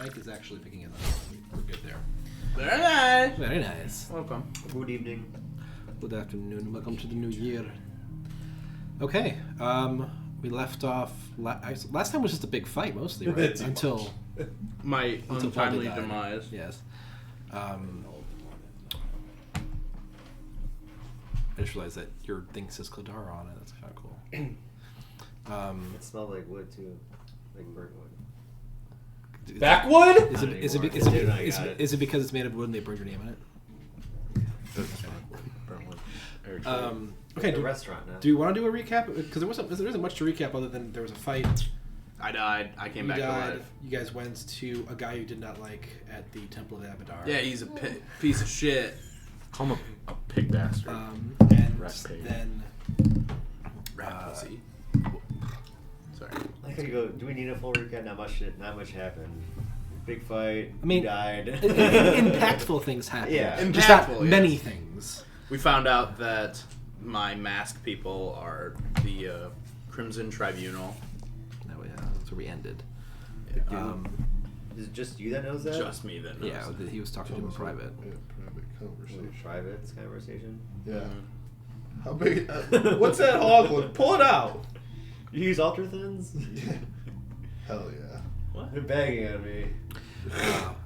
Mike is actually picking it up. We're good there. Very nice. Very nice. Welcome. Good evening. Good afternoon. Welcome to the new year. Okay. We left off. Last time was just a big fight, mostly, right? Until my untimely demise. Yes. I just realized that your thing says Cladara on it. That's kind of cool. It smelled like wood too, like burnt wood. Backwood? Is it because it's made of wood and they burned your name on it? Okay. The restaurant now. Do you want to do a recap? Because there isn't much to recap other than there was a fight. I died. I came back to life. You guys went to a guy you did not like at the Temple of Abadar. Yeah, he's a piece of shit. Call him a pig bastard. And Rat pig. then Rat pussy. Sorry. Like how you go, do we need a full recap? Not much happened. Big fight. I mean, he died. impactful things happen. Yeah. Just not Impactful, many yes. things. We found out that my masked people are the Crimson Tribunal. That's where we ended. Yeah. Is it just you that knows that? Just me that knows. Yeah, he was talking to him in private. Yeah, private conversation. Private conversation. Yeah. Mm-hmm. How big? What's that hogwood? Pull it out. You use ultra thins? Yeah. Hell yeah. What? They're bagging on me.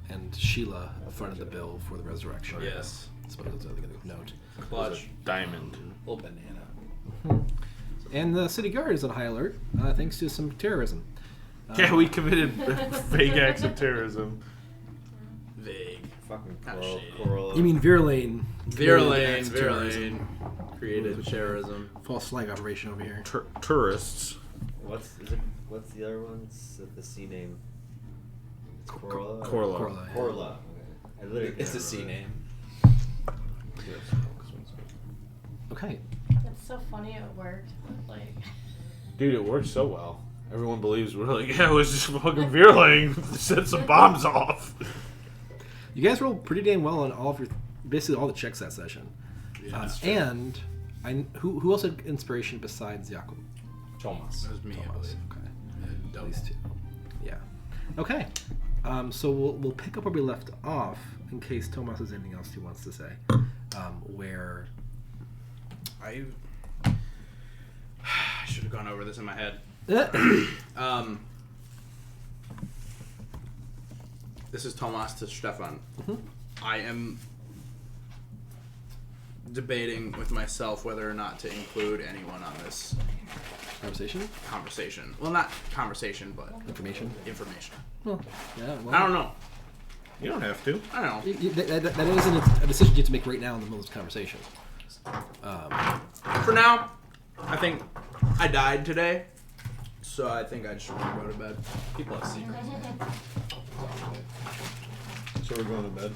And Sheila fronted the bill for the resurrection. Yes. I suppose that's the other note. Clutch. Diamond. Little banana. And the city guard is on high alert thanks to some terrorism. Yeah, we committed fake acts of terrorism. Vague. Fucking Kinda shady. Corolla. You mean Virlane? Virlane. Created terrorism. False flag operation over here. Tourists. What's the other one's the C name? It's Corolla. Corla. Corla, yeah. Corolla. Okay. I literally It's a can't C remember. name. Okay. It's so funny it worked. Like, Dude, it worked so well. Everyone believes we're like, yeah, it was just fucking Virlang set some bombs off. You guys rolled pretty damn well on all of your, basically all the checks that session. Yeah, and who else had inspiration besides Jakub? Thomas. That was me, I believe. Okay. At At least two. Yeah. Okay. So we'll pick up where we left off in case Tomas has anything else he wants to say. Where I should have gone over this in my head. This is Tomas to Stefan. Mm-hmm. I am debating with myself whether or not to include anyone on this conversation. Well, not conversation, but Information. Well, yeah. Well, I don't know. You don't have to. I don't know. That isn't a decision you have to make right now in the middle of this conversation. For now, I think I died today, so I think I just want to go to bed. People have secrets. So we're going to bed.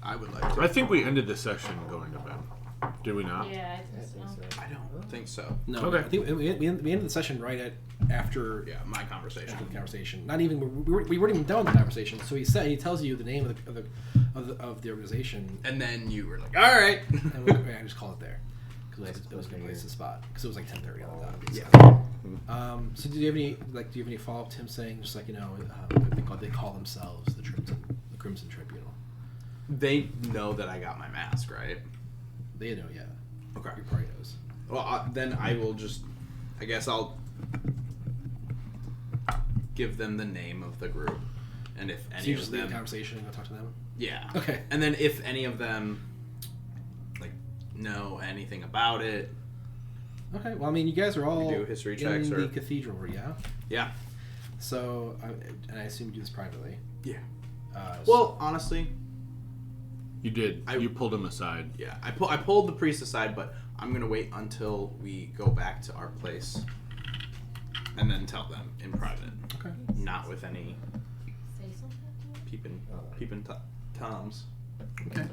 I would like to. I think we ended the session going to bed. Did we not? yeah, I I think think so. so. I don't think so. No. Okay. I think we ended the session right after Yeah, my conversation. the conversation. Not even we weren't even done with the conversation. So he tells you the name of the organization, And then you were like, all right. and we, I just call it there because it was a good place to spot because it was like 10:30 on the dot. Yeah. So do you have any follow up to him saying just like they call themselves the Crimson Tribunal? They know that I got my mask, right? They know, yeah. Okay. Your party knows. Well, then I will just, I guess I'll give them the name of the group. And if So any you of just leave the them... conversation and go talk to them? Yeah. Okay. And then if any of them, like, know anything about it... Okay, well, I mean, you guys are all We do history checks in or- the cathedral, yeah? Yeah. So, and I assume you do this privately. Yeah. So- Well, honestly, You did. You pulled him aside. yeah. I pulled the priest aside, but I'm going to wait until we go back to our place and then tell them in private. Okay. Not with any Say something? peeping toms, Okay.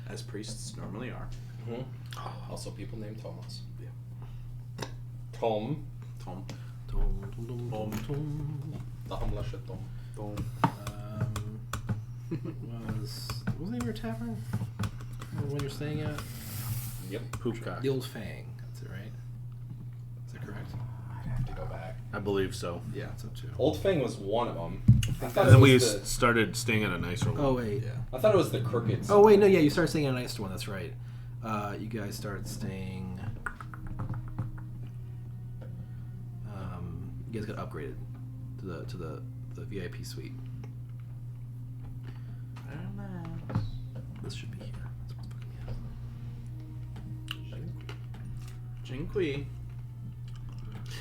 as priests normally are. Mm-hmm. Also, people named Thomas. Yeah. Tom. Tom. The humble shit Tom. Wasn't the name of your tavern? When you're staying at? Yep. Poopcock. The Old Fang. That's it, right? Is that correct? I'd have to go back. I believe so. Yeah. So too. Old Fang was one of them. I thought And it then we was the, started staying at a nicer one. Oh wait. Yeah. I thought it was the Crooked. Oh wait, no, yeah, you started staying at a nice one. That's right. You guys started staying. You guys got upgraded to the VIP suite. This should be here. That's what's bugging me out. Jinqui.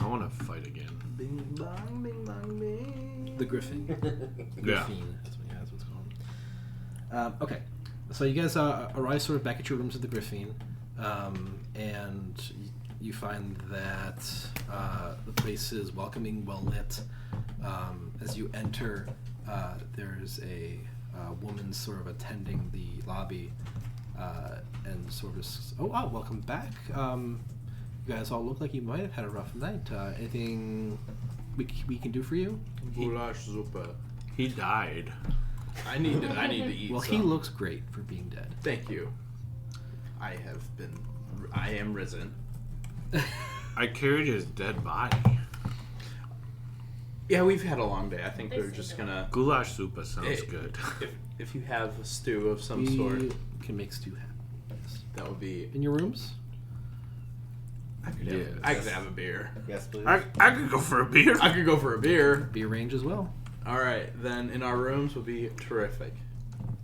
I want to fight again. Bing bong, bing bong, bing. The Griffin. Yeah. Griffin. That's what it's called. Okay, so you guys arrive sort of back at your rooms at the Griffin, and you find that the place is welcoming, well lit. As you enter, there's a woman sort of attending the lobby, and sort of welcome back. You guys all look like you might have had a rough night. Anything we can do for you? Goulash zupa. He died. I need to eat. Well, he looks great for being dead. Thank you. I am risen. I carried his dead body. Yeah, we've had a long day. I think They we're seem just to- gonna. Goulash soup sounds Hey, good. If you have a stew of some We sort, can make stew happen. Yes. that would be. In your rooms? I could Yes. have a beer. Yes, please. I could go for a beer. I could go for a beer. Be range as well. All right, then in our rooms would be terrific.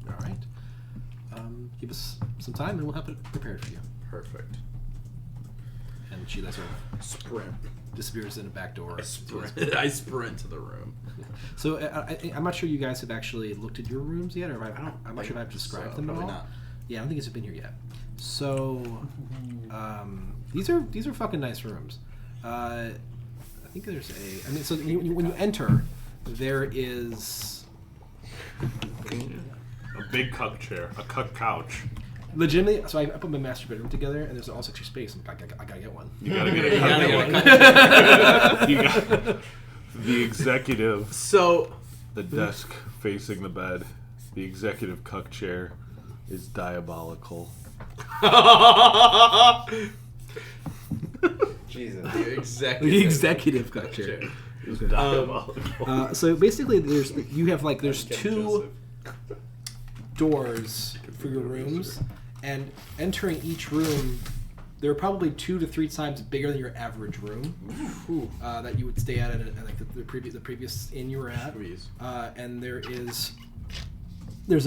All right. Give us some time, and we'll have it prepared for you. Perfect. And she sort of Sprint. disappears in a back door. I sprint to the room. So I'm not sure you guys have actually looked at your rooms yet, or I'm not sure if I've think described so. them at all. Probably not. Yeah, I don't think it's been here yet. So these are fucking nice rooms. I think there's a. I mean, so when you enter, there is A big cuck chair, a cuck couch. legitimately. So I put my master bedroom together, and there's all extra space. I gotta get one. You gotta get a You gotta cuck get chair. You got the executive, So the desk facing the bed. The executive cuck chair is diabolical. Jesus. the executive. The executive cut chair. Diabolical. So basically, there's two doors for your rooms, and entering each room, they're probably 2 to 3 times bigger than your average room that you would stay at like the previous inn you were at. Please. And there's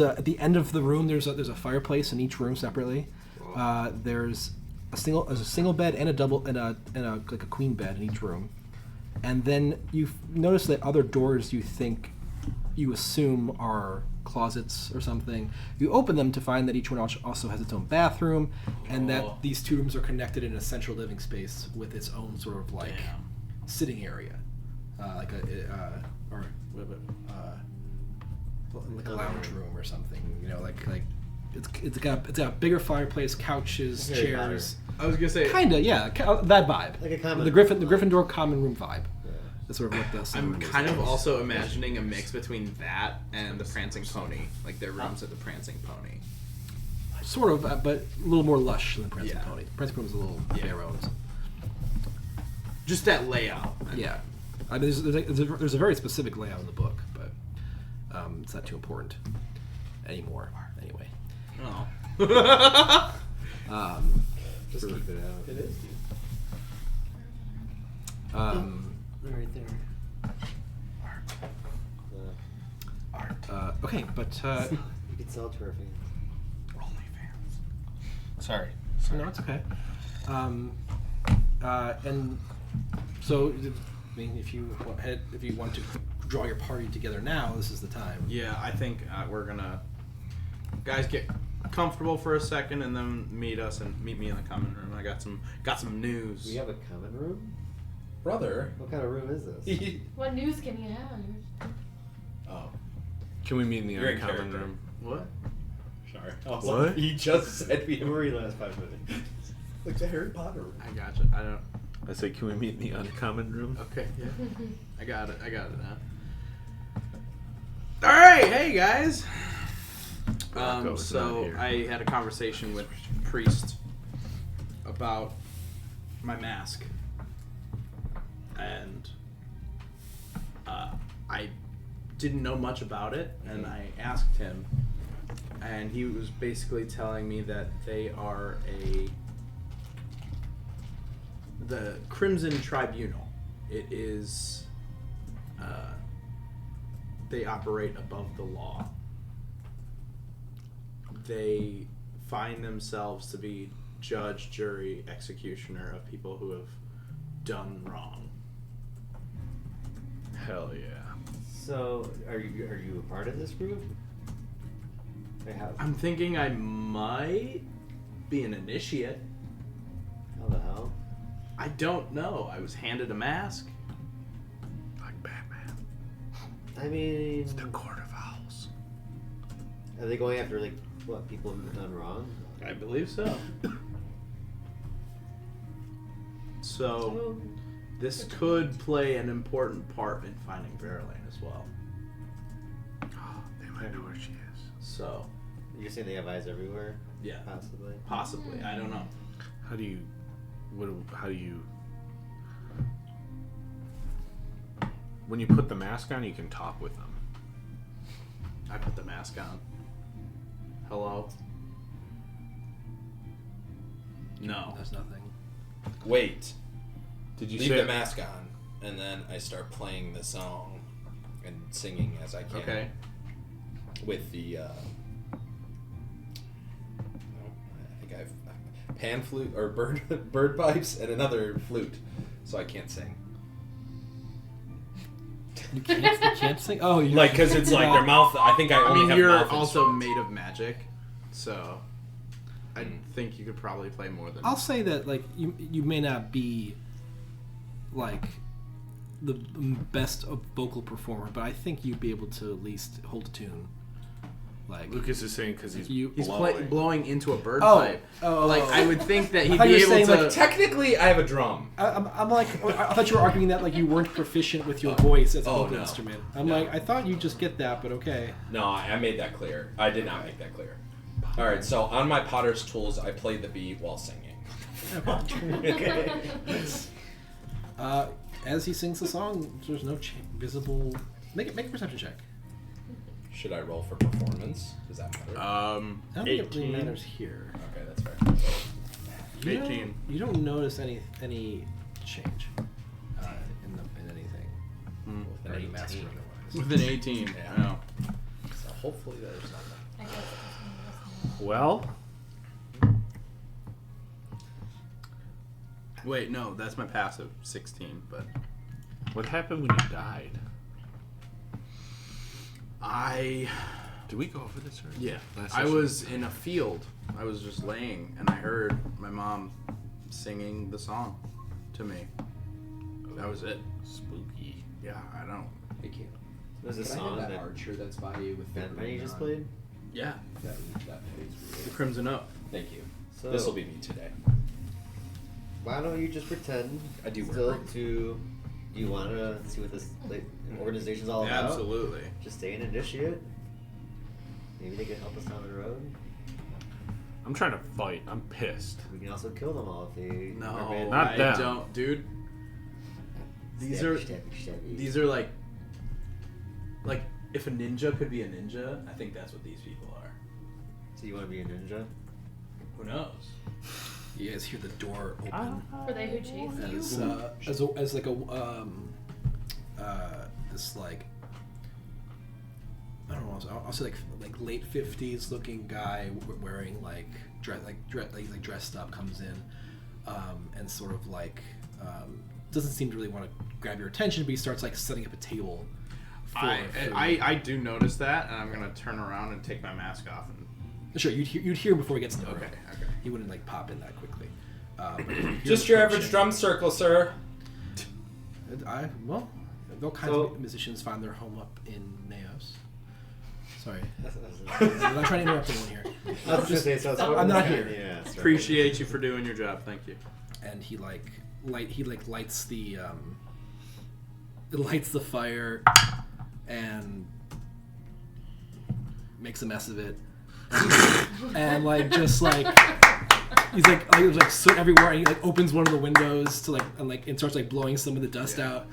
at the end of the room there's a fireplace in each room separately. There's a single bed and a double and a like a queen bed in each room. And then you notice that other doors you assume are closets or something. You open them to find that each one also has its own bathroom, and that these two rooms are connected in a central living space with its own sort of like sitting area, like a lounge room or something. You know, like it's got a bigger fireplace, couches, Harry chairs. I was gonna say. Kinda, yeah, that vibe. Like a common the Gryffindor common room vibe. Yeah. That's sort of what the I'm kind of also imagining a mix between that and the Prancing Pony, like their rooms at the Prancing Pony. sort of, but a little more lush than Prancing Yeah. Pony. Prancing Pony was a little bare bones. Just that layout. Yeah, I mean, there's a very specific layout in the book, but it's not too important anymore. Anyway, Oh. Just keep it out. It is. Right there. okay, but You could sell to our fans. Sorry. no, it's okay. And so, I mean, if you want to draw your party together now, this is the time. Yeah, I think we're gonna guys get comfortable for a second and then meet me in the common room. I got some news. We have a common room? Brother. What kind of room is this? What news can you have? Oh. Can we meet in the You're in uncommon character. room? What? Sorry. What? You just said we Where were you last 5 minutes? like the Harry Potter room. I gotcha. I don't. I say, can we meet in the uncommon room? Okay. Yeah. I got it now. All right. Hey guys. Rocco's not So here. I had a conversation with Priest about my mask, and didn't know much about it, and I asked him, and he was basically telling me that they are the Crimson Tribunal. It is, they operate above the law. They find themselves to be judge, jury, executioner of people who have done wrong. Hell yeah. So, are you a part of this group? They have. I'm thinking I might be an initiate. How the hell? I don't know. I was handed a mask. Like Batman. I mean, It's the Court of Owls. are they going after like what people who've done wrong? I believe so. So, this could play an important part in finding Verlaine as well. Oh, they might know where she is. So, You're saying they have eyes everywhere, yeah, possibly. possibly. I don't know. How do you when you put the mask on, you can talk with them. I put the mask on. Hello? No. There's nothing. Wait. Did you Leave say the mask on, and then I start playing the song and singing as I can. Okay. With the, I think I have pan flute or bird pipes and another flute, so I can't sing. You can't sing. Oh, you Like, because it's like their mouth. I think I I only mean, have you're mouth also instruments. made of magic, so I think you could probably play more than. I'll say that like you may not be like the best vocal performer, but I think you'd be able to at least hold a tune. Like Lucas is saying because he's He's blowing. blowing into a bird Oh. pipe. Oh. Like I would think that I he'd thought be you were able saying, to. like, Technically, I have a drum. I'm like, I thought you were arguing that like you weren't proficient with your voice as a Oh, vocal no. instrument. I'm No. like, I thought you just get that, but okay. No, I made that clear. I did not make that clear. All right, so on my Potter's tools, I play the beat while singing. Okay. As he sings the song, there's no visible. Make a perception check. Should I roll for performance? Does that matter? I don't think it really 18. matters here. Okay, that's fair. You 18. You don't notice any change in anything. With Or any an mask 18. or otherwise. With an 18. Yeah. I know. So hopefully there's nothing. I guess it's Well, Wait, no, that's my passive 16. But what happened when you died? Did we go over this already? Yeah, Last I session? was in a field. I was just laying, and I heard my mom singing the song to me. That was it. Spooky. Yeah, I don't. Hey, Caleb. There's a Can I song have that that archer that's by you with the Batman green you just on? played. Yeah, That fits the really Crimson Oak. Thank you. So This will be me today. why don't you just pretend? I do wear still rings. to. Do you want to see what this like, organization's all about? Absolutely. Just stay an initiate. Maybe they can help us down the road. I'm trying to fight. I'm pissed. We can also kill them all if they. No, are bad. Not I them. don't, dude. These Stabby, are stabby, stabby. these are like if a ninja could be a ninja, I think that's what these people are. So you want to be a ninja? Who knows? You guys hear the door open For they who chase you. as like a this like I don't know. I'll say like late 50s looking guy wearing like dressed up comes in and sort of like doesn't seem to really want to grab your attention, but he starts like setting up a table. I do notice that, and I'm gonna turn around and take my mask off. And Sure, you'd hear him before he gets in the room. okay. He wouldn't like pop in that quickly. But you hear Just him your approaching. average drum circle, sir. Well, all kinds So- of musicians find their home up in Naos. Sorry, I I'm not trying to interrupt anyone here. was just say so. It's I'm not yeah, here. Yeah, that's right. Appreciate you for doing your job. Thank you. And he lights the lights the fire and makes a mess of it. And like just like he's like there's like soot everywhere, and he like opens one of the windows to and starts like blowing some of the dust out.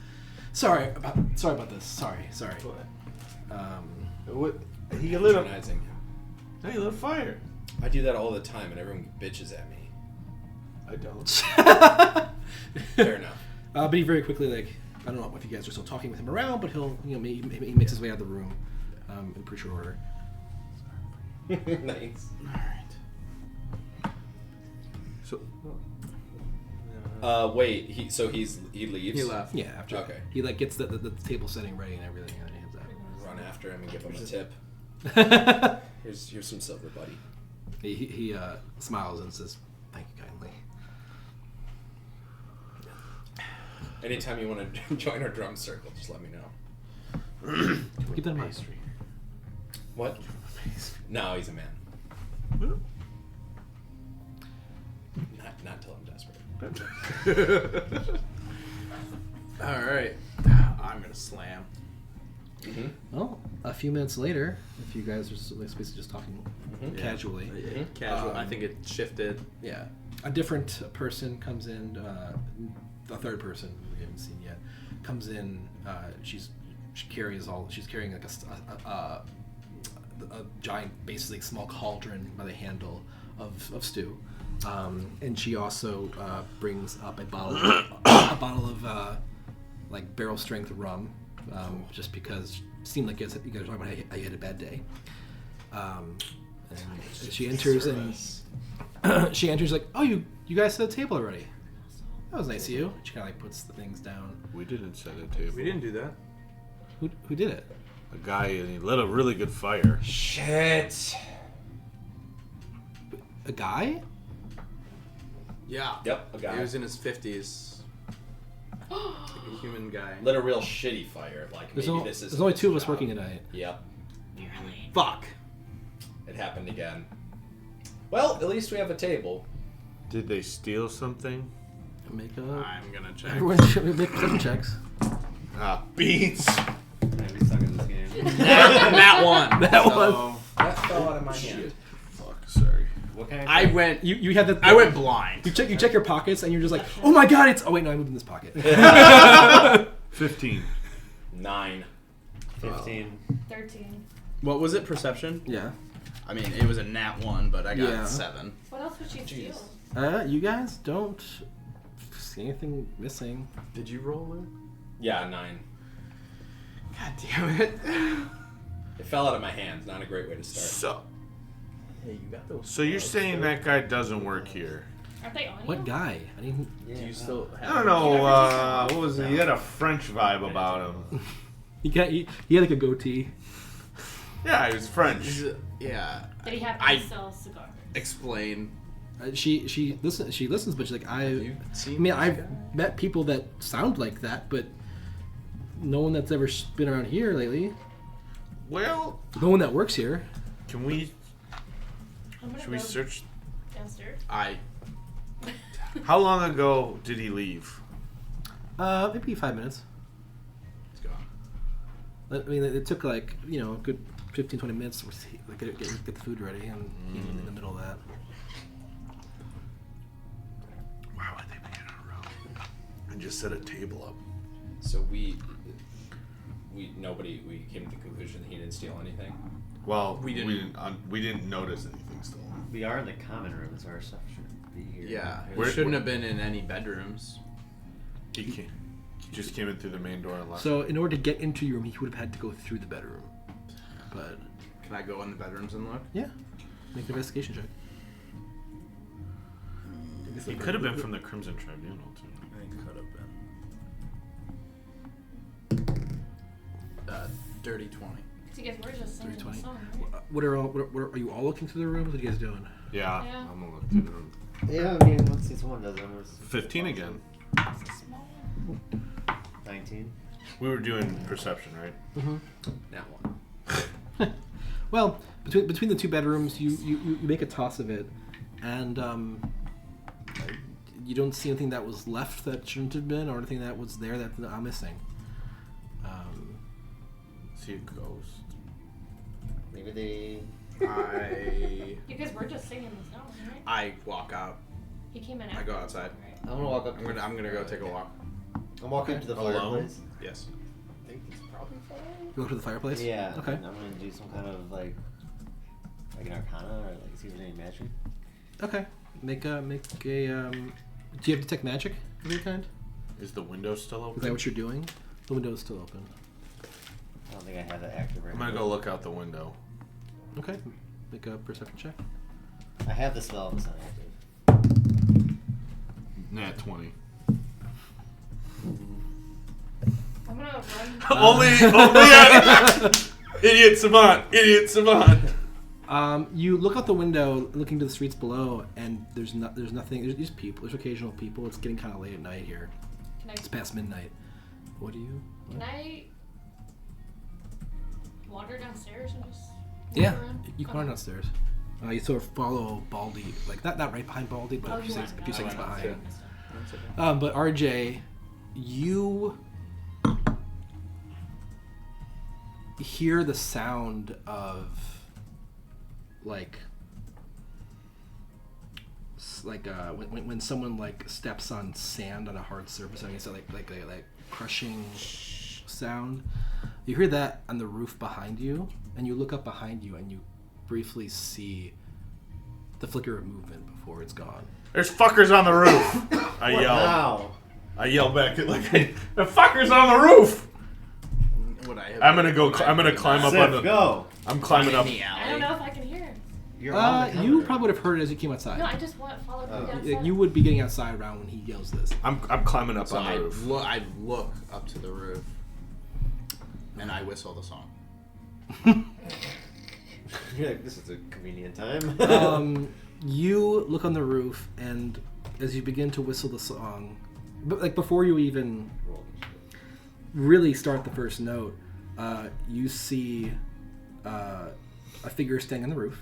Sorry about this. Sorry. What? He lit up. Patronizing. Hey, he lit a fire. I do that all the time, and everyone bitches at me. I don't. Fair enough. But he very quickly, like, I don't know if you guys are still talking with him around, but he'll, he makes his way out of the room in pretty short order. Nice. So, Wait. He leaves. He left. Yeah, after Okay. he like gets the table setting ready and everything, and then he heads Run after him and give him a tip. out. Here's some silver, buddy. he smiles and says, "Thank you kindly." Anytime you want to join our drum circle, just let me know. Keep that in mind. What? No, he's a man. Not till I'm desperate. All right. I'm gonna slam. Mm-hmm. Well, a few minutes later, if you guys are basically just talking Mhm. casually, Casual. I think it shifted. yeah, a different person comes in. The third person we haven't seen yet comes in. She's carrying like a giant, basically small cauldron by the handle of stew, and she also brings up a bottle of like barrel strength rum, just because it seemed like you guys were talking about how you had a bad day. And she enters and she enters like, "Oh, you guys set a table already. That was nice of you." She kind of like puts the things down. we didn't set a table. We didn't do that. Who did it? A guy, and he lit a really good fire. Shit. A guy? Yeah. Yep, a guy. He was in his 50s. Like a human guy. Lit a real shitty fire. Like There's, maybe this is. there's only two of us job. working tonight. Yep. Fuck. It happened again. Well, at least we have a table. Did they steal something? Make I'm gonna check. everyone should make perception checks. Ah, beans. Man, we suck at this game. That one. That So, one. That fell out of my hand. Fuck, sorry. What kind of I went. You had the. I went blind. You check your pockets and you're just like, oh my god, it's. Oh wait, no, I moved in this pocket. 15. 9. 15. 13. What was it? Perception? Yeah. I mean, it was a nat 1, but I got Yeah. 7. What else would she steal? You guys don't see anything missing. Did you roll it? Yeah, 9. God damn it. It fell out of my hands. Not a great way to start. So, Hey, you got those. so you're saying that guy doesn't work here? Aren't they on What you? guy? I didn't. Yeah. Do you still have I don't know. What was it? He had a French vibe about him. He had like a goatee. Yeah, he was French. Yeah. Did he have I- to sell cigars? Explain. She listens, but she's like Have you seen I mean, this I've guy? met people that sound like that, but no one that's ever been around here lately. Well, No one that works here. can we? I'm gonna Should we go search? downstairs. How long ago did he leave? Maybe 5 minutes. He's gone. I mean, it took like a good 15-20 minutes to get the food ready, and he was in the middle of that. Why would they be in a row and just set a table up? So we came to the conclusion that he didn't steal anything. Well, We didn't- we didn't notice anything stolen. We are in the common room, so our stuff shouldn't be here. Yeah. Where- It shouldn't have been in any bedrooms. He just came in through the main door and left. So in order to get into your room, he would have had to go through the bedroom. But Can I go in the bedrooms and look? yeah, make an investigation check. He could have been from the Crimson Tribunal too. I think could have been. Dirty 20. So you guys were just singing the 320. song, right? What are you all looking through the room? What are you guys doing? Yeah, Yeah. I'm gonna look through the room. Yeah, I mean, let's see someone does it. 15 again. It's a small one. 19. We were doing perception, right? That one. Well, between the two bedrooms, you make a toss of it, and you don't see anything that was left that shouldn't have been, or anything that was there that I'm missing. See a ghost. Maybe they. You guys were just singing the song, right? I walk out. He came in I after go us, outside. right? I'm gonna walk up. I'm gonna go take a walk. I'm walking to the Alone? fireplace. Yes. think it's probably fine. Go to the fireplace. Yeah. Okay. and I'm gonna do some kind of like an arcana or like see if there's any magic. Okay. Make a. Do you have detect magic of any kind? Is the window still open? Is that what you're doing? The window is still open. I don't think I have that active right I'm now. gonna go look out the window. Okay. Make a perception check. I have the spell, but it's not active. Nat 20. I'm gonna run. only idiot savant. You look out the window, looking to the streets below, and there's nothing. There's people. There's occasional people. It's getting kind of late at night here. It's past midnight. What do you? Can I wander downstairs and just walk Yeah, around? you can run downstairs. You sort of follow Baldy, like not right behind Baldy, but Oh, a few you seconds went behind. That's okay. But RJ, you hear the sound of when someone like steps on sand on a hard surface. I mean, it's like crushing sound. You hear that on the roof behind you, and you look up behind you, and you briefly see the flicker of movement before it's gone. There's fuckers on the roof. I yell. Wow. I yell back at the fuckers on the roof. Would I have I'm gonna go. would I I'm gonna have climb been up Sif, on the. go. I'm climbing up. in the I alley? don't know if I can hear him. You're on the You cover. probably would have heard it as you came outside. No, I just followed Oh. me outside. You would be getting outside around when he yells this. I'm climbing up So on the roof. I look up to the roof, and I whistle the song. You're like, this is a convenient time. You look on the roof, and as you begin to whistle the song, but like before you even really start the first note, you see a figure standing on the roof,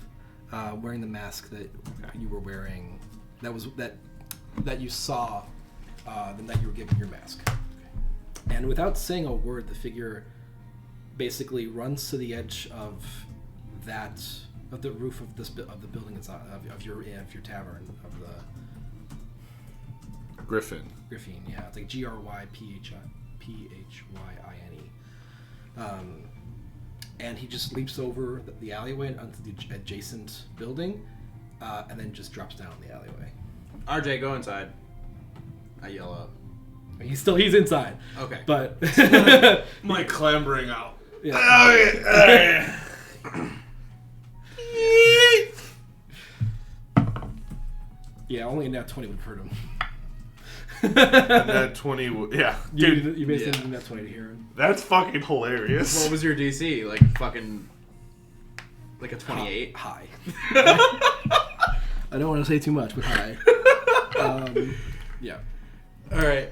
wearing the mask that you were wearing. That you saw the night you were given your mask. And without saying a word, the figure basically runs to the edge of the roof of the building of your tavern, of the Griffin. Griffin. Yeah, it's like Gryphyine. And he just leaps over the alleyway and onto the adjacent building, and then just drops down the alleyway. RJ, go inside. I yell up. He's inside. Okay. But I'm like clambering out. yeah. Yeah, only a nat 20 would hurt him. That 20. Yeah, dude. You basically Yeah. need a nat 20 to hear him. That's fucking hilarious. What was your DC? Like fucking. Like a 28? High. I don't want to say too much, but high. Yeah. Alright.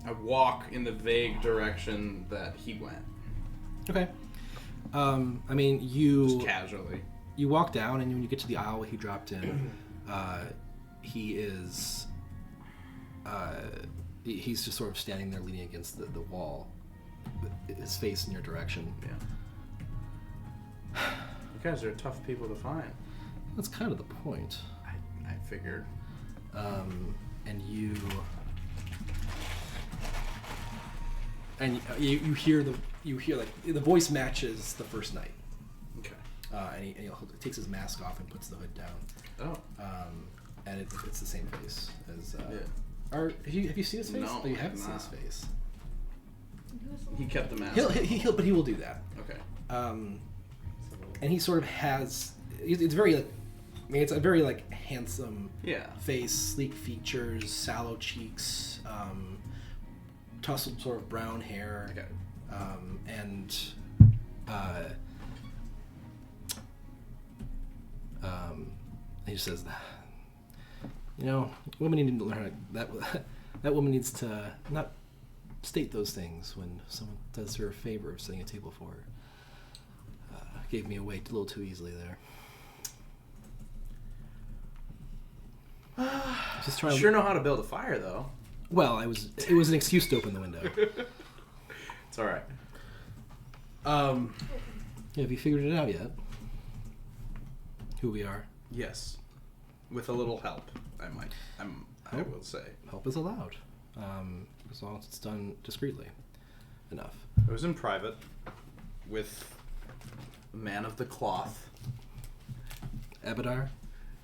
I walk in the vague direction that he went. Okay. I mean, you Just casually. you walk down, and when you get to the aisle he dropped in, he is he's just sort of standing there leaning against the wall, with his face in your direction. Yeah. You guys are tough people to find. That's kind of the point. I figured. And you hear like the voice matches the first night. Okay. And he takes his mask off and puts the hood down. Oh. And it's the same face as. Yeah. Have you seen his face? No, Oh, you I haven't have seen his not. face. He kept the mask. But he will do that. Okay. And he sort of has. It's very like. I mean, it's a very like handsome Yeah. face, sleek features, sallow cheeks, tousled sort of brown hair, Okay. and he just says, women need to learn that woman needs to not state those things when someone does her a favor of setting a table for her. Gave me away a little too easily there. Just trying Sure know how to build a fire though. Well, it was an excuse to open the window. It's all right. Yeah, have you figured it out yet? Who we are? Yes. With a little help, I will say. Help is allowed. as long as it's done discreetly enough. It was in private with a man of the cloth. Abadar?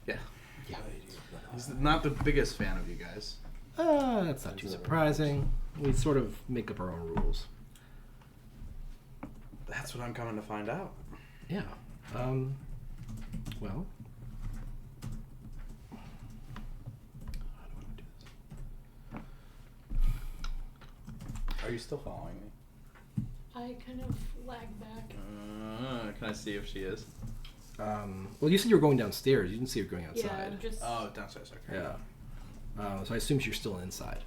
Yeah. He's not the biggest fan of you guys. That's not too surprising. We sort of make up our own rules. That's what I'm coming to find out. Yeah. Well. How do I do this? Are you still following me? I kind of lag back. Can I see if she is? Well, you said you were going downstairs. You didn't see her going Yeah, outside. just. Oh, downstairs. Okay. Yeah. So I assume you're still inside.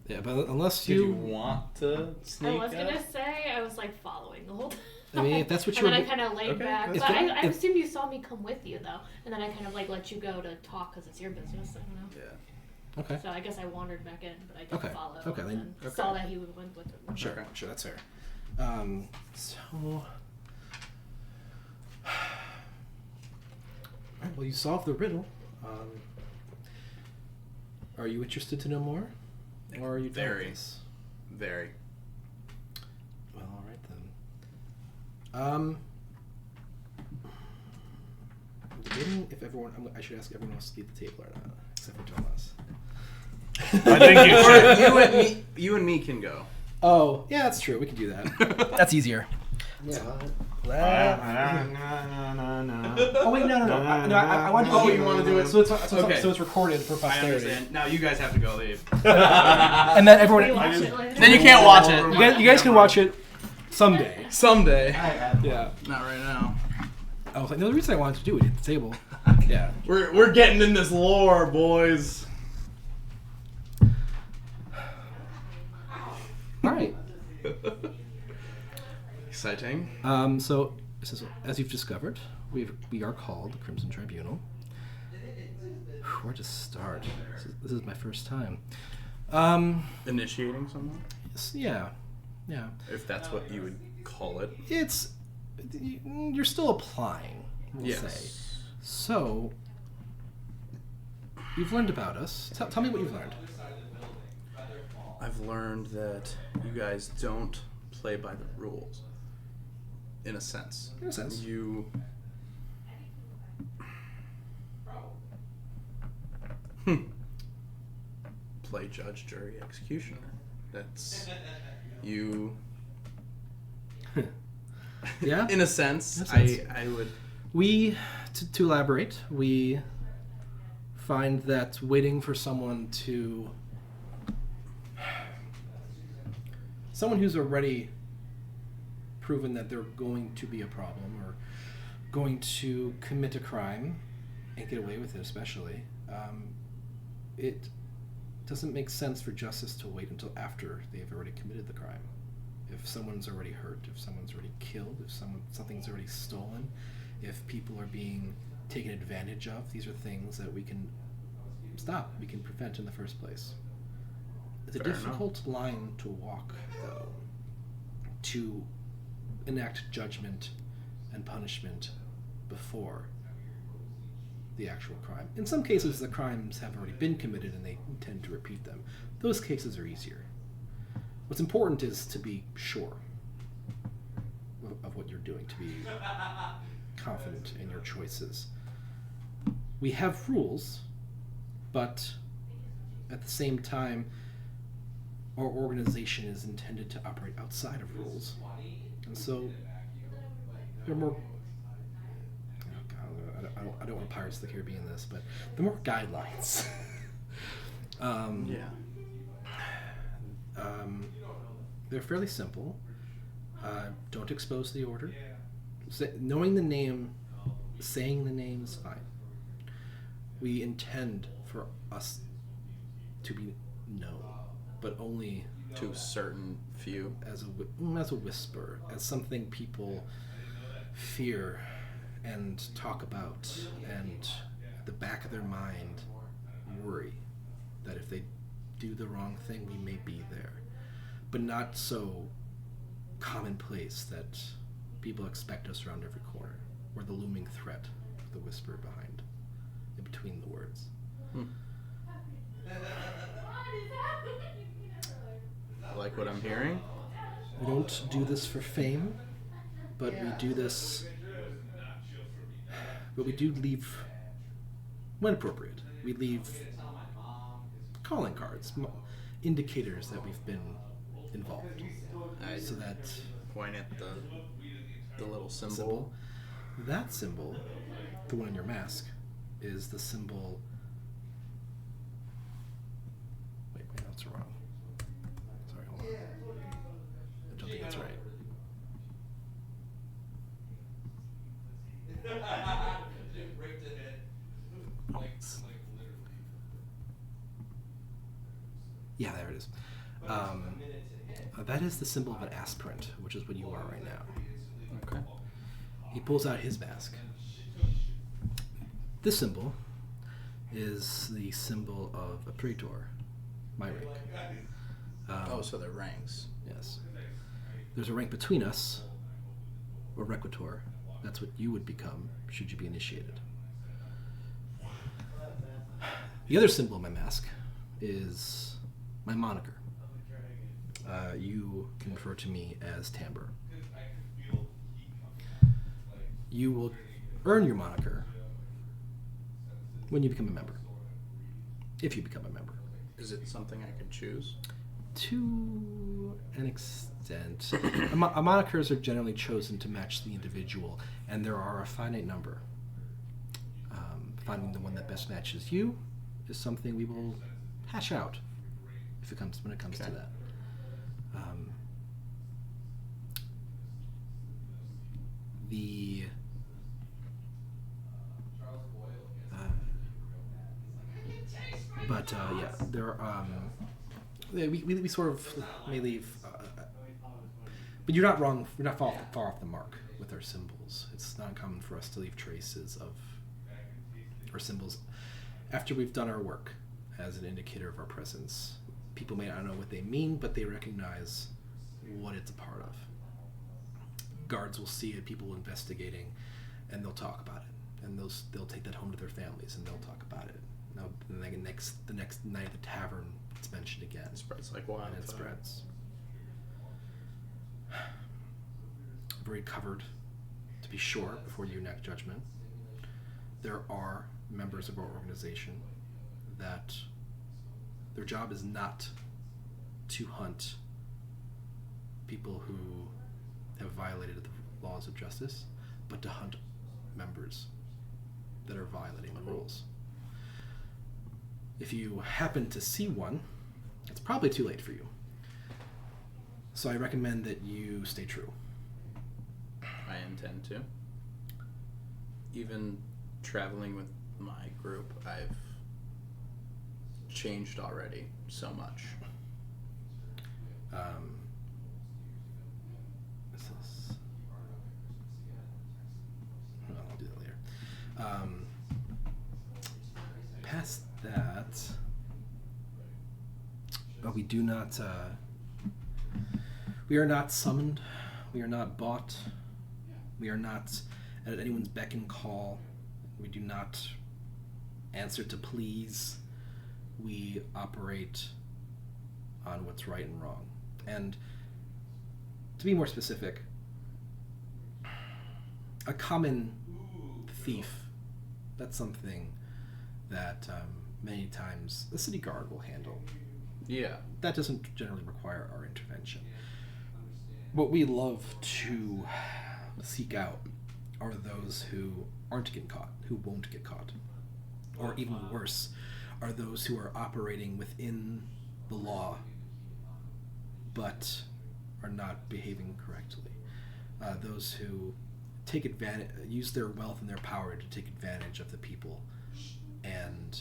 Yeah, but unless Did you want to I sneak was up? gonna say I was like following the whole time. I mean, if that's what and you then were- I kind of laid Okay, back. that's But fine. I If- assume you saw me come with you though, and then I kind of like let you go to talk because it's your business. I don't know. Yeah. Okay. So I guess I wandered back in, but I did Okay. follow. Okay, And then- then saw that he went with her. Sure. Okay. Sure, that's fair. So. Well, you solved the riddle. Are you interested to know more? Or are you done with Very. this? Very. Well, all right then. I'm debating if everyone. I should ask everyone else to leave the table or not, except for Thomas. I think you should. You and me can go. Oh, yeah, that's true. We can do that. That's easier. Yeah. Oh wait, no. I want to. Oh, you wanna do it? So it's Okay. so it's recorded for I posterity. understand. Now you guys have to go leave. And then everyone. We watch it later. Then you can't watch it. You guys can watch it someday. Someday. Yeah. Not right now. I was like, no, the reason I wanted to do it at the table. Yeah. We're getting in this lore, boys. All right. Exciting. So this is, as you've discovered, we are called the Crimson Tribunal. Where to start? This is my first time. Initiating someone, Yeah. if that's what you would call it. You're still applying. We'll say. Yes. So you've learned about us. Tell me what you've learned. I've learned that you guys don't play by the rules. In a sense. In a sense. You. Play judge, jury, executioner. That's you. Yeah. In a sense, In a sense. I would. We, to elaborate, we find that waiting for someone who's already proven that they're going to be a problem or going to commit a crime and get away with it, especially, it doesn't make sense for justice to wait until after they've already committed the crime. If someone's already hurt, if someone's already killed, if something's already stolen, if people are being taken advantage of, these are things that we can stop, we can prevent in the first place. It's a Fair enough. difficult line to walk, though, to enact judgment and punishment before the actual crime. In some cases, the crimes have already been committed and they intend to repeat them. Those cases are easier. What's important is to be sure of what you're doing, to be confident in your choices. We have rules, but at the same time, our organization is intended to operate outside of rules. And so, there are more... Oh God, I don't want Pirates of the Caribbean this, but there are more guidelines. Yeah. They're fairly simple. Don't expose the order. Knowing the name, saying the name is fine. We intend for us to be known, but only To a certain few. as a whisper, as something people fear and talk about, and at the back of their mind worry that if they do the wrong thing, we may be there. But not so commonplace that people expect us around every corner. We're the looming threat, the whisper behind, in between the words. like what I'm hearing. We don't do this for fame, but we do this. But we do leave, when appropriate, we leave calling cards, indicators that we've been involved. I So that point at the little symbol, that symbol, the one on your mask, is the symbol. Wait, my notes are wrong. Sorry, hold on. I don't think that's right. Yeah, there it is. That is the symbol of an aspirant, which is what you are right now. Okay. He pulls out his mask. This symbol is the symbol of a praetor, my rank. So they're ranks. Yes. There's a rank between us, or requitor. That's what you would become should you be initiated. The other symbol of my mask is my moniker. You can refer to me as Timbre. You will earn your moniker when you become a member. If you become a member. Is it something I can choose? To an extent. Monikers are generally chosen to match the individual, and there are a finite number. Finding the one that best matches you is something we will hash out when it comes to that. Yeah, there are. We sort of may leave, but you're not wrong. We're not far off the mark with our symbols. It's not uncommon for us to leave traces of our symbols after we've done our work as an indicator of our presence. People may not know what they mean, but they recognize what it's a part of. Guards will see it, people investigating, and they'll talk about it, and they'll take that home to their families, and they'll talk about it. Now, the next night at the tavern, it's mentioned again. It spreads like wildfire. And it spreads. Very covered, to be sure, before you enact judgment. There are members of our organization that their job is not to hunt people who have violated the laws of justice, but to hunt members that are violating the rules. If you happen to see one, it's probably too late for you. So I recommend that you stay true. I intend to. Even traveling with my group, I've changed already so much. I'll do that later. Past that, but we do not. We are not summoned. We are not bought. We are not at anyone's beck and call. We do not answer to pleas. We operate on what's right and wrong. And to be more specific, a common thief, that's something that many times the city guard will handle. Yeah. That doesn't generally require our intervention. What we love to seek out are those who aren't getting caught, who won't get caught. Or even worse, are those who are operating within the law but are not behaving correctly. Those who take advantage, use their wealth and their power to take advantage of the people and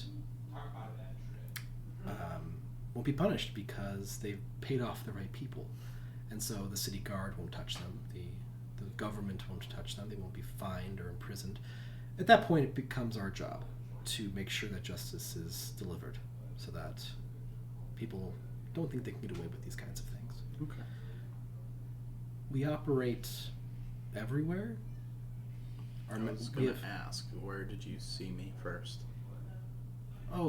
won't be punished because they've paid off the right people. And so the city guard won't touch them, the government won't touch them, they won't be fined or imprisoned. At that point, it becomes our job to make sure that justice is delivered so that people don't think they can get away with these kinds of things. Okay. We operate everywhere. I was going to ask, where did you see me first? I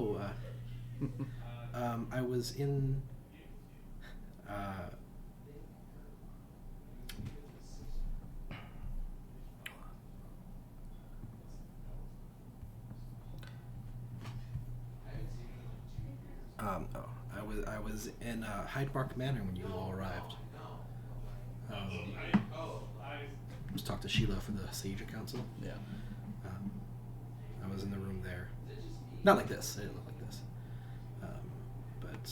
was in I was in Hyde Park Manor when you all arrived. Just talked to Sheila for the Sage Council. Yeah. I was in the room there. Not like this. It didn't look like this. But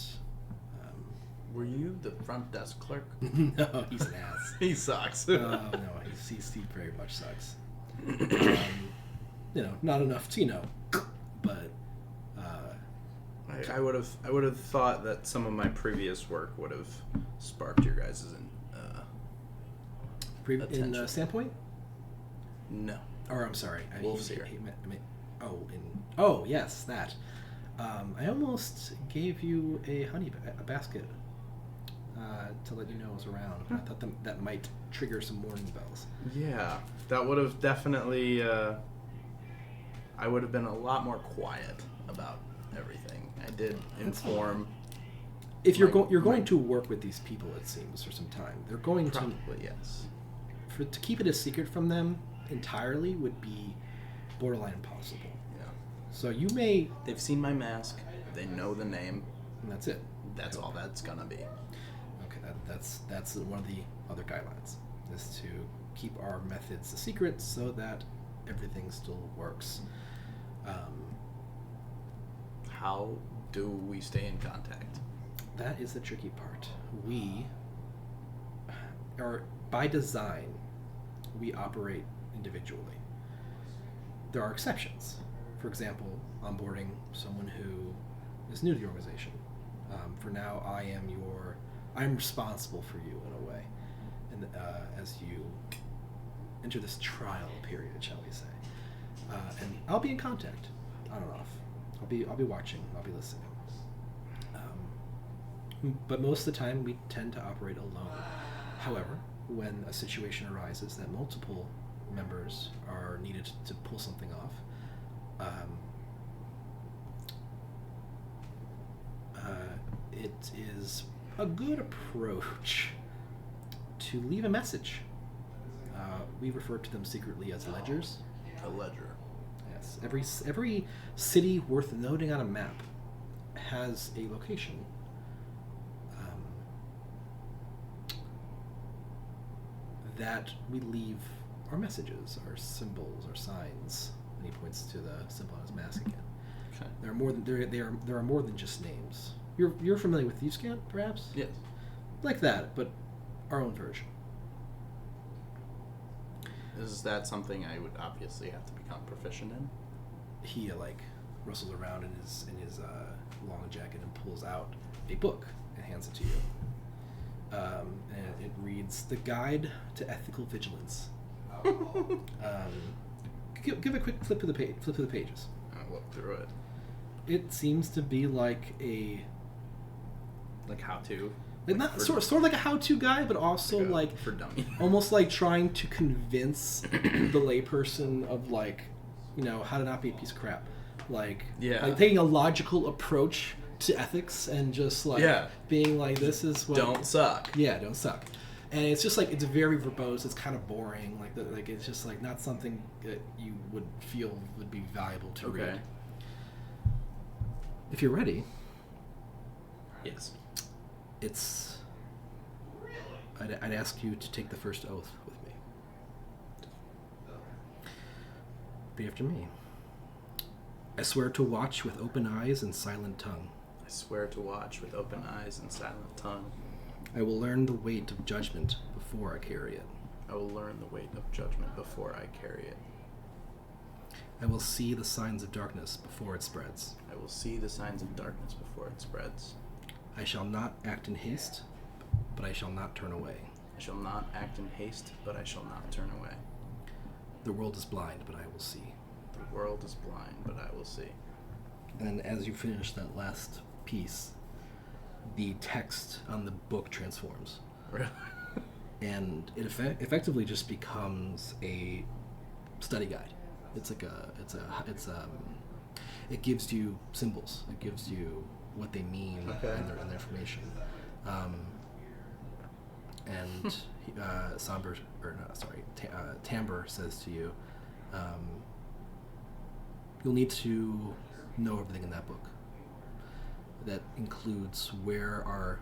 Were you the front desk clerk? no, he's an ass. He sucks. Oh no, he very much sucks. Not enough to but I would have thought that some of my previous work would have sparked your guys' in attention. Standpoint. No. Or I'm sorry, Wolfseer. Yes, that. I almost gave you a basket to let you know I was around. I thought that might trigger some warning bells. Yeah, that would have definitely. I would have been a lot more quiet about everything. I did inform. If you're going to work with these people, it seems, for some time, they're going Probably yes. to keep it a secret from them entirely would be borderline impossible. Yeah. So you may, They've seen my mask. They know the name. and that's it. That's all that's gonna be. Okay, that's one of the other guidelines, is to keep our methods a secret so that everything still works. How do we stay in contact? That is the tricky part. We are, by design, we operate individually. There are exceptions. For example, onboarding someone who is new to the organization. For now, I'm responsible for you in a way, and as you enter this trial period, shall we say, and I'll be in contact on and off. I'll be watching. I'll be listening. But most of the time, we tend to operate alone. However, when a situation arises that multiple members are needed to pull something off, it is a good approach to leave a message. We refer to them secretly as ledgers. A ledger. Yes, every city worth noting on a map has a location. That we leave our messages, our symbols, our signs. And he points to the symbol on his mask again. Okay. There are more than just names. You're familiar with ThiefScan, perhaps? Yes. Like that, but our own version. Is that something I would obviously have to become proficient in? He rustles around in his long jacket and pulls out a book and hands it to you. And it reads "The Guide to Ethical Vigilance." Give a quick flip through the pages. I'll look through it. It seems to be like a How to. not sort of like a how-to guide, but also like for dummy. almost like trying to convince the layperson of how to not be a piece of crap. Like taking a logical approach to ethics and just being like, this is what Don't suck. Yeah, don't suck. And it's just it's very verbose. It's kind of boring. It's just not something that you would feel would be valuable to read. If you're ready, Yes. I'd ask you to take the first oath with me. Repeat after me. I swear to watch with open eyes and silent tongue. I swear to watch with open eyes and silent tongue. I will learn the weight of judgment before I carry it. I will learn the weight of judgment before I carry it. I will see the signs of darkness before it spreads. I will see the signs of darkness before it spreads. I shall not act in haste, but I shall not turn away. I shall not act in haste, but I shall not turn away. The world is blind, but I will see. The world is blind, but I will see. And as you finish that last piece, the text on the book transforms. Really? And it effectively just becomes a study guide. It gives you symbols. It gives you what they mean and their information. Tamber says to you, you'll need to know everything in that book. that includes where our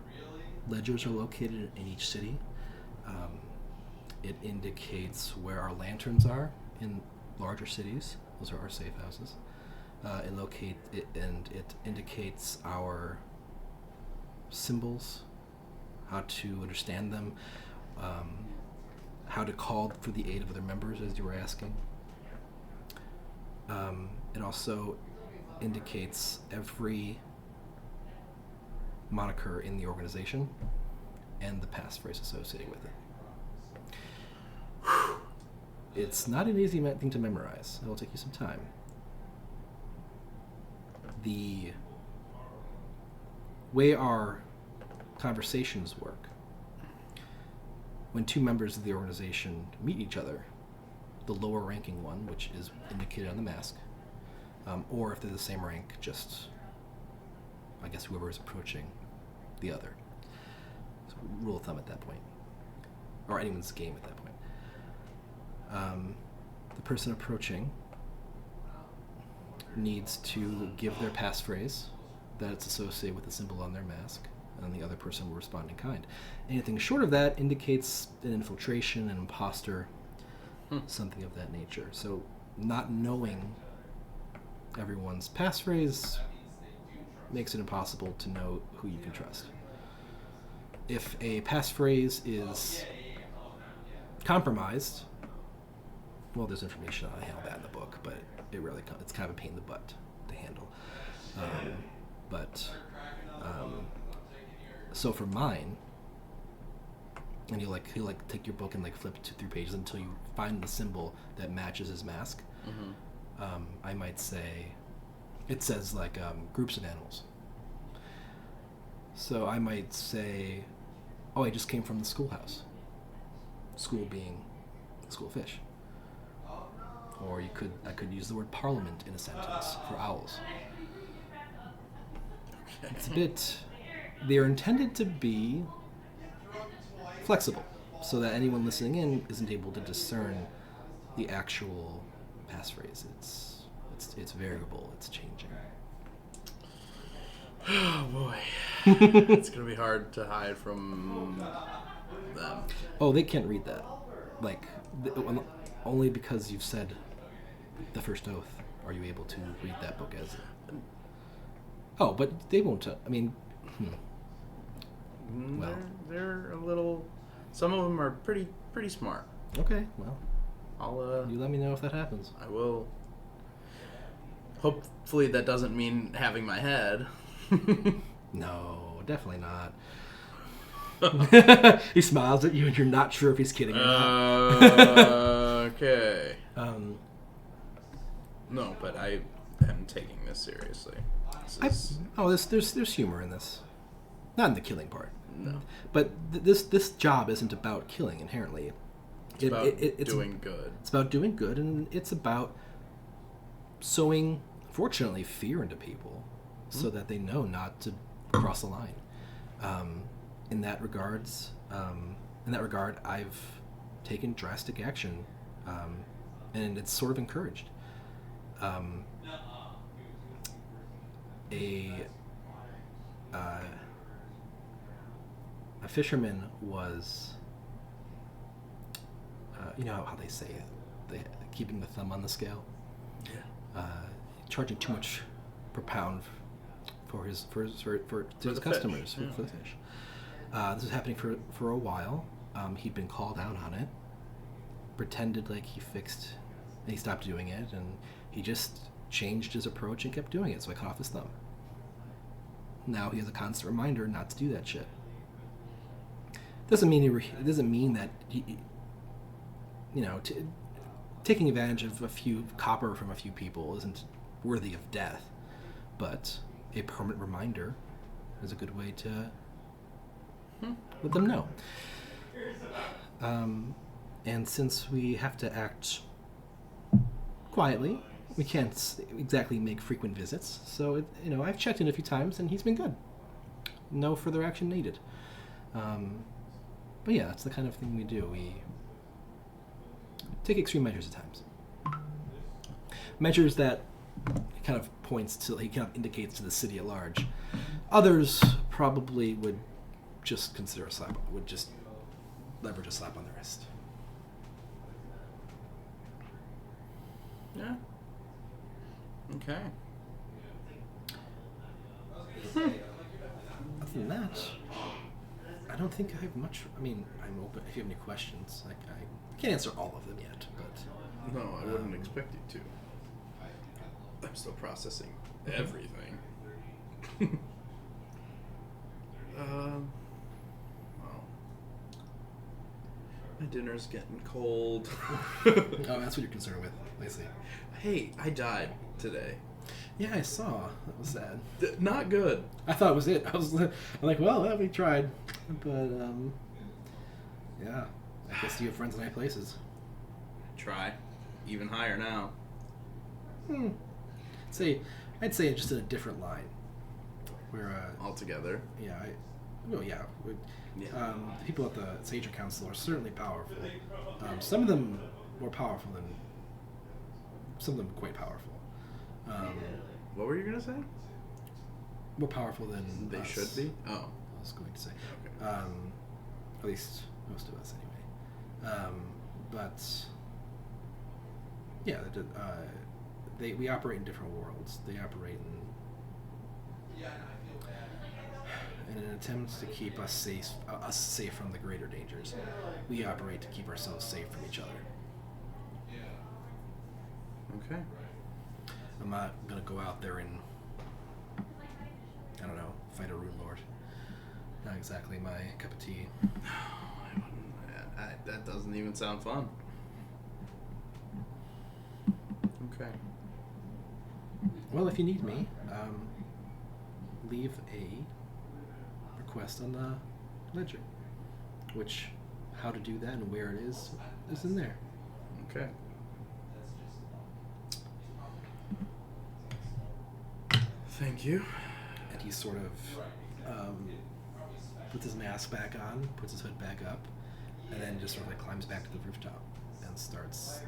ledgers are located in each city. It indicates where our lanterns are in larger cities. Those are our safe houses. It indicates our symbols, how to understand them, how to call for the aid of other members, as you were asking. It also indicates every moniker in the organization and the passphrase associated with it. It's not an easy thing to memorize. It'll take you some time. The way our conversations work, when two members of the organization meet each other, the lower ranking one, which is indicated on the mask, or if they're the same rank, just, I guess, whoever is approaching the other. So rule of thumb at that point, or anyone's game at that point. The person approaching needs to give their passphrase that it's associated with the symbol on their mask, and the other person will respond in kind. Anything short of that indicates an infiltration, an imposter, something of that nature. So not knowing everyone's passphrase makes it impossible to know who you can trust. If a passphrase is compromised, well, there's information on how that in the book, but it's kind of a pain in the butt to handle. So for mine, and he'll take your book and flip 2-3 pages until you find the symbol that matches his mask. Mm-hmm. I might say, it says groups of animals. So I might say, oh, I just came from the schoolhouse. School being school fish. Or I could use the word parliament in a sentence for owls. It's they're intended to be flexible, so that anyone listening in isn't able to discern the actual passphrase. It's variable, it's changing. Oh boy. It's gonna be hard to hide from them. Oh, they can't read that. Only because you've said the first oath are you able to read that book as. Oh, but they won't. Well, they're a little. Some of them are pretty smart. Okay, well, I'll. You let me know if that happens. I will. Hopefully, that doesn't mean having my head. No, definitely not. He smiles at you, and you're not sure if he's kidding or not. Okay. No, but I am taking this seriously. There's humor in this, not in the killing part. No, but this job isn't about killing inherently. it's about doing good. It's about doing good, and it's about sowing, fortunately, fear into people, so that they know not to cross the line. In that regard, I've taken drastic action, and it's sort of encouraged. A fisherman was, you know how they say keeping the thumb on the scale. Yeah. Charging too much per pound for his customers fish. For the fish. This was happening for a while. He'd been called out on it. Pretended like he fixed, and he stopped doing it, and he just changed his approach and kept doing it. So I cut off his thumb. Now he has a constant reminder not to do that shit. Doesn't mean that taking advantage of a few copper from a few people isn't worthy of death, but a permanent reminder is a good way to let them know. And since we have to act quietly, we can't exactly make frequent visits. So I've checked in a few times, and he's been good. No further action needed. But yeah, that's the kind of thing we do. We take extreme measures at times. Measures that he kind of indicates to the city at large. Others probably would just consider would just leverage a slap on the wrist. Yeah. Okay. Other than that, I don't think I have much. I mean, I'm open if you have any questions. I can't answer all of them yet, but No, I wouldn't expect you to. I'm still processing everything. Well, my dinner's getting cold. oh, that's what you're concerned with. I see. Hey, I died today. Yeah, I saw. That was sad. Not good. I thought it was it. I'm like, well, we tried, but yeah. I guess you have friends in high places. Try. Even higher now. I'd say just in a different line. Where Altogether. yeah, Yeah. the people at the Sager Council are certainly powerful. Some of them more powerful than some of them quite powerful. What were you gonna say? More powerful than They us, should be. Oh. I was going to say. Okay. At least most of us, anyway. But yeah, we operate in different worlds. They operate in an attempt to keep us safe from the greater dangers. We operate to keep ourselves safe from each other. Okay. I'm not gonna go out there and I don't know, fight a rune lord. Not exactly my cup of tea. That doesn't even sound fun. Okay. Well, if you need me, leave a request on the ledger. Which, how to do that and where it is in there. Okay. Thank you. And he sort of puts his mask back on, puts his hood back up, and then just sort of like climbs back to the rooftop and starts.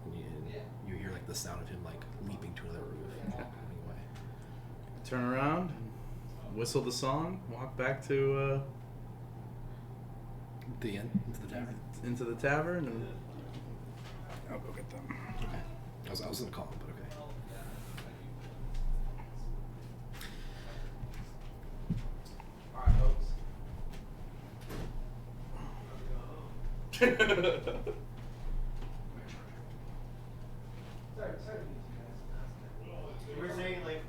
And you hear like the sound of him like leaping to another roof. Anyway. Turn around, whistle the song, walk back to The end into the tavern. into the tavern, and I'll go get them. Okay. I was gonna call him, but okay. We're saying like.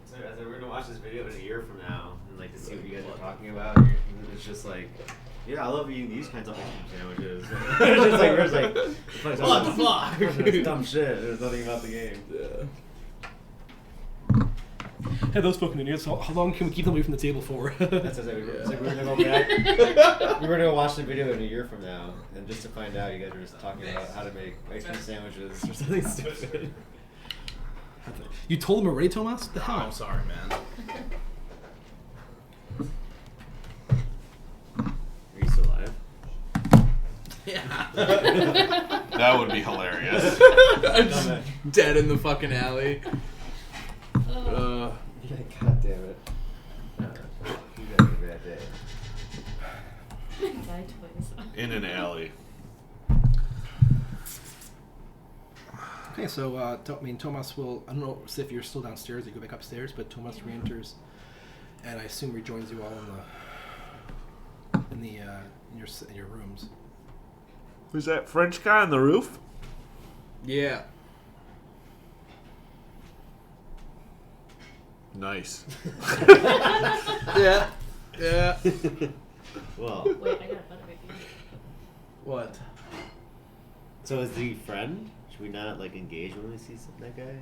So I said we're gonna watch this video in a year from now and like to see what you guys are talking about. And it's just like, yeah, I love eating these kinds of ice cream sandwiches. It's just like we're just like, what the fuck? It's dumb shit. There's nothing about the game. Yeah. Hey, those spoken idiots. How long can we keep them away from the table for? That's what I said. It's like we're gonna go back. We're gonna watch the video in a year from now, and just to find out, you guys are just talking about how to make ice cream sandwiches or something stupid. You told him already, Tomas? The Oh, hell? I'm sorry, man. Are you still alive? Yeah. That would be hilarious. I'm just dead in the fucking alley. Yeah, God damn it. You guys have a bad day. Die twice. In an alley. Okay, so Tomas will. I don't know if you're still downstairs. You go back upstairs, but Tomas re-enters, and I assume rejoins you all in your rooms. Who's that French guy on the roof? Yeah. Nice. Yeah. Yeah. Well, Wait, I got a better idea. What? so is the friend? Should we not like engage when we see that guy?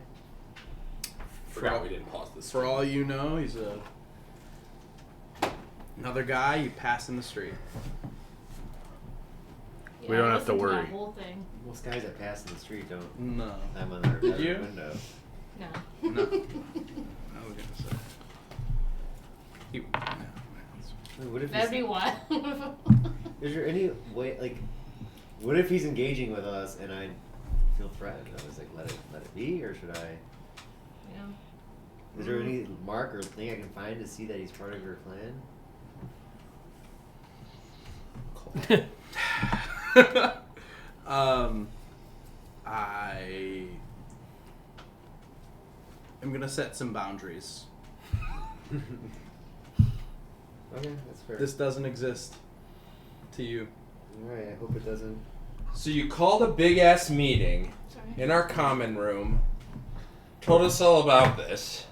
Forgot we didn't pause this. For all you know, he's another guy you pass in the street. Yeah, We don't I have to listened worry. That whole thing. Most guys that pass in the street don't. No. I'm on their Did you? window. No. No. I was gonna say. He, Wait, what if That'd he's- be wild. Is there any way, like, What if he's engaging with us and I feel threatened? I was like, let it be, or should I? Yeah. Is there any mark or thing I can find to see that he's part of your clan? I am gonna set some boundaries. Okay, that's fair. This doesn't exist to you. Alright, I hope it doesn't. So you called a big ass meeting Sorry. in our common room, told us all about this.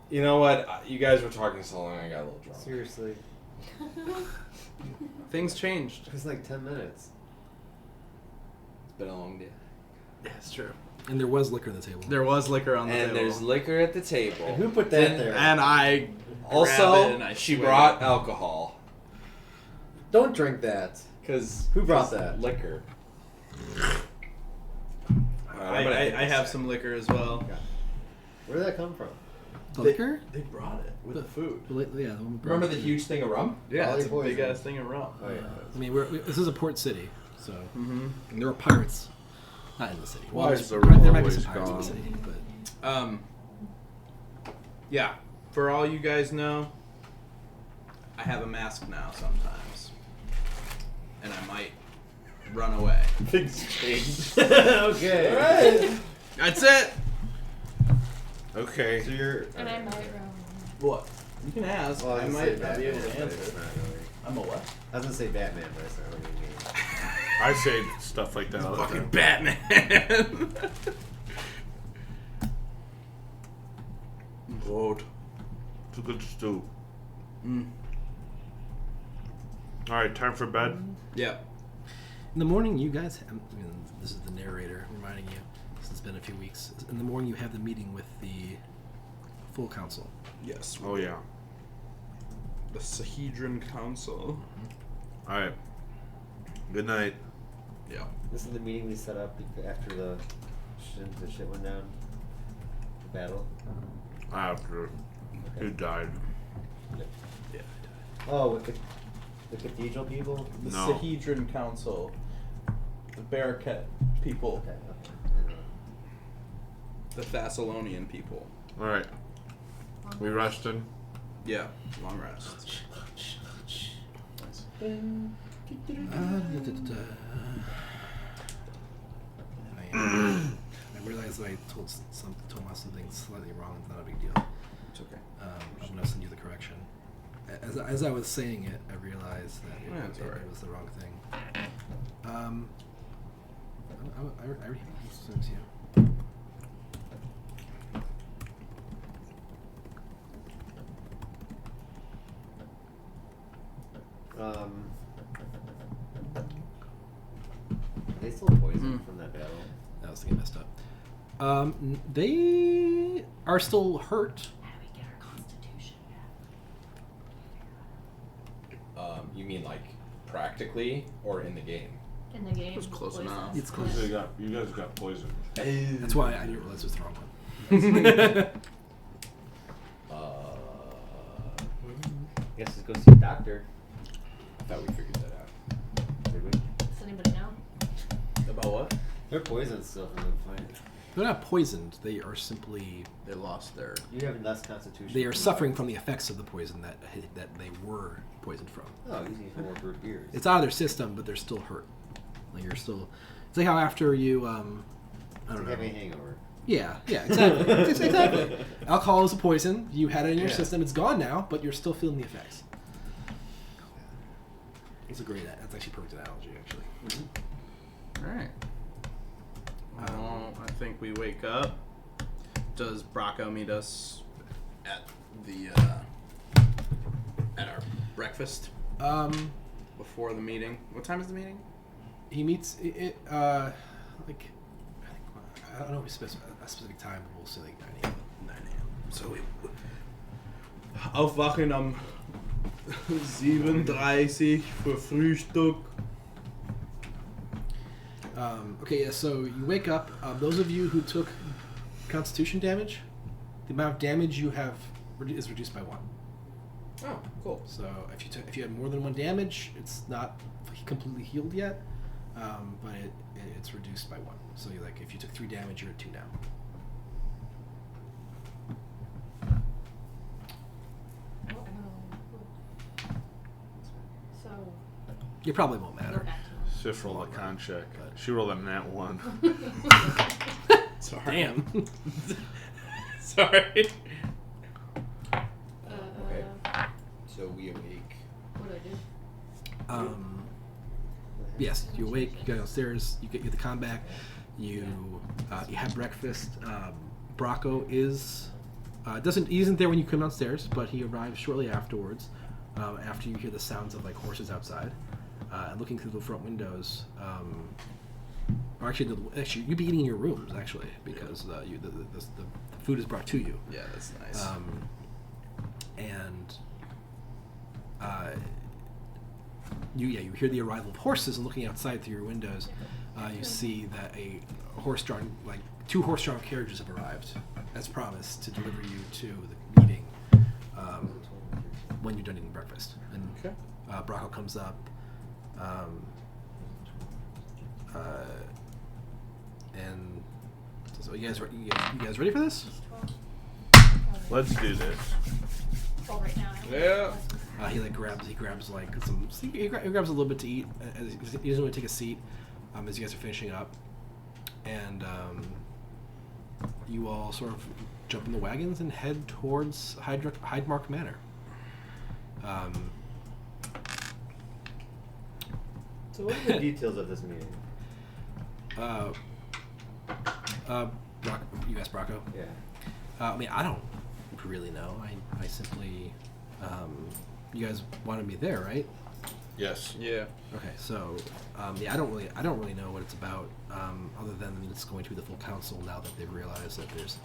You know what? You guys were talking so long, I got a little drunk. Seriously. Things changed. It was like 10 minutes. It's been a long day. Yeah, it's true. And there was liquor on the table. There was liquor on the And table. there's liquor at the table. And who put that there? And I grab it Also, and I she swig brought it. alcohol. Don't drink that. Cause Who brought that? Liquor. I have some liquor as well. Where did that come from? The liquor? They brought it with the food. Yeah. The one Remember the huge thing of rum? Yeah, Molly it's a poison. big ass thing of rum. Oh yeah. I mean, this is a port city, so Mm-hmm. and there are pirates, not in the city. Why there's- is the rum there might be always some pirates gone? in the city, but Yeah. For all you guys know, I have a mask now sometimes, and I might run away. Things changed. Okay. Alright. That's it. Okay. So you're. And I might run. What? You can ask. Well, I was might gonna not say be able Batman, to but answer. it's not really. I'm a what? I was gonna say Batman, but it's not really me. I say stuff like that all the Fucking time. Batman. Lord. It's a good stew. Mm. Alright, time for bed. Yeah. in the morning, you guys. I mean, this is the narrator reminding you. Since it's been a few weeks. In the morning, you have the meeting with the full council. Yes. Oh, yeah. The Sahedron Council. Alright. Good night. Yeah. This is the meeting we set up after the shit went down. The battle. After you died. Yeah. Oh, with the cathedral people. The No. Sahedron Council. The Barraket people. Okay. The Thessalonian people. Alright. We rested. Yeah. Long rest. I realized that I told myself something slightly wrong. It's not a big deal. It's okay. I'm gonna send you the correction. As I was saying it, I realized that Yeah, it's alright. it was the wrong thing. I already sent it to you. They still poisoned Mm. from that battle. That was getting messed up. They are still hurt. How do we get our constitution back? You mean like practically or in the game? In the game. It was close poison. enough. It's close. You guys got poisoned. That's why I didn't realize it was the wrong one. I guess let's go see a doctor. I thought we figured that out. Did we? Does anybody know? About what? They're poisoned still from the fight. They're not poisoned. They are simply. They lost their. You have less constitution. They are suffering from the effects of the poison that they were poisoned from. Oh, you need more brute beers. It's out of their system, but they're still hurt. Like you're still. It's like how after you, I don't know. Having a hangover. Yeah, exactly. Exactly. Alcohol is a poison. You had it in your Yeah. system. It's gone now, but you're still feeling the effects. It's a great. That's actually a perfect analogy, actually. All right. Well, I think we wake up. Does Bracco meet us at the at our breakfast before the meeting? What time is the meeting? He meets like I don't know if we specify a specific time, but we'll say like 9 a.m. 9 a.m. So we aufwachen am 7:30 für Frühstück. Okay, yeah. So you wake up. Those of you who took Constitution damage, the amount of damage you have is reduced by 1. Oh, cool. So if you had more than 1 damage, it's not completely healed yet. but it's reduced by 1. So you're like, if you took 3 damage, you're at 2 now. Oh, I don't know. So, It probably won't go matter. back to Sif rolled a con check. She rolled a nat 1. Sorry. Damn. Sorry. Okay. So we awake. what do I do? Yes, you awake. You go downstairs. You get the combat. You have breakfast. Bracco isn't there when you come downstairs, but he arrives shortly afterwards. After you hear the sounds of like horses outside, looking through the front windows. Or actually, you'd be eating in your rooms actually because the food is brought to you. Yeah, that's nice. You hear the arrival of horses, and looking outside through your windows, you see that like 2 horse-drawn carriages have arrived, as promised, to deliver you to the meeting when you're done eating breakfast. And Bracco comes up, and says, "You guys ready for this?" 12. Let's do this. Well, right now. Yeah. He grabs like some. He grabs a little bit to eat. He doesn't want to take a seat as you guys are finishing up, and you all sort of jump in the wagons and head towards Hydemark Manor. So what are the details of this meeting? You guys, Bracco? Yeah. I mean, I don't really know. I simply, you guys wanted me there, right? Yes. Yeah. Okay, so I don't really know what it's about, other than it's going to be the full council now that they've realized that there's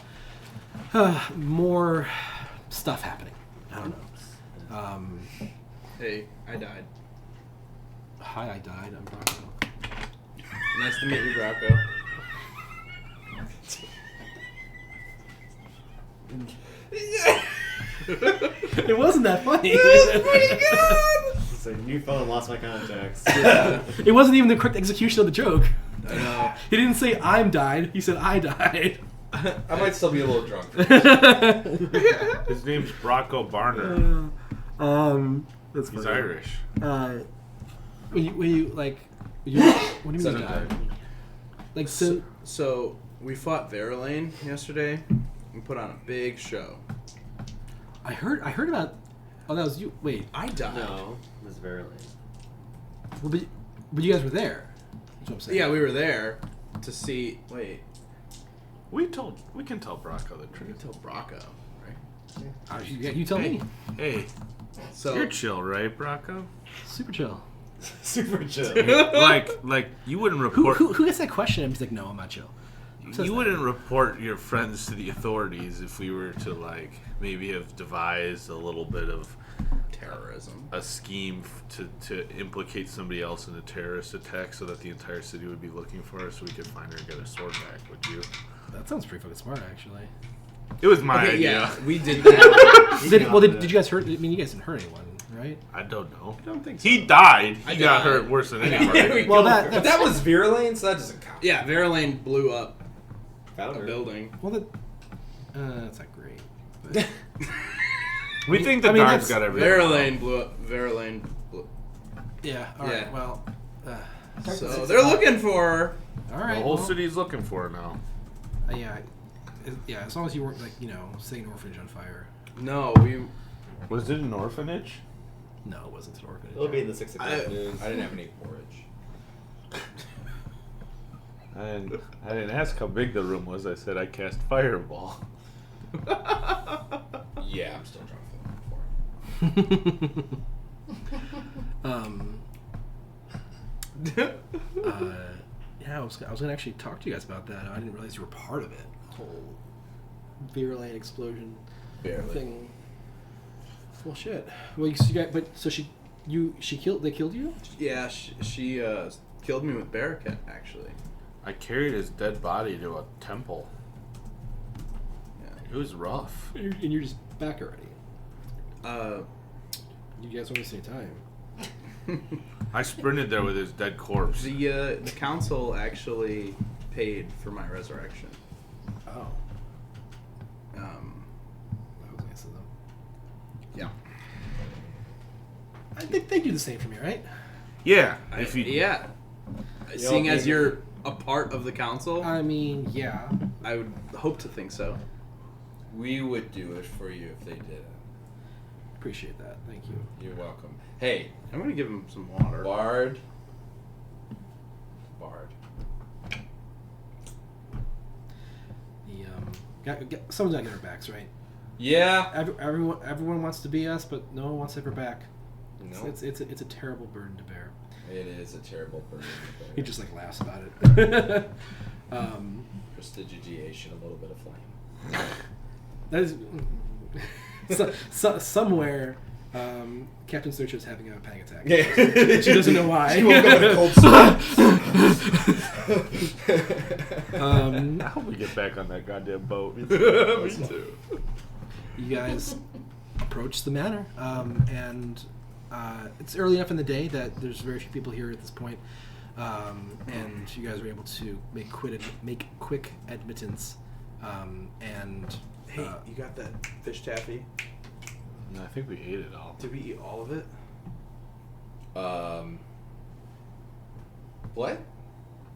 more stuff happening. I don't know. Hey, I died. Hi, I died. I'm Bracco. Nice to meet you, Bracco. It wasn't that funny. It's a new phone, lost my contacts. It wasn't even the correct execution of the joke. I know. He didn't say I'm died. He said I died. I might still be a little drunk. His name's Bracco Barner. That's He's funny. Irish. What do you mean Son you of died? died. Like so? So we fought Verlaine yesterday. We put on a big show. I heard about. Oh, that was you. Wait, I died. No, it was very late. well, but you guys were there. That's what I'm saying. Yeah, we were there to see. Wait, We can tell Bracco the we can truth. tell Bracco, right? You tell me. Hey, So you're chill, right, Bracco? Super chill. Super chill. like you wouldn't Who report. who gets that question? And he's like, no, I'm not chill. says You that? wouldn't report your friends to the authorities if we were to like maybe have devised a little bit of terrorism. a scheme to implicate somebody else in a terrorist attack so that the entire city would be looking for us so we could find her and get her sword back, would you? That sounds pretty fucking smart, actually. It was my Okay, idea. yeah, we did that. Did you guys hurt? I mean, you guys didn't hurt anyone, right? I don't know. I don't think so. He died. He I got died. hurt worse than Yeah, anybody. we Well, killed her. But that was Verlaine, so that doesn't count. Yeah, Verlaine blew up Found a her. building. Well, that's not great. But We think the I mean, guards that's- got everything. Verlaine blew up. Verlaine blew. yeah. All right. Yeah. Well. So they're looking for her. All The right. whole well, city's looking for her now. Yeah. Yeah. As long as you weren't like setting an orphanage on fire. No, we. Was it an orphanage? No, it wasn't an orphanage. It'll be in the 6 o'clock I- news. I didn't have any porridge. I didn't ask how big the room was. I said I cast fireball. Yeah, I'm still drunk from the night before. Yeah, I was gonna actually talk to you guys about that. I didn't realize you were part of it. The whole Virulent explosion thing. Well, shit. Well, you got, but so she killed. They killed you. Yeah, she killed me with Barricade, actually. I carried his dead body to a temple. Yeah. It was rough. And you're just back already. Uh, You guys don't waste any time. I sprinted there with his dead corpse. The council actually paid for my resurrection. Oh. That was nice of them. Yeah. I think they do the same for me, right? Yeah. If you, Yeah. Seeing as you're a part of the council, I mean, yeah. I would hope to think so. We would do it for you if they did it. Appreciate that. Thank you. You're welcome. Hey, I'm gonna give him some water. Bard. Someone's got to get our backs, right? Yeah. Everyone wants to be us, but no one wants to have our back. No. It's a terrible burden to bear. It is a terrible burden. He just like laughs about it. Prestigiation, a little bit of flame. That is somewhere. Captain Searcher is having a panic attack. Yeah. She doesn't know why. She woke up in a cold sweat. I hope we get back on that goddamn boat. Me too. You guys approach the manor, and it's early enough in the day that there's very few people here at this point, and you guys are able to make quick admittance. And Hey, you got that fish taffy? I think we ate it all. Did we eat all of it? What?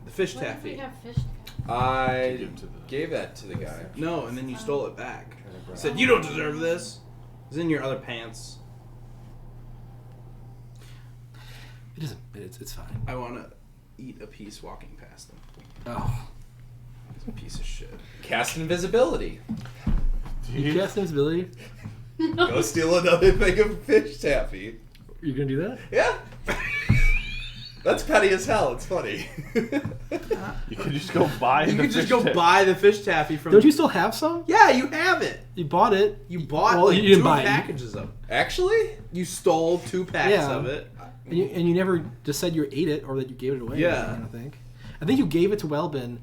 The fish What if taffy. we have fish taffy? I give to the- gave that to the guy. No, and then you stole it back. You said, you don't deserve this. It's in your other pants. it isn't. It's fine. I want to eat a piece walking past them. Oh, It's a piece of shit. Cast invisibility. you cast invisibility. Go steal another thing of fish taffy. You're gonna do that? Yeah. That's petty as hell. It's funny. You could just go buy. You could just go buy the fish taffy from. Don't you still have some? Yeah, you have it. You bought it. You bought Well, like you didn't 2 buy it. packages of it. Actually? You stole 2 packs Yeah. of it. And you never just said you ate it or that you gave it away. Yeah. I think you gave it to Welbin.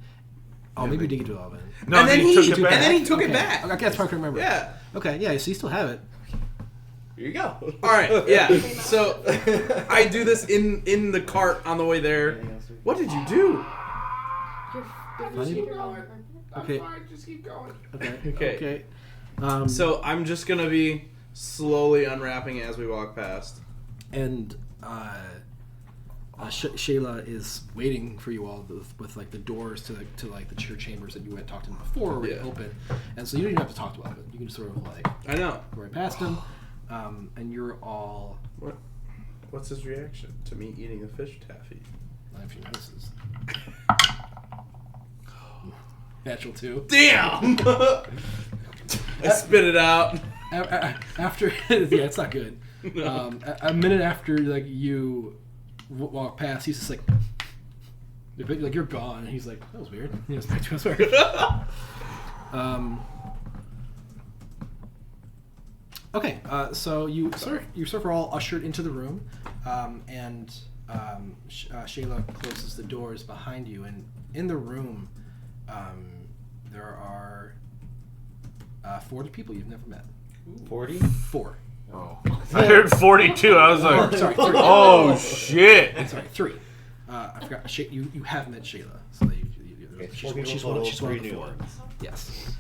Oh, maybe you did give it to Welbin. No, and then he took it back. And then he took Okay. it back. Okay, that's probably remember. Yeah. Okay, yeah. So you still have it. Here you go. All right. Yeah. So I do this in the cart on the way there. What did you do? Funny. Okay. Just keep going. Okay. Okay. Okay. So I'm just gonna be slowly unwrapping it as we walk past. And Shayla is waiting for you all with like the doors to like the cheer chambers that you had talked in before already Yeah. open, and so you don't even have to talk to Welbin. You can just sort of like I know. go right past him, and you're all. What's his reaction to me eating the fish taffy? If he notices. Natural 2. Damn! I spit it out. After yeah, it's not good. A minute after like you walk past, he's just like you're gone, and he's like, that was weird. He goes back to his work. Okay, so you sort of are all ushered into the room, and Shayla closes the doors behind you, and in the room, there are 40 people you've never met. 40? 4. Oh. I heard 42. I was like, Oh, sorry, 3. oh shit. Sorry, 3. I forgot. You have met Shayla, so she's one of the 4. Yes.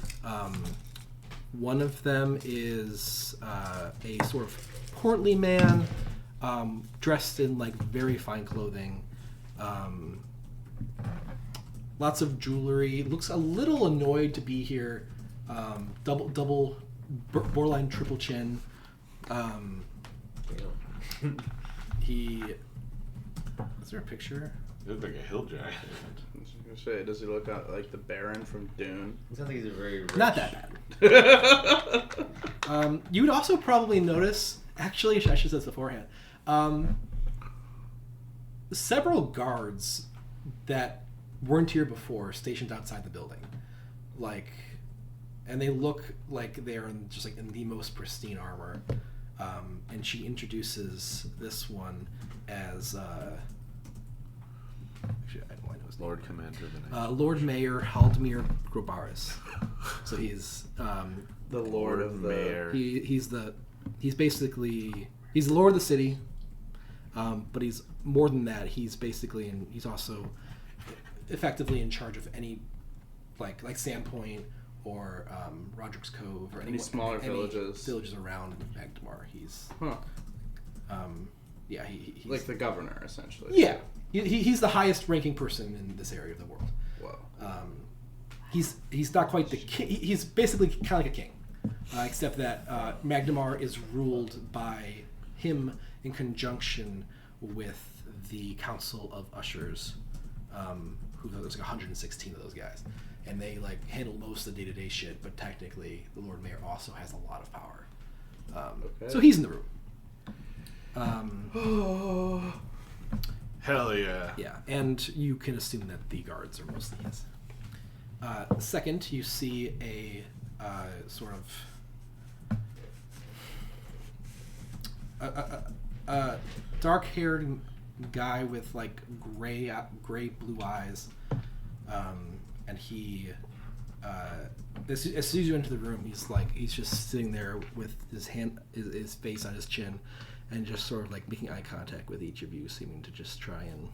One of them is a sort of portly man, dressed in like very fine clothing. Lots of jewelry. Looks a little annoyed to be here. Double borderline triple chin. He. Is there a picture? You look like a hill giant. I was gonna say, does he look like the Baron from Dune? It sounds like he's a very rich. Not that bad. You would also probably notice. Actually, I should have said this beforehand. Several guards that weren't here before stationed outside the building, and they look like they're just like in the most pristine armor. And she introduces this one as actually I don't know his name. Lord Commander of the Night. Lord Mayor Haldmir Grobaris. So he's The Lord of the Mayor. he's basically the lord of the city. But he's more than that. He's basically he's also effectively in charge of any like Sandpoint or Roderick's Cove or Any smaller villages around Magdamar. He's he's like the governor essentially. Yeah, he's the highest ranking person in this area of the world. Whoa. He's not quite the king. He's basically kind of like a king, except that Magdamar is ruled by him in conjunction with the Council of Ushers, who there's like 116 of those guys, and they like handle most of the day-to-day shit. But technically, the Lord Mayor also has a lot of power. So he's in the room. Hell yeah. Yeah, and you can assume that the guards are mostly his. Second, you see a sort of dark-haired guy with like gray blue eyes, and he as soon as you enter the room, he's just sitting there with his face on his chin, and just sort of like making eye contact with each of you, seeming to just try and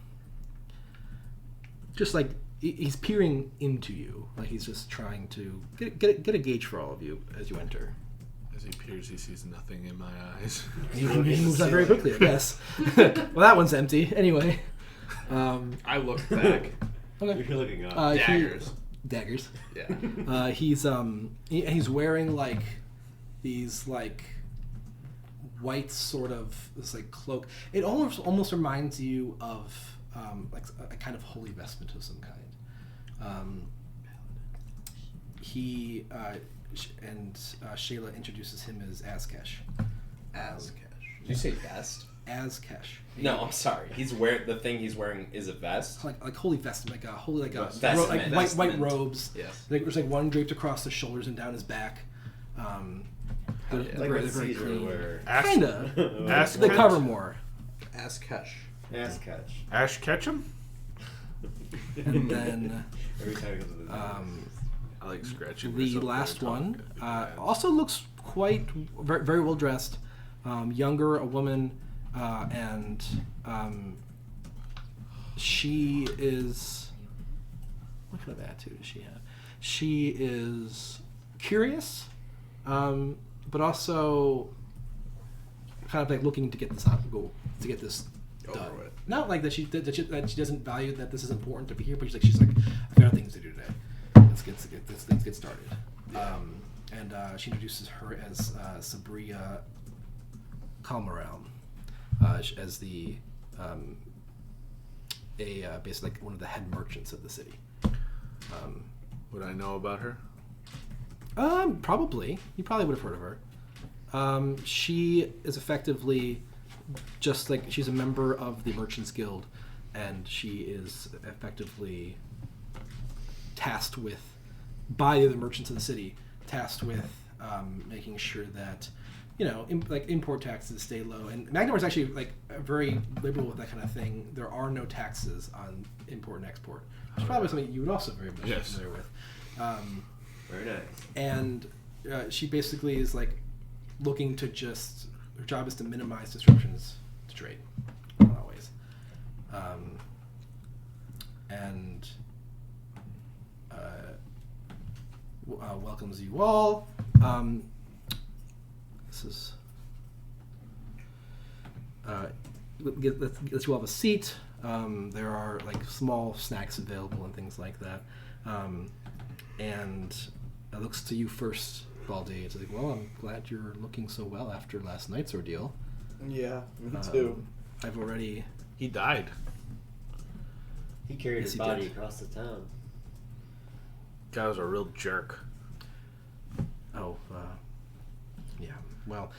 just like he's peering into you, like he's just trying to get a gauge for all of you as you enter. As he peers, he sees nothing in my eyes. He moves on very quickly, I guess. Well, that one's empty. Anyway. I look back. Okay. You're looking up. Daggers. Daggers. Yeah. He's wearing like these like white sort of this like cloak. It almost reminds you of like a kind of holy vestment of some kind. Shayla introduces him as Azkesh. Did you say vest? Azkesh. No, I'm sorry. The thing he's wearing is a vest. Like holy vestment, like a holy Vestment. white robes. Yes. There's like one draped across the shoulders and down his back. They're Like very what Caesar clean. wear. Kinda. Ash They catch? cover more. Ass catch. Ass catch. Ash Ketchum? And then Every time he comes to the I like scratching the myself last every one time. also looks quite very, very well dressed, younger, a woman, and she is, what kind of attitude does she have? She is curious, but also kind of like looking to get this done. Over it. Not like that she doesn't value that this is important to be here, but she's like I've got things to do today. Let's get started. And she introduces her as Sabria Kalmaral, as the basically like one of the head merchants of the city. Would I know about her? Probably. You probably would have heard of her. She is effectively just like she's a member of the Merchants Guild, and she is effectively tasked with, by the merchants of the city, tasked with making sure that, import taxes stay low. And Magdamar is actually like very liberal with that kind of thing. There are no taxes on import and export, which is probably something you would also very much be familiar with. Very nice. And she basically is like looking to just, her job is to minimize disruptions to trade, in a lot of ways. Welcomes you all. This is let's you all have a seat. There are like small snacks available and things like that. And it looks to you first, Baldy. It's like, well, I'm glad you're looking so well after last night's ordeal. Yeah, me too. I've already. He died. He carried Yes, his he body did. across the town. Guy was a real jerk. Oh, yeah. Well,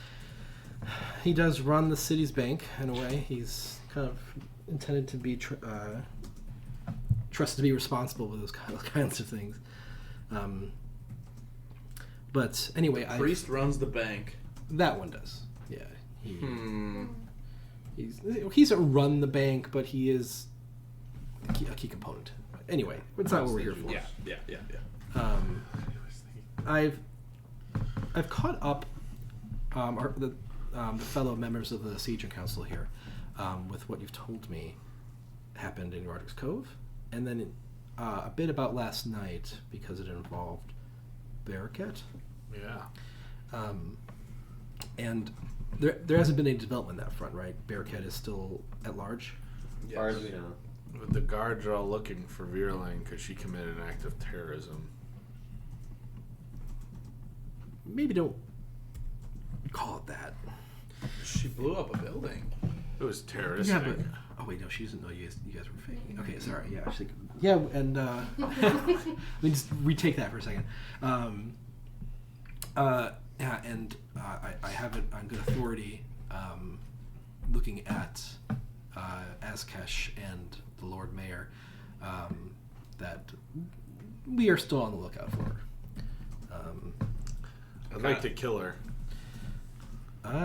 he does run the city's bank in a way. He's kind of intended to be trusted to be responsible with those kinds of things. But anyway, Priest runs the bank. that one does. Yeah, he's run the bank, but he is a key component. Anyway, it's not what we're here for. Yeah. I've caught up the fellow members of the Siege and Council here. with what you've told me happened in Roderick's Cove, and then a bit about last night because it involved Barraquette. Yeah. And there hasn't been any development on that front, right? Barraquette is still at large. As far as we know. But the guards are all looking for Vierling because she committed an act of terrorism. Maybe don't call it that. She blew up a building. It was terroristic. Yeah, but oh wait, no, she doesn't know you guys were faking. Okay, sorry. Yeah, and let me just retake that for a second. Yeah, and I have it on good authority, looking at Azkesh and the Lord Mayor, that we are still on the lookout for her. I'd like to kill her.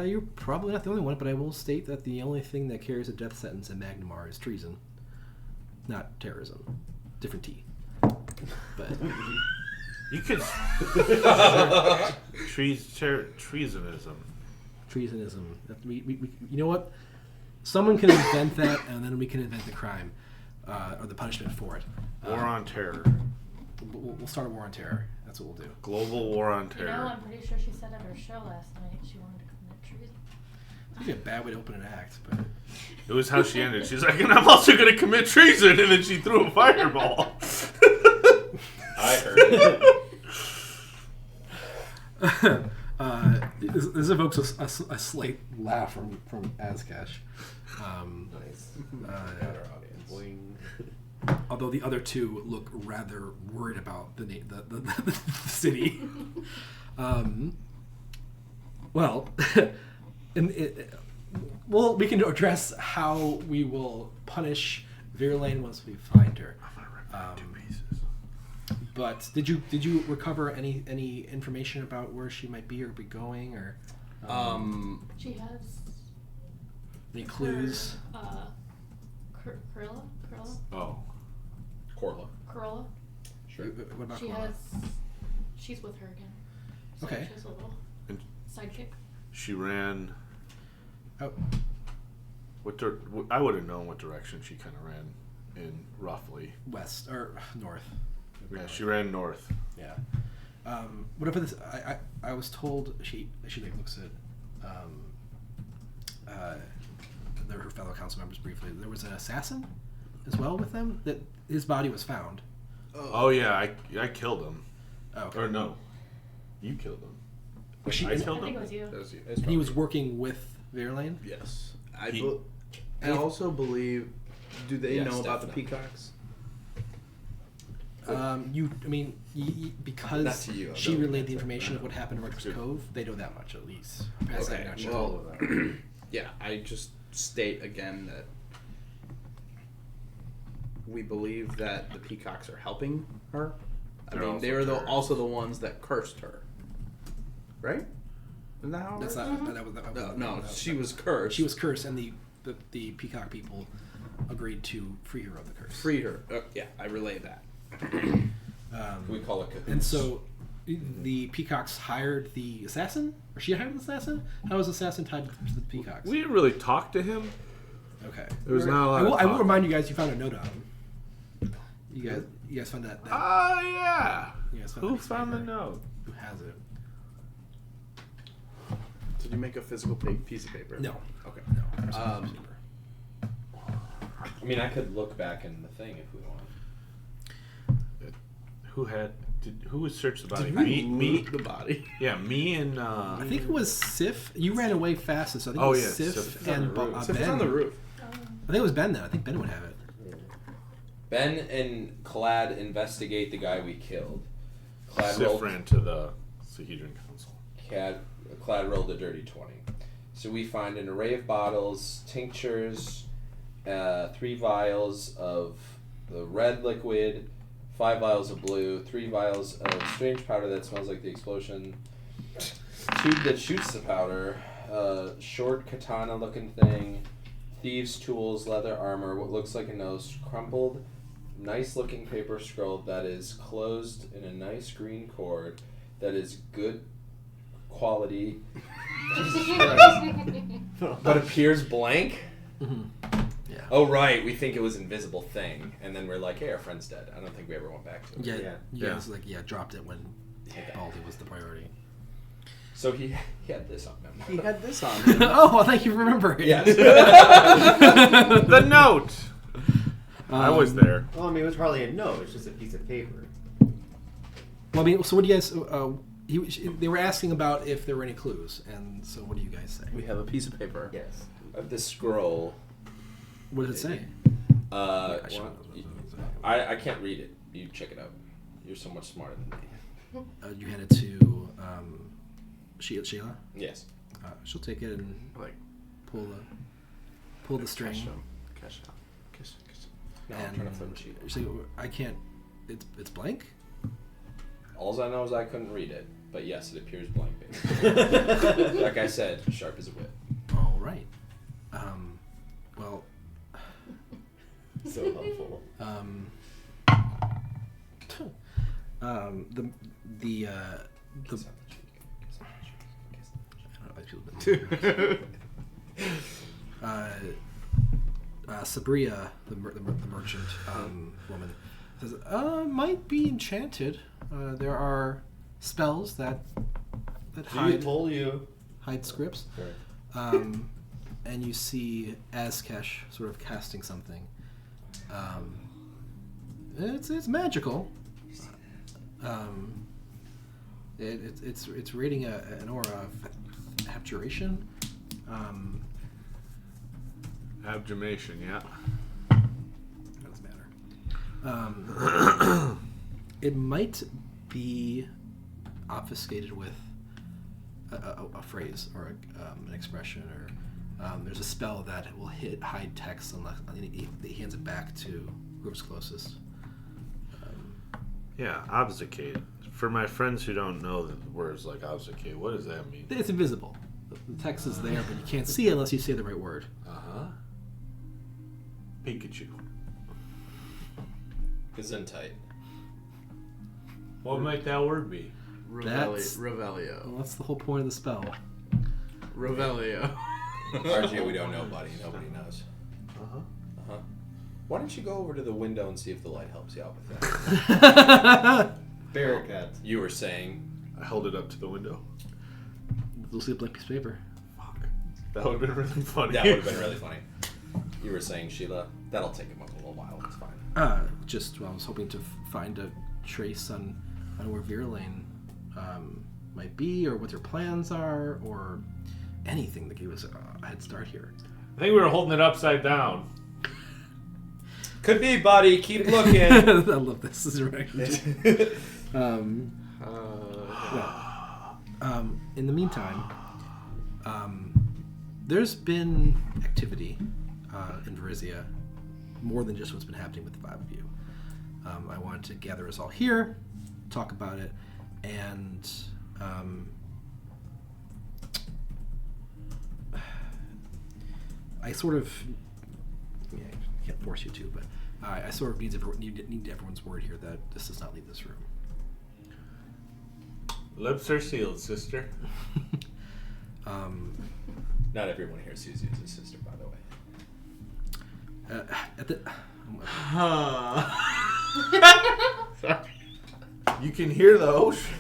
You're probably not the only one, but I will state that the only thing that carries a death sentence in Magnamar is treason, not terrorism. Different T. But You could. Treasonism. treasonism. You know what? Someone can invent that, and then we can invent the crime or the punishment for it. War on terror. We'll start a war on terror. That's what we'll do. Global war on You terror. know, I'm pretty sure she said at her show last night she wanted to commit treason. It'd be a bad way to open an act, but It was how she ended. She's like, and I'm also going to commit treason, and then she threw a fireball. I heard it. This evokes a slight laugh from Azkesh. Nice. Our audience. Although the other two look rather worried about the city. Well, well, we can address how we will punish Vierlane once we find her. But did you recover any information about where she might be or be going, or She has any clues? Kurla? Oh. Corla. Kurla? Sure. What about She Cora? has. She's with her again. So Okay. She has a little And sidekick. she ran. Oh, I would have known what direction she kind of ran in, roughly. west or north? Yeah, she ran north. Yeah. What about this? I was told she like looks at her fellow council members briefly. There was an assassin as well with them. That his body was found. Oh yeah, I killed him. Oh, okay. Or no, you killed him. Was she? I I killed think it him. was you. That was you. And he was working with Vierlane. Yes. He- I also believe. Do they Yes, know about the definitely. peacocks? Because Not to you, she no. relayed the information of what happened in Rutgers Cove, they know that much at least. Past that, Okay, I'm not sure. well, yeah, I just state again that we believe that the peacocks are helping her. They're I mean, also they were terrorists. also the ones that cursed her, right? Isn't that how it That's works? not. That was. No, she was cursed. She was cursed, and the peacock people agreed to free her of the curse. freed her. Yeah, I relay that. We call it cahoots. And so, the peacocks hired the assassin, or she hired the assassin. How was the assassin tied to the peacocks? We didn't really talk to him. Okay. There was not a lot of I will talk. remind you guys. You found a note on him. You guys found that. Oh yeah. You guys Who that piece of found the paper. note? Who has it? Did you make a physical piece of paper? No. Okay. No. There's no piece of paper. I mean, I could look back in the thing if we want. Who was searched the body? Did Me, we me. loot the body? Yeah, me and. I think it was Sif. You ran away fastest. So I think it Oh, was yeah, Sif, Sif is on and the roof. Sif Ben. was on the roof. I think it was Ben then. I think Ben would have it. Ben and Clad investigate the guy we killed. Clad Sif rolled, ran to the Sahedron Council. Clad rolled a dirty 20. So we find an array of bottles, tinctures, 3 vials of the red liquid, 5 vials of blue, 3 vials of strange powder that smells like the explosion, tube that shoots the powder, short katana looking thing, thieves' tools, leather armor, what looks like a nose, crumpled, nice looking paper scroll that is closed in a nice green cord that is good quality but appears blank. Yeah. Oh right, we think it was invisible thing, and then we're like, hey, our friend's dead. I don't think we ever went back to it. Yeah. Yeah. You guys dropped it when Baldy was the priority. So he had this on him. He had this on him. Oh, well, thank you for remembering. Yes. The note. I was there. Well, I mean, it was hardly a note. It's just a piece of paper. Well, I mean, so what do you guys? They were asking about if there were any clues, and so what do you guys say? We have a piece of paper. Yes. This scroll. What does it say? I I should've- can't read it. You check it out. You're so much smarter than me. You hand it to Sheila. Yes. She'll take it and Like pull the string. Cash out. No, I'm trying to flip the sheet. So I can't. It's blank. All I know is I couldn't read it, but yes, it appears blank. Basically. Like I said, sharp as a whip. All right. Well. So helpful. The I don't know why Sabria, the merchant woman, says, might be enchanted. There are spells that Told you. hide scripts. And you see Azkesh sort of casting something. It's magical. It's reading an aura of abjuration. Abjumation, yeah. Doesn't matter. It might be obfuscated with a phrase or an expression, or there's a spell that will hide text unless he hands it back to whoever's closest. Yeah, obfuscate. For my friends who don't know the words like obfuscate, what does that mean? It's invisible. The text is there, but you can't see it unless you say the right word. Pikachu. Gesundheit. What might that word be? Revelio. Well, that's the whole point of the spell. Revelio. RJ, we don't know, buddy. Nobody knows. Why don't you go over to the window and see if the light helps you out with that? Barricade. You were saying. I held it up to the window. You'll see a blank piece of paper. Fuck. That would have been really funny. That would have been really funny. You were saying, Sheila, that'll take him a little while. It's fine. I was hoping to find a trace on where Virlane might be, or what their plans are, or anything that gave us a head start here. I think we were holding it upside down. Could be, buddy. Keep looking. I love this. This is right. In the meantime, there's been activity in Verizia, more than just what's been happening with the five of you. I wanted to gather us all here, talk about it, and I sort of, I can't force you to, but I sort of need everyone's word here that this does not leave this room. Lips are sealed, sister. Not everyone here sees you as a sister, by the way. Sorry. You can hear the ocean.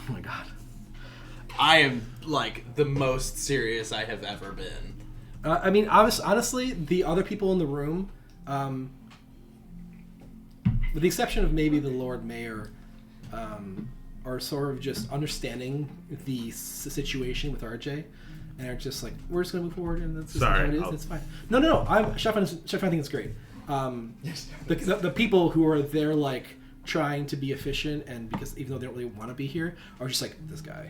Oh my god. I am like the most serious I have ever been. I mean, honestly, the other people in the room, with the exception of maybe the Lord Mayor, are sort of just understanding the situation with RJ, and are just like, we're just gonna move forward, and that's just how it is. It's fine. No. Chef, I think it's great. The people who are there, like trying to be efficient, and because even though they don't really want to be here, are just like, this guy.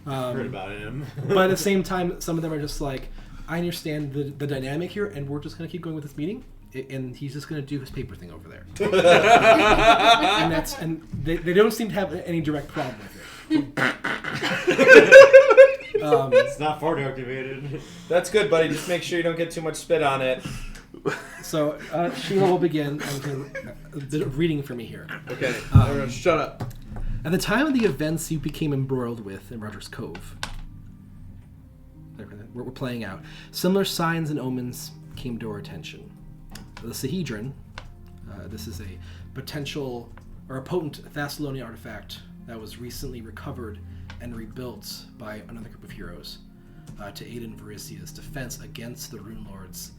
Heard about him. But at the same time, some of them are just like, I understand the dynamic here, and we're just going to keep going with this meeting, and he's just going to do his paper thing over there. and they don't seem to have any direct problem with it. It's not fart activated. That's good, buddy. Just make sure you don't get too much spit on it. So Sheila will begin the reading for me here. Okay, everyone shut up. At the time of the events you became embroiled with in Roderick's Cove, we're playing out. Similar signs and omens came to our attention. The Sahedron, this is a potential or a potent Thessalonian artifact that was recently recovered and rebuilt by another group of heroes to aid in Varisia's defense against the Rune Lords.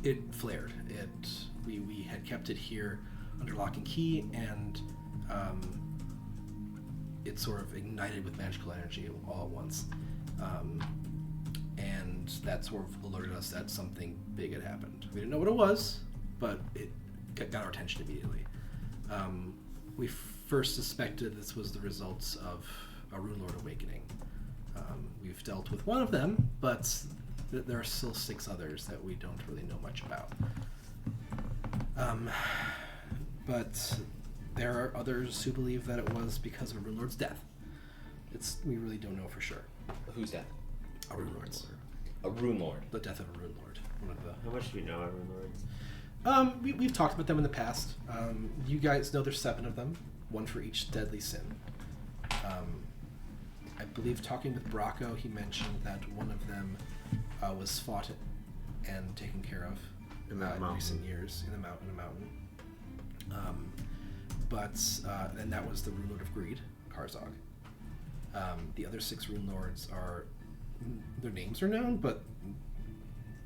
It flared. We had kept it here under lock and key, and it sort of ignited with magical energy all at once. And that sort of alerted us that something big had happened. We didn't know what it was, but it got our attention immediately. We first suspected this was the results of a Rune Lord awakening. We've dealt with one of them, but there are still 6 others that we don't really know much about. But there are others who believe that it was because of a Rune Lord's death. We really don't know for sure. Who's that? A Rune Lord's. A Rune Lord. The death of a Rune Lord. How much do we know about Rune Lords? We've talked about them in the past. You guys know there's 7 of them, 1 for each deadly sin. I believe talking with Bracco, he mentioned that one of them was fought and taken care of In that mountain. recent years in a mountain. And that was the Rune Lord of Greed, Karzog. The other 6 Rune Lords their names are known, but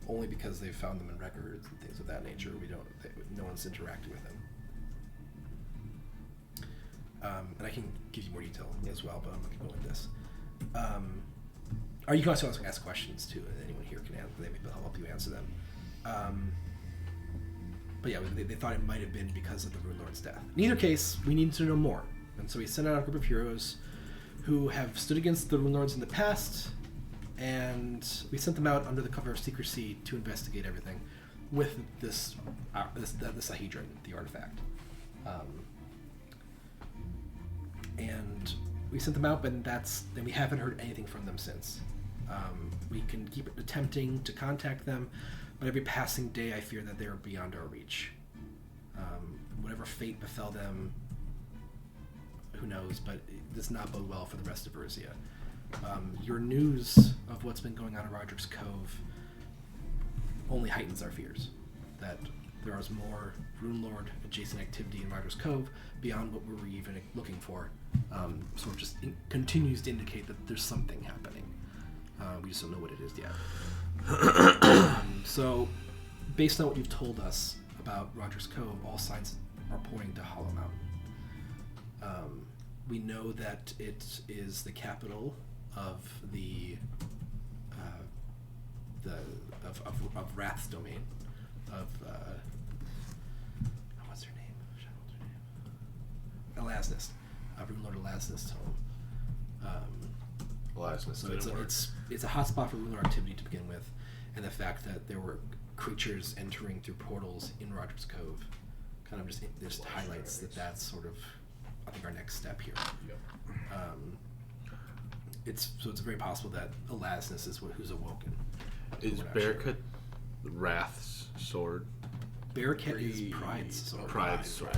only because they've found them in records and things of that nature. No one's interacted with them. And I can give you more detail as well, but I'm not going to go into this. Or you can also ask questions too, and anyone here can answer. They maybe help you answer them. But yeah, they thought it might have been because of the Rune Lord's death. In either case, we needed to know more, and so we sent out a group of heroes who have stood against the Rune Lords in the past, and we sent them out under the cover of secrecy to investigate everything with the Sahedron, the artifact. And we sent them out, but then we haven't heard anything from them since. We can keep attempting to contact them, but every passing day I fear that they are beyond our reach. Whatever fate befell them, who knows, but it does not bode well for the rest of Varisia. Your news of what's been going on in Roderick's Cove only heightens our fears that there is more Rune Lord adjacent activity in Roderick's Cove beyond what we were even looking for. So it just continues to indicate that there's something happening. We just don't know what it is yet. So, based on what you've told us about Roderick's Cove, all signs are pointing to Hollow Mountain. We know that it is the capital of of Wrath's domain. What's her name? Elasnus. Rune Lord Elasnus' home. So it's a hotspot for Rune Lord activity to begin with, and the fact that there were creatures entering through portals in Roderick's Cove kind of just highlights that's sort of, I think, our next step here. Yep. It's very possible that Elasnus is who's awoken. Is Bearcat Wrath's sword? Bearcat is Pride's sword. Pride's sword.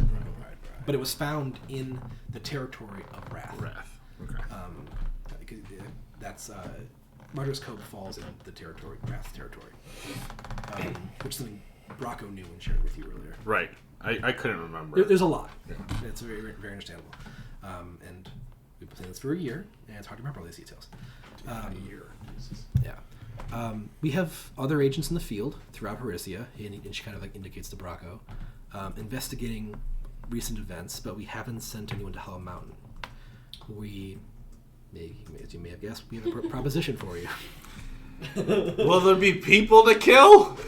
But it was found in the territory of Wrath. Okay. That's Roderick's Cove falls in the territory, Wrath's territory, which is something Bracco knew and shared with you earlier. Right. I couldn't remember. There's a lot. Yeah. It's very, very understandable. And we've been saying this for a year, and it's hard to remember all these details. A year. Yeah. We have other agents in the field throughout Varisia, and she kind of indicates to Bracco, investigating recent events, but we haven't sent anyone to Hollow Mountain. As you may have guessed, we have a proposition for you. Will there be people to kill?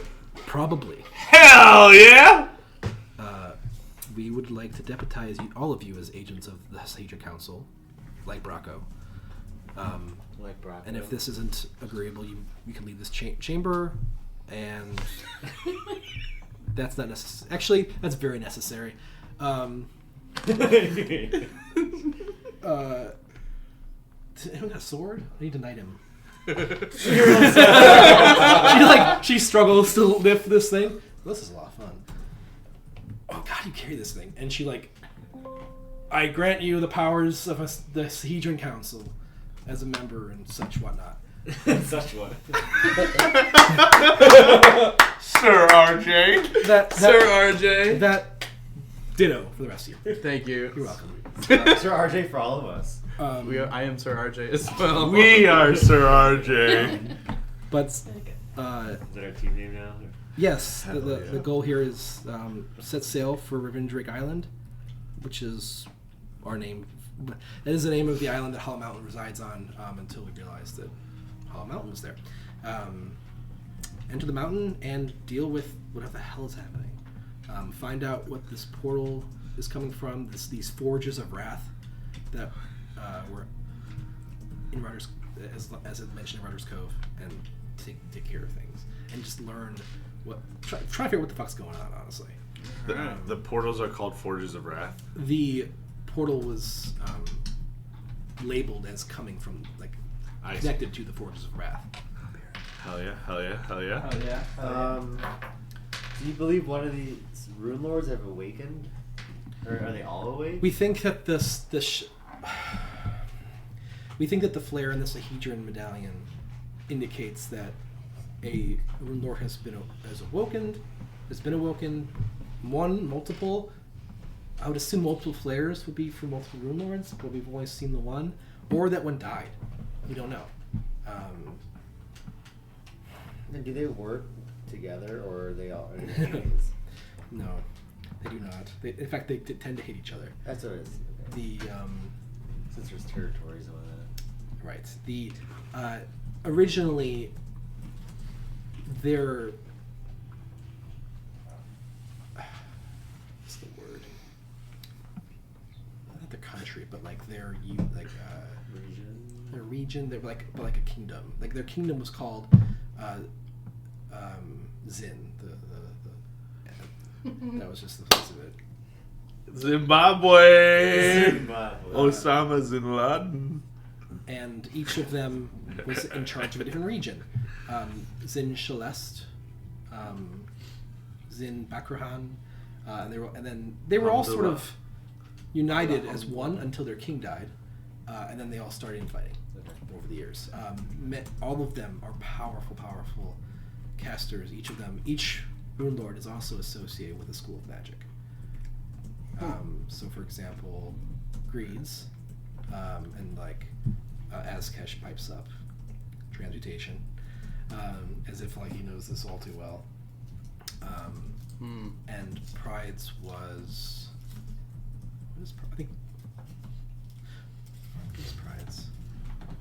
Probably. Hell yeah! We would like to deputize all of you as agents of the Sahedron Council, like Bracco. Like Bracco. And if this isn't agreeable, you can leave this chamber, and that's not necessary. Actually, that's very necessary. Does anyone got a sword? I need to knight him. she struggles to lift this thing. This is a lot of fun. Oh God, you carry this thing, and she I grant you the powers of the Sahedron Council. as a member and such whatnot. Such what? Sir RJ. Sir RJ. That ditto for the rest of you. Thank you. You're welcome. Sir RJ for all of us. I am Sir RJ as well. We are Sir RJ. But Is that our team name now? yes, the goal here is set sail for Revendrake Island, which is our name. That is the name of the island that Hollow Mountain resides on until we realized that Hollow Mountain was there. Enter the mountain and deal with whatever the hell is happening. Find out what this portal is coming from, these forges of wrath that were in Rudder's, as it mentioned in Rudder's Cove, and take care of things. And just learn try to figure out what the fuck's going on, honestly. The portals are called Forges of Wrath. The portal was labeled as coming from, like, connected to the Forges of Wrath. Hell yeah, hell yeah, hell yeah. Oh yeah. Do you believe one of these rune lords have awakened? Or are they all awake? We think that we think that the flare in the Sahedron medallion indicates that a rune lord has been awoken. Multiple. I would assume multiple flares would be for multiple rune lords, but we've only seen the one, or that one died. We don't know. And do they work together, or are they all enemies? No, they do not. In fact, they tend to hate each other. That's what it is. Okay. Since there's territories on that. Right. Originally, their what's the word? Not the country, but like their region. They're like a kingdom. Like their kingdom was called Zin. That was just the face of it. Zimbabwe. Osama Bin Laden. And each of them was in charge of a different region. Zin Shalest, Zin Bakrahan, and they were all sort of united as one until their king died, and then they all started infighting over the years. All of them are powerful casters. Each rune lord is also associated with a school of magic. So, for example, Greed's, and like Azkesh pipes up transmutation, as if like he knows this all too well. And Pride's was I think Pride's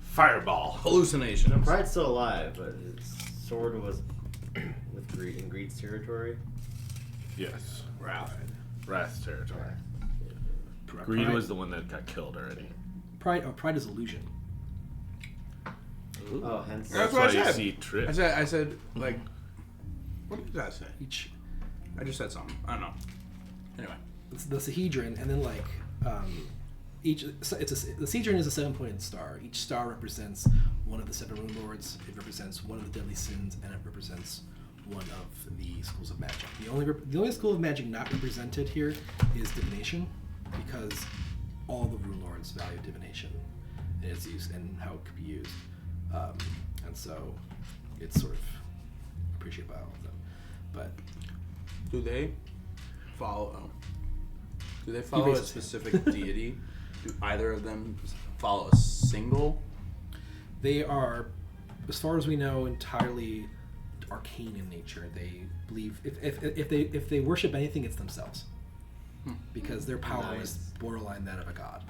Fireball. Hallucination. No, Pride's still alive, but his sword was with Greed in Greed's territory. Yes. Wrath territory. Pride. Greed was the one that got killed already. Pride is illusion. Ooh. Oh, hence. That's what why I you said. see Trip. I said like, what did I say? Each I just said something. I don't know. Anyway. it's the Sahedron, and then like the Sahedron is a 7-pointed star. Each star represents one of the 7 rune lords. It represents one of the deadly sins, and it represents one of the schools of magic. The only school of magic not represented here is divination, because all the rune lords value divination and its use and how it could be used, and so it's sort of appreciated by all of them. But Do they follow a raises specific deity? Do either of them follow a single? they are, as far as we know, entirely arcane in nature. They believe if they worship anything, it's themselves, because their power is borderline that of a god.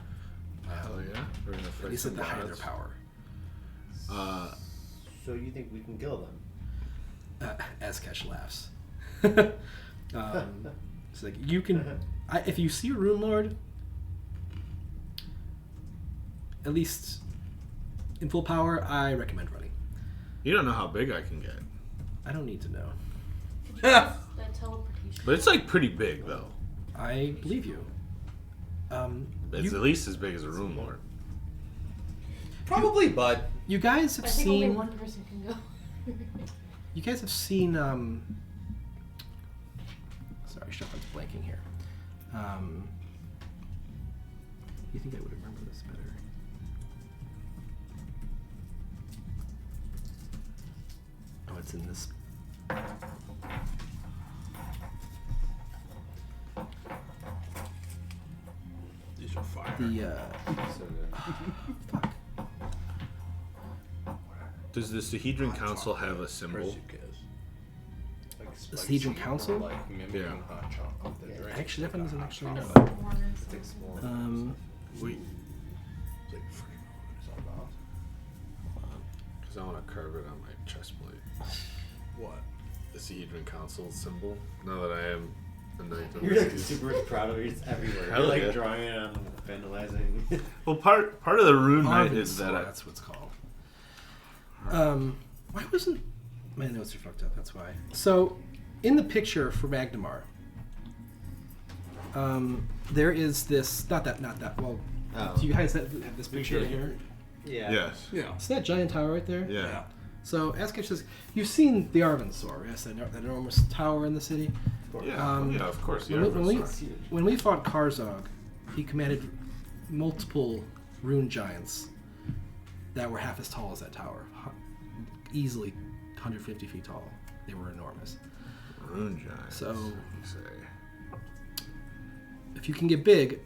Hell yeah. We're gonna At fight least some at the height of their gods. power. So you think we can kill them? Azkesh laughs. It's like you can, if you see a rune lord, at least in full power, I recommend running. You don't know how big I can get. I don't need to know. That teleportation. But it's like pretty big though. I believe you. It's at least as big as a rune lord. Probably, but You guys have I think only seen. one person can go. You guys have seen. Sorry, Stefan's blanking here. You think I would remember this better? it's in this. These are fire. The So good. fuck. Does the Sahedron Council have a symbol? Like The spicy Sahedron Council? or, like mimicking Yeah. hot chocolate. The drink. Actually, that one doesn't actually know. Take small. We, It's like freaking what it's all about. because I want to carve it on my chest plate. What? The Sahedron Council symbol. Now that I am a knight of You're the like Sea. super proud of it. It's everywhere. Hell You're like yeah. drawing it on vandalizing. Well, part of the rune night Arvin's is that sword, I, that's what it's called. Why wasn't my notes are fucked up? That's why. So, in the picture for Magnamar, there is this. Not that. Well, Oh. do you guys have this picture right here? Yeah. yes, Yeah. See that giant tower right there? yeah. So, Asketch says, you've seen the Arvin sword, yes? That enormous tower in the city. Yeah, yeah, of course. The When we, Arvin sword. when we fought Karzog, he commanded multiple rune giants that were half as tall as that tower. Easily 150 feet tall. They were enormous. Rune giants. So- you say. If you can get big,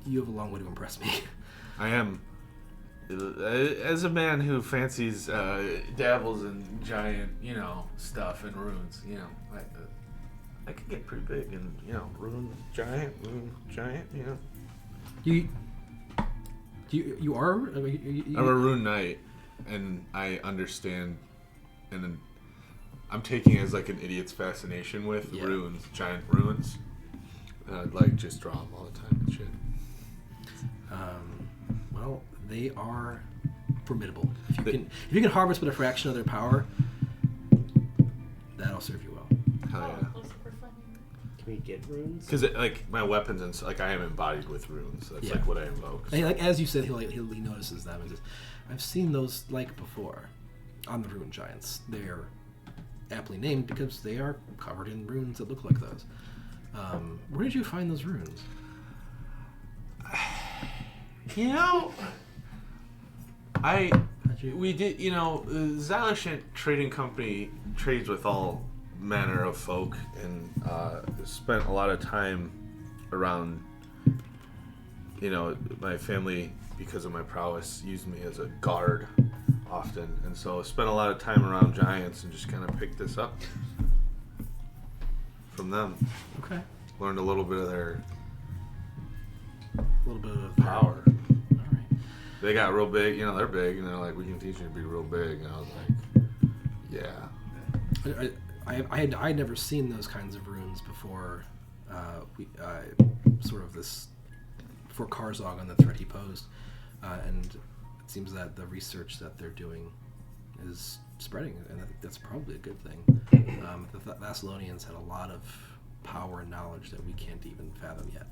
you have a long way to impress me. I am, as a man who fancies, dabbles in giant, stuff and runes. I could get pretty big, and rune giant. You are? I mean, I'm a rune knight, and I understand, and I'm taking it as like an idiot's fascination with Yeah. runes, giant runes. And I'd like just draw them all the time and shit. Well, they are formidable. If you can harvest but a fraction of their power, that'll serve you well. Hell Oh, yeah. those are funny. Can we get runes? Because like my weapons and like I am embodied with runes. That's Yeah. like what I invoke. And like as you said, he notices them and says, "I've seen those like before, on the rune giants. They're aptly named because they are covered in runes that look like those. Where did you find those runes? We did. The Zalashant Trading Company trades with all manner of folk, and spent a lot of time around. My family, because of my prowess, used me as a guard often, and so I spent a lot of time around giants and just kind of picked this up from them. Okay, Learned a little bit of their a little bit of power. All right. They got real big, they're big, and they're like, we can teach you to be real big. And I was like, yeah. I had never seen those kinds of runes before. Sort of this for Karzog on the threat he posed, and it seems that the research that they're doing is spreading, and I think that's probably a good thing. The Thessalonians had a lot of power and knowledge that we can't even fathom yet.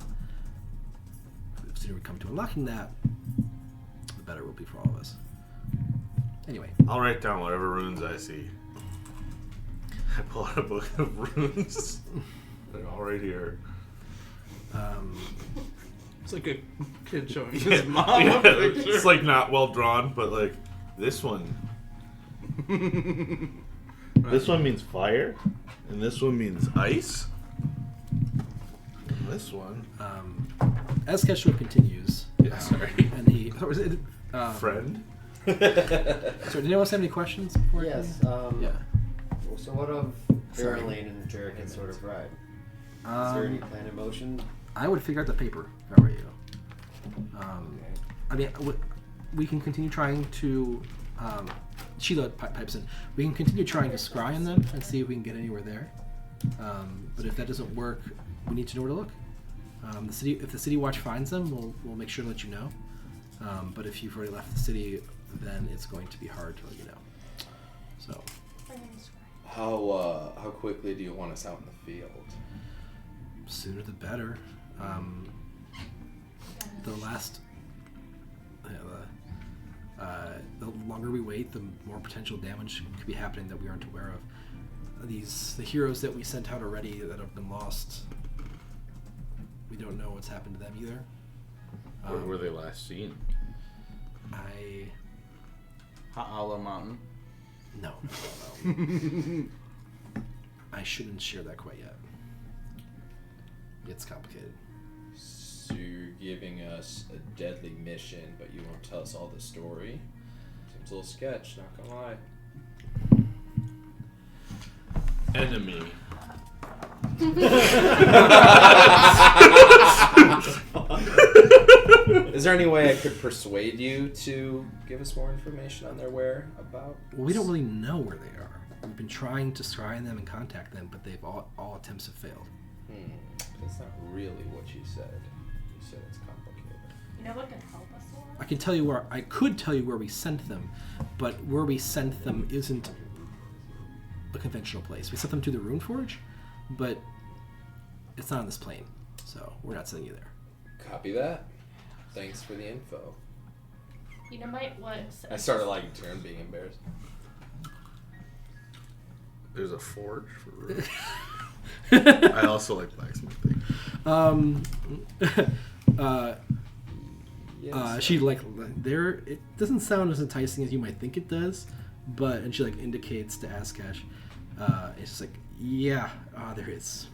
The sooner we come to unlocking that, the better it will be for all of us. Anyway. I'll write down whatever runes I see. I pull out a book of runes. They're all right here. It's like a kid showing Yeah, his mom a picture. it's like not well drawn, but like this one. This one means fire, and this one means ice. And this one, As Keshro continues, yeah, sorry, and he friend. Sorry, did anyone else have any questions? Before Yes. Yeah. So what of Sorry. Fairlane and Jarek and Sword of Pride? Is there any plan in motion? I would figure out the paper if I were you. Okay. I mean, we can continue trying to. Sheila pipes in. We can continue trying to scry on them and see if we can get anywhere there. But if that doesn't work, we need to know where to look. If the city watch finds them, we'll make sure to let you know. But if you've already left the city, then it's going to be hard to let you know. So. How quickly do you want us out in the field? Sooner the better. The longer we wait, the more potential damage could be happening that we aren't aware of. The heroes that we sent out already that have been lost, we don't know what's happened to them either. Where were they last seen? I Hollow Mountain. No. I shouldn't share that quite yet. It's complicated. So you're giving us a deadly mission, but you won't tell us all the story. Seems a little sketch, not gonna lie. Enemy. Is there any way I could persuade you to give us more information on their whereabouts? Well, we don't really know where they are. We've been trying to scry them and contact them, but they've all attempts have failed. That's not really what you said. You said it's complicated. You know what can help us a lot? I could tell you where we sent them, but where we sent them isn't a conventional place. We sent them to the Rune Forge, but it's not on this plane, so we're not sending you there. Copy that. Thanks for the info. You know, I started like turn being embarrassed. There's a forge for Rune. I also like blacksmithing. She there. It doesn't sound as enticing as you might think it does, and she indicates to Askash. It's just there is.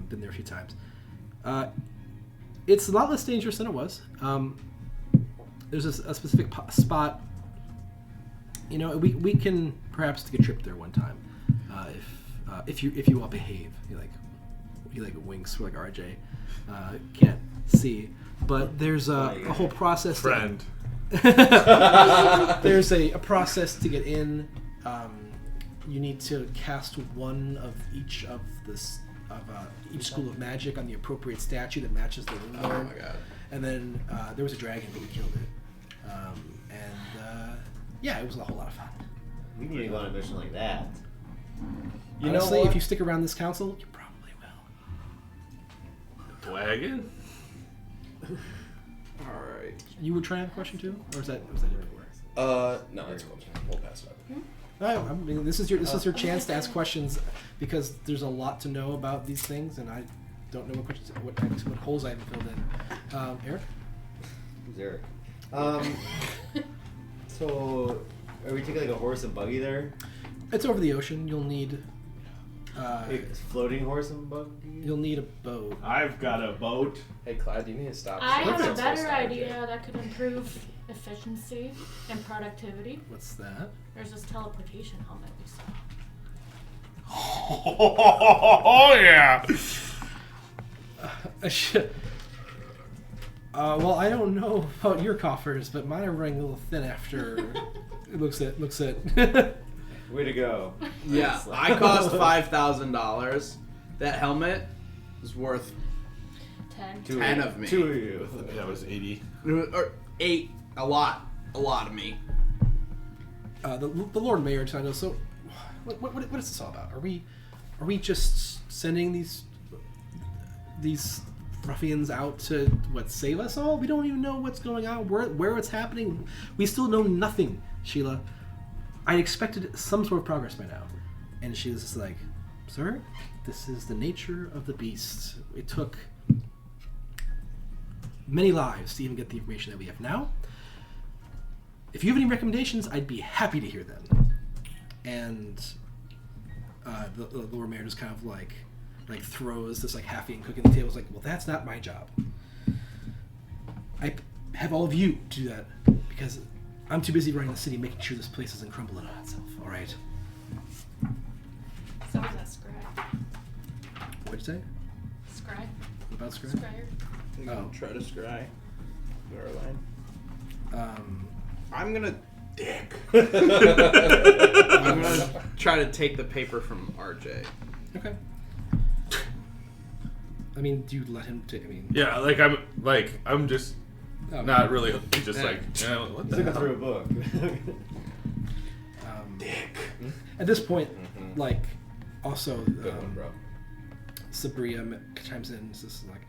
Been there a few times. It's a lot less dangerous than it was. There's a specific spot. You know, we can perhaps take a trip there one time, if you all behave. He winks like RJ can't see, but there's a whole process. Friend. There's a process to get in. You need to cast one of each of each school of magic on the appropriate statue that matches the rune Oh lord. my god. And then there was a dragon, but we killed it. It was a whole lot of fun. We need to go on a mission like that. You Honestly, know what? if you stick around this council, you probably will. Wagon? Alright. You were trying to have a question too, or was that it before? No, that's cool. We'll pass it over. I mean, this is your chance to ask questions because there's a lot to know about these things, and I don't know what holes I haven't filled in. Eric? Who's Eric? So, are we taking like a horse and buggy there? It's over the ocean. You'll need Floating horse and buggy? you'll need a boat. I've got a boat. Hey, Clyde, you need to stop. I have a That's better so sad, idea Jay. that could improve efficiency and productivity. What's that? There's this teleportation helmet we saw. Oh yeah. Well, I don't know about your coffers, but mine are running a little thin after. looks at. Way to go. Yeah, I cost $5,000. That helmet is worth 10. 10 of me. 2 of you. That was 80. Or 8. A lot of me. The Lord Mayor trying to. So, what is this all about? Are we just sending these ruffians out to save us all? We don't even know what's going on, where it's happening. We still know nothing, Sheila. I expected some sort of progress by now, and she was just like, "Sir, this is the nature of the beast. It took many lives to even get the information that we have now. If you have any recommendations, I'd be happy to hear them." And the Lord Mayor just kind of like throws this half-eaten cookie on the table. Is like, "Well, that's not my job. I have all of you to do that because I'm too busy running the city, making sure this place doesn't crumble in on itself. All right." So is that Scry? What'd you say? Scry? What about Scry? Scryer? Oh. Try to scry. Your line. Um, I'm gonna I'm gonna try to take the paper from RJ. okay. I mean, do you let him take? I mean, Yeah, I'm just oh, not really just what He's the looking hell? through a book. At this point, also, Good one, bro. Sabria chimes in. It's just like,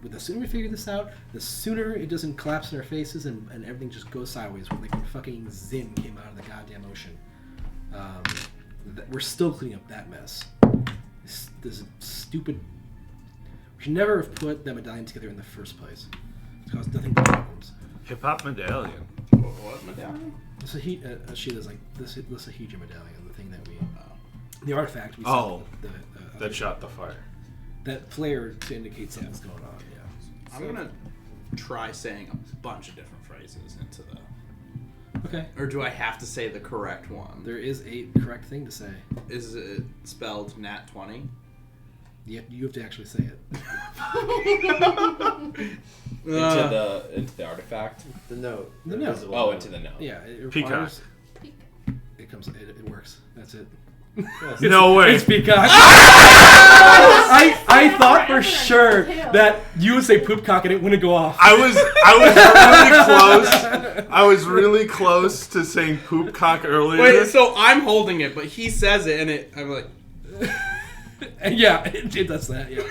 the sooner we figure this out, the sooner it doesn't collapse in our faces and everything just goes sideways. When fucking Zin came out of the goddamn ocean. We're still cleaning up that mess. This stupid. We should never have put that medallion together in the first place. It's caused nothing but problems. Hip hop medallion. What medallion? It's a she is like the Sahija medallion, the thing that we, the artifact. We Oh, the that shot the fire. that flare to indicate something's going on. Yeah. I'm gonna try saying a bunch of different phrases into the. Okay. Or do I have to say the correct one? There is a correct thing to say. Is it spelled nat 20? You have to actually say it. Into the artifact. The note. The note. invisible Oh, note. into the note. Yeah, it Peacock. requires. It comes. It works. That's it. No way. It's peacock. I thought for sure that you would say poopcock and it wouldn't go off. I was really close. I was really close to saying poop cock earlier. Wait, so I'm holding it, but he says it, and I'm like, Yeah, it does that. Yeah.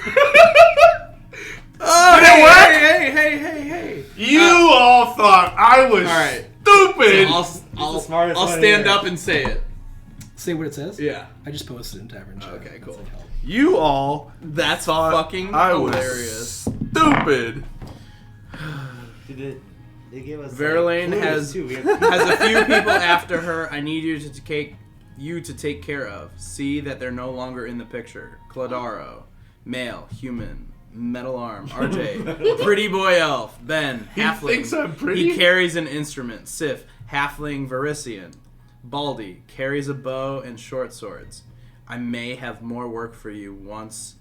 oh, Did it work? Hey. You all thought I was All right. stupid. I'll smartest I'll one stand here. up and say it. Say what it says. Yeah. I just posted it in Tavern Chat. Okay, That's cool. like help. You all That's thought fucking I was hilarious. stupid. Dude, they gave us. Verlaine clues, has too. We have- has a few people after her. I need you to take care of. See that they're no longer in the picture. Cladaro, male, human, metal arm. RJ, pretty boy elf. Ben, He halfling. thinks I'm pretty? He carries an instrument. Sif, halfling, Varisian. Baldy carries a bow and short swords. I may have more work for you once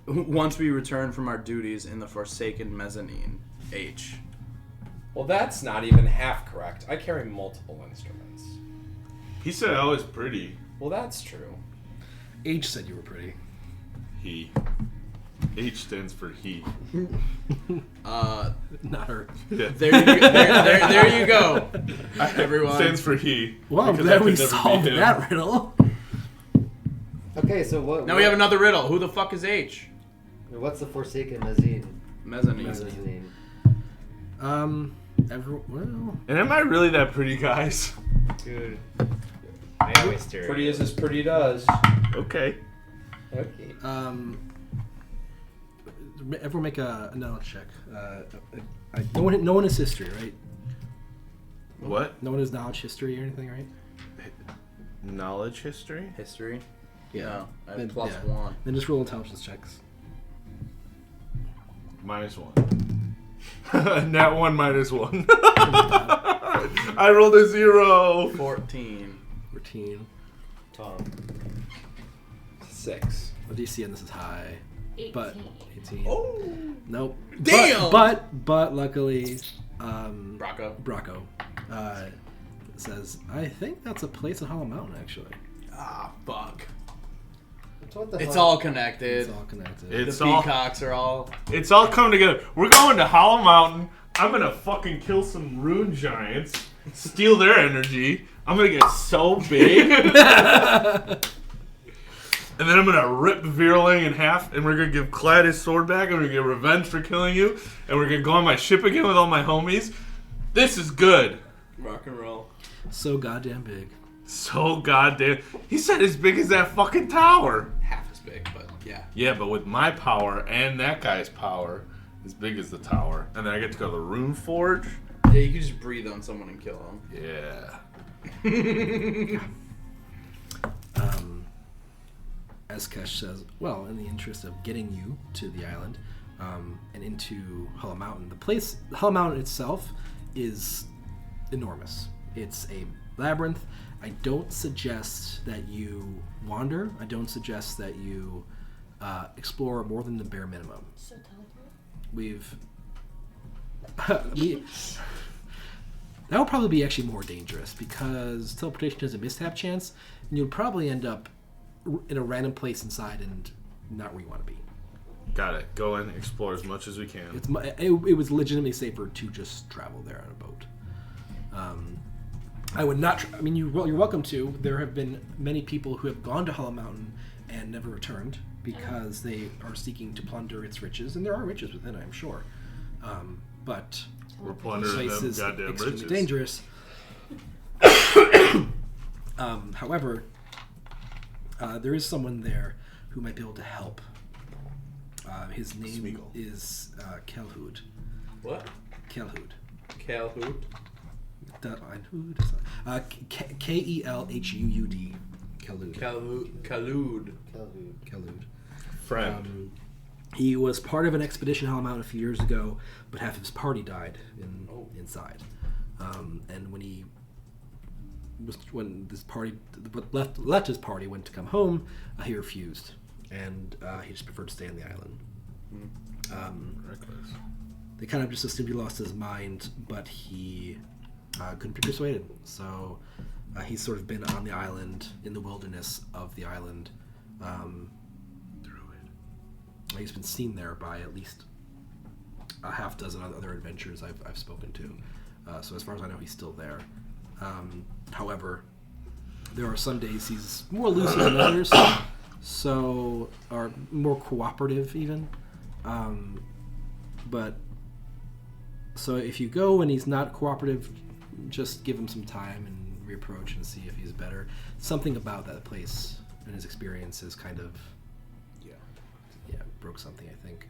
we return from our duties in the Forsaken Mezzanine. H. Well, that's not even half correct. I carry multiple instruments. He said I was pretty. Well, that's true. H said you were pretty. He. H stands for he. Not her. Yeah. There you go, everyone. Stands for he. Well, because I then could we never be solved him. that riddle. Okay, so what? Now we have another riddle. Who the fuck is H? What's the Forsaken Mezzanine? Mezzanine. Well, And am I really that pretty, guys? Dude. I always stare. Pretty as pretty does. Okay. Okay. everyone make a knowledge check. No one has history, right? What? No one has knowledge history or anything, right? Knowledge history? History. Yeah. No, I have Then- plus yeah. one. Then just roll intelligence checks. -1. Nat 1 -1. I rolled a 0. 14. Routine. Tom. 6. The DC on this is high. 18. But 18. Oh. Nope. Damn! But luckily, Bracco. says, I think that's a place in Hollow Mountain, actually. Ah, fuck. So what the It's hell? all connected. It's all connected. It's The all peacocks are all. It's all coming together. We're going to Hollow Mountain. I'm gonna fucking kill some rune giants, steal their energy. I'm gonna get so big, and then I'm gonna rip Virling in half, and we're gonna give Clad his sword back, and we're gonna get revenge for killing you, and we're gonna go on my ship again with all my homies. This is good. Rock and roll. So goddamn big. So goddamn. He said as big as that fucking tower. Half as big, but yeah. Yeah, but with my power and that guy's power, as big as the tower, and then I get to go to the Rune Forge. Yeah, you can just breathe on someone and kill them. Yeah. Eskesh says, well, in the interest of getting you to the island and into Hollow Mountain, Hollow Mountain itself is enormous. It's a labyrinth. I don't suggest that you wander. I don't suggest that you explore more than the bare minimum. So teleport? That would probably be actually more dangerous because teleportation has a mishap chance, and you'll probably end up in a random place inside and not where you want to be. Got it. Go in, explore as much as we can. It was legitimately safer to just travel there on a boat. I would not. You're welcome to. There have been many people who have gone to Hollow Mountain and never returned because they are seeking to plunder its riches, and there are riches within it, I'm sure. But We're the plundering place them is goddamn extremely riches. dangerous. However, there is someone there who might be able to help. His name Smeagol. is Kelhood. What? Kelhood. Kelhood. Kelhud. Kelhud. Kalud. Kelhud. Friend. He was part of an expedition on the mountain a few years ago, but half of his party died inside. And when this party left his party, went to come home, he refused, and he just preferred to stay on the island. They kind of just assumed he lost his mind, but he couldn't be persuaded. So he's sort of been on the island, in the wilderness of the island. He's been seen there by at least a half dozen other adventurers I've spoken to. So as far as I know, he's still there. However, there are some days he's more elusive than others, or more cooperative even. But so if you go and he's not cooperative, just give him some time and reapproach and see if he's better. Something about that place and his experiences kind of broke something, I think.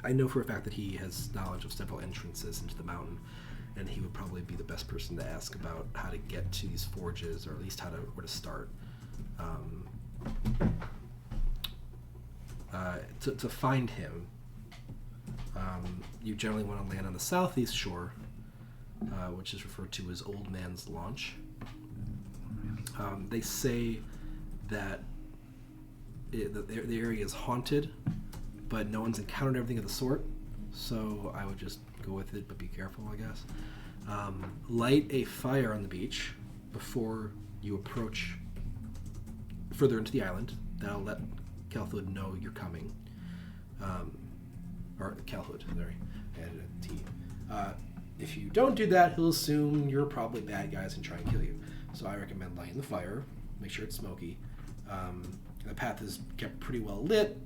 I know for a fact that he has knowledge of several entrances into the mountain, and he would probably be the best person to ask about how to get to these forges, or at least where to start. To find him, you generally want to land on the southeast shore, which is referred to as Old Man's Launch. They say that the area is haunted, but no one's encountered everything of the sort, so I would just go with it, but be careful, I guess. Light a fire on the beach before you approach further into the island. That'll let Kelhood know you're coming. Or Kelhood, sorry, I added a T. If you don't do that, he'll assume you're probably bad guys and try and kill you. So I recommend lighting the fire, make sure it's smoky. The path is kept pretty well lit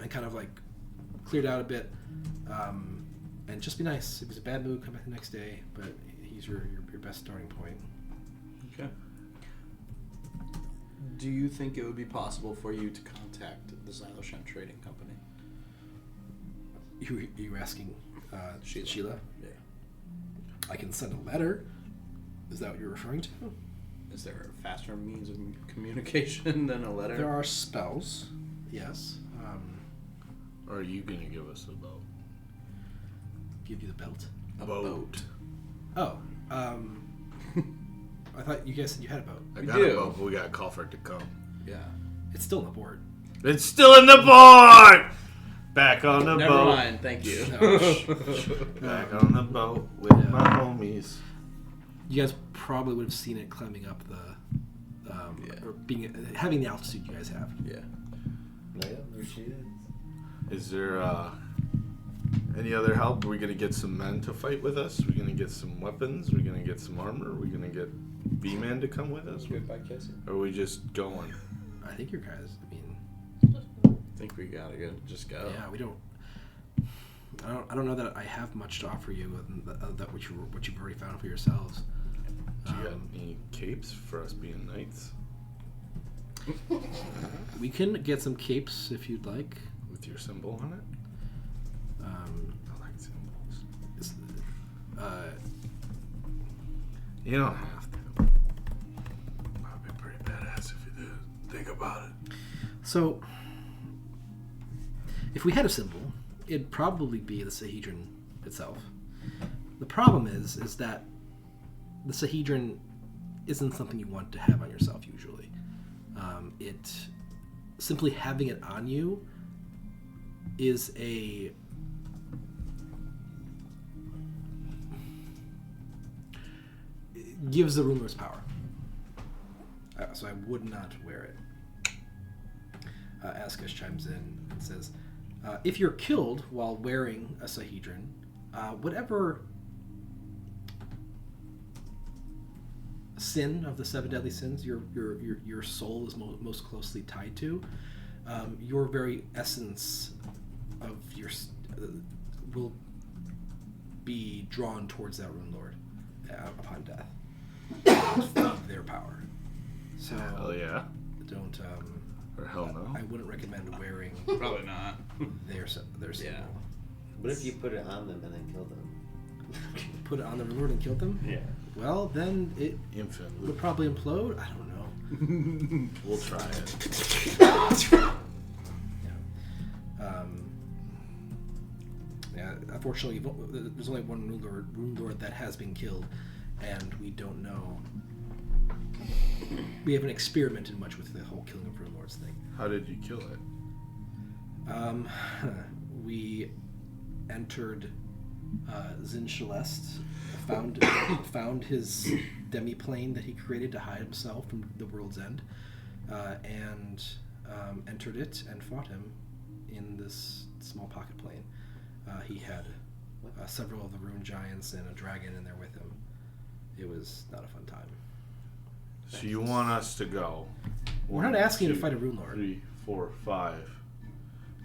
and kind of like cleared out a bit. And just be nice. If he's a bad mood, come back the next day, but he's your best starting point. Okay. Do you think it would be possible for you to contact the Xyloshen Trading Company? You asking Sheila? Yeah. I can send a letter. Is that what you're referring to? Is there a faster means of communication than a letter? There are spells, yes. Or are you going to give us a boat? Give you the belt? A boat. Oh, I thought you guys said you had a boat. I got a boat, but we got to call for it to come. Yeah. It's still on the board. It's still in the board! Back on the boat. Never mind, thank you. Back on the boat with my homies. You guys probably would have seen it climbing up the, or having the altitude you guys have. Yeah. Yeah, there she is. Is there any other help? Are we going to get some men to fight with us? Are we going to get some weapons? Are we going to get some armor? Are we going to get B-Man to come with us? Goodbye, kissing. Or are we just going? I think your guys, I think we gotta just go. yeah, we don't. I don't know that I have much to offer you other than what you've already found for yourselves. Do you got any capes for us being knights? We can get some capes if you'd like. With your symbol on it? I like symbols. You don't have to. I'd be pretty badass if you did. Think about it. So, if we had a symbol, it'd probably be the Sahedron itself. The problem is that the Sahedron isn't something you want to have on yourself usually. Simply having it on you is gives the rulers power. So I would not wear it. Askus chimes in and says, if you're killed while wearing a Sahedron, whatever sin of the 7 deadly sins your soul is most closely tied to, your very essence of your will be drawn towards that rune lord upon death of their power. So hell yeah. don't Or hell no. I wouldn't recommend wearing Probably not. their symbol. Yeah. What if you put it on them and then kill them? Put it on the Lord and killed them? Yeah. Well, then it Infant. would probably implode. I don't know. We'll try it. Yeah, unfortunately, there's only one rune lord that has been killed, and we don't know. We haven't experimented much with the whole killing of rune lords thing. How did you kill it? We entered Zin Celeste, found his demi-plane that he created to hide himself from the world's end, and entered it and fought him in this small pocket plane. He had several of the rune giants and a dragon in there with him. It was not a fun time. So you want us to go? We're not asking you to fight a rune lord. 3, 4, 5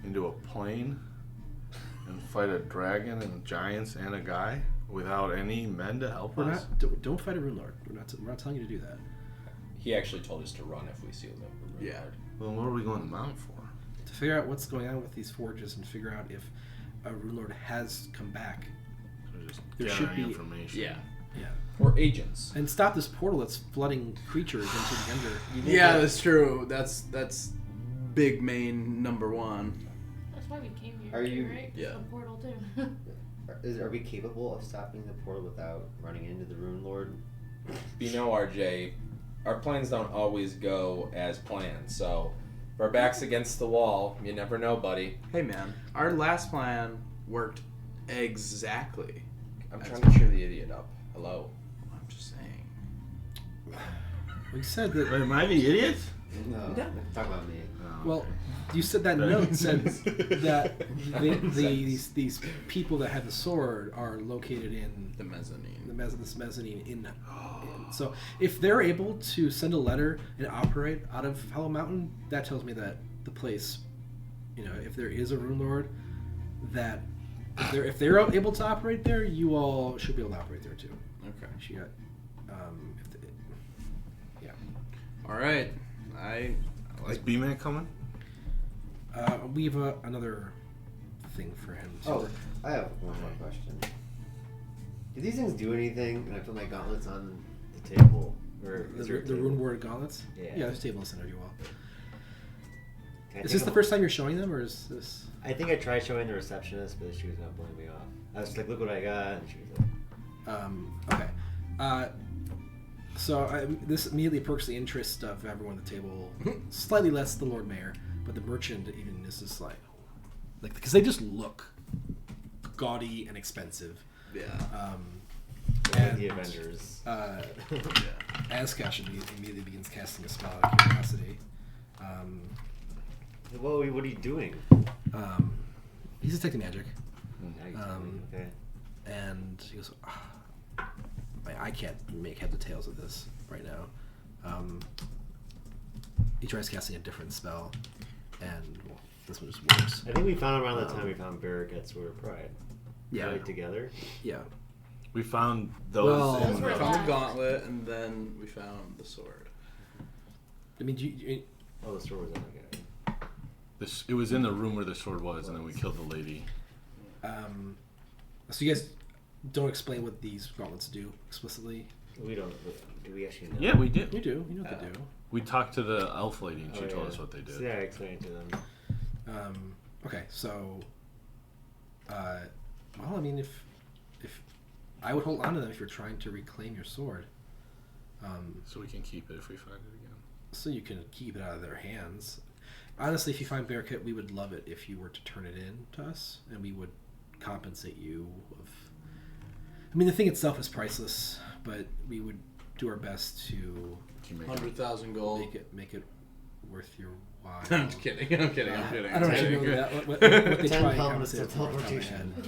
into a plane and fight a dragon and giants and a guy without any men to help We're us? not. Don't fight a rune lord. We're not telling you to do that. He actually told us to run if we sealed them. Yeah. Well, what are we going to mount for? To figure out what's going on with these forges and figure out if a rune lord has come back. So just There should gathering be- information. Yeah. Yeah. Or agents. And stop this portal that's flooding creatures into the Ender. Yeah, that's true. That's big main number one. That's why we came here. Are too, you- right? Yeah. The portal too. Are we capable of stopping the portal without running into the Rune Lord? You know, RJ, our plans don't always go as planned, so if our back's against the wall, you never know, buddy. Hey man, our last plan worked exactly. I'm trying to cheer the idiot up. Hello. I'm just saying. We said that. Wait, am I the idiot? No. Talk about me. Oh, Well, you said that note said that these people that have the sword are located in The mezzanine. this mezzanine in. So if they're able to send a letter and operate out of Hollow Mountain, that tells me that the place, if there is a rune lord, that if they're able to operate there, you all should be able to operate there too. Okay. She got, yeah. All right. Is B-Man coming? We have another thing for him. To Oh, I have one more question. Do these things do anything? And I put my gauntlets on the table, or is there a the table? rune word gauntlets. Yeah. Yeah, there's a table in the center. You all. Can I Is take this the them- first time you're showing them, or is this? I think I tried showing the receptionist, but she was gonna blow me off. I was just like, "Look what I got," and she was like, Okay. So this immediately perks the interest of everyone at the table. Slightly less the Lord Mayor, but the merchant even is just like because they just look gaudy and expensive. Yeah. "Look at the Avengers." Azkash immediately begins casting a spell out of curiosity. Whoa, what are you doing? He's detecting magic. Now you tell me. Okay. And he goes, I can't make heads or tails of this right now. He tries casting a different spell, and this one just works. I think we found around the time we found Barricades Sword of Pride. Yeah, Right together. yeah. We found those. Well- We Those were found the last. gauntlet, and then we found the sword. I mean, you Oh, the sword was on the guy. It was in the room where the sword was, and then we killed the lady. so you guys don't explain what these gauntlets do explicitly. We don't. Do we actually know? Yeah, we did. You do. You know what they do. We talked to the elf lady, and she Oh, told yeah. us what they did. So, yeah, I explained it to them. Okay, so, well, I mean, if I would hold on to them if you're trying to reclaim your sword, So we can keep it if we find it again. so you can keep it out of their hands. Honestly, if you find Bearcat, we would love it if you were to turn it in to us, and we would compensate you. I mean, the thing itself is priceless, but we would do our best to Can you make it? 100,000 gold. make it worth your while. I'm kidding. I'm kidding. I'm kidding. I don't I'm actually kidding. know that. What they 10 try and pounds compensate of for off the top of my teleportation. head.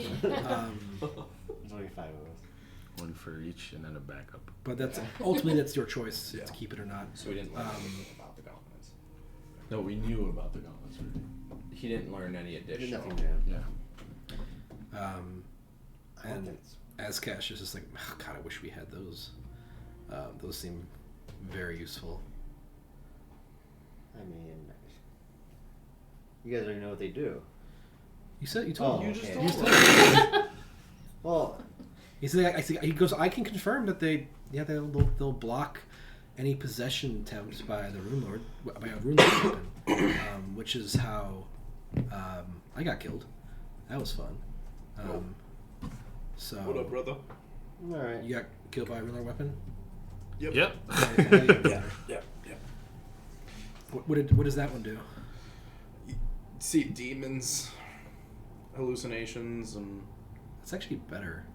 There's only 5 of us. One for each, and then a backup. But that's ultimately that's your choice to keep it or not. So we didn't learn anything about the gauntlets. No, we knew about the gauntlets already. He didn't learn any There's additional. nothing new. Yeah. And Azkash is just like, oh, God, I wish we had those. Those seem very useful. I mean, You guys don't even know what they do. You said you told Oh, me. You just okay. told You us. told me. Well, He said, he goes, I can confirm that they'll block any possession attempts by the Rune Lord, by a Rune Lord weapon, which is how I got killed. That was fun. So What up, brother? all right. you got killed by a Rune Lord weapon? Yep. Yeah. What does that one do? See demons, hallucinations, and It's actually better.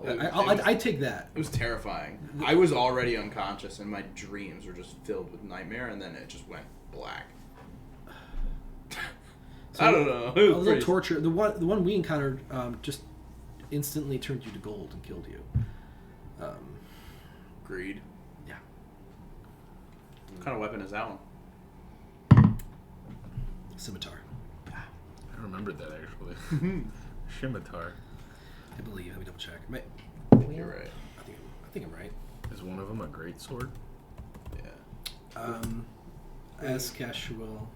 It I take that. was terrifying. I was already unconscious, and my dreams were just filled with nightmare, and then it just went black. So I don't know. It A was little pretty- torture. The one we encountered just instantly turned you to gold and killed you. Greed. Yeah. What kind of weapon is that one? Scimitar, I remembered that actually. Scimitar. I believe. Let me double check. You're right. I think I'm right. Is one of them a great sword? Yeah. As Kesh will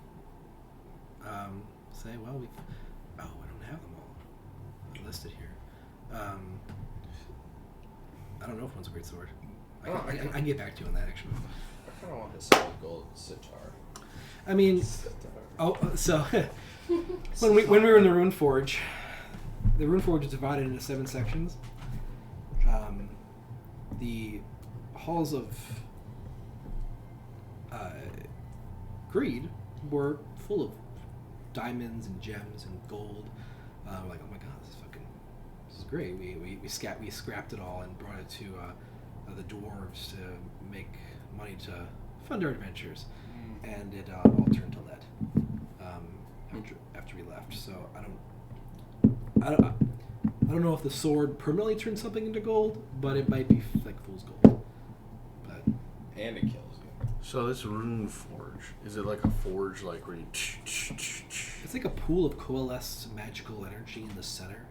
say, well, we don't have them all listed here. I don't know if one's a great sword. I can get back to you on that, actually. I kind of want this gold sitar. I mean, so when we were in the Rune Forge, the Rune Forge is divided into 7 sections. The halls of greed were full of diamonds and gems and gold. We're like, oh my god, this is great. We scrapped it all and brought it to the dwarves to make money to fund our adventures, and it all turned to lead after we left. So I don't know if the sword permanently turned something into gold, but it might be like fool's gold. But And it kills you. So this rune forge, is it like a forge like where you it's like a pool of coalesced magical energy in the center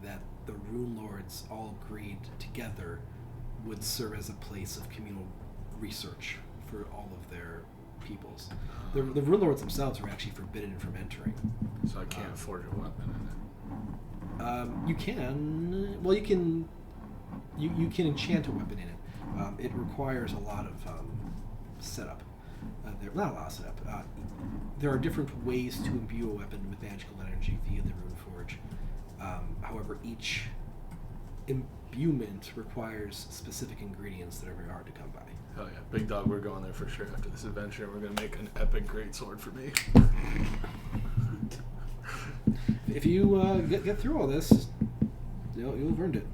that the Rune Lords all agreed together would serve as a place of communal research for all of their peoples. The Rune Lords themselves were actually forbidden from entering. So I can't forge a weapon in it. You can. Well, you can enchant a weapon in it. It requires a lot of setup. Not a lot of setup. There are different ways to imbue a weapon with magical energy via the Rune Forge. However, each imbuement requires specific ingredients that are very hard to come by. Hell yeah, big dog, we're going there for sure after this adventure. We're gonna make an epic great sword for me. If you get through all this, you'll have earned it.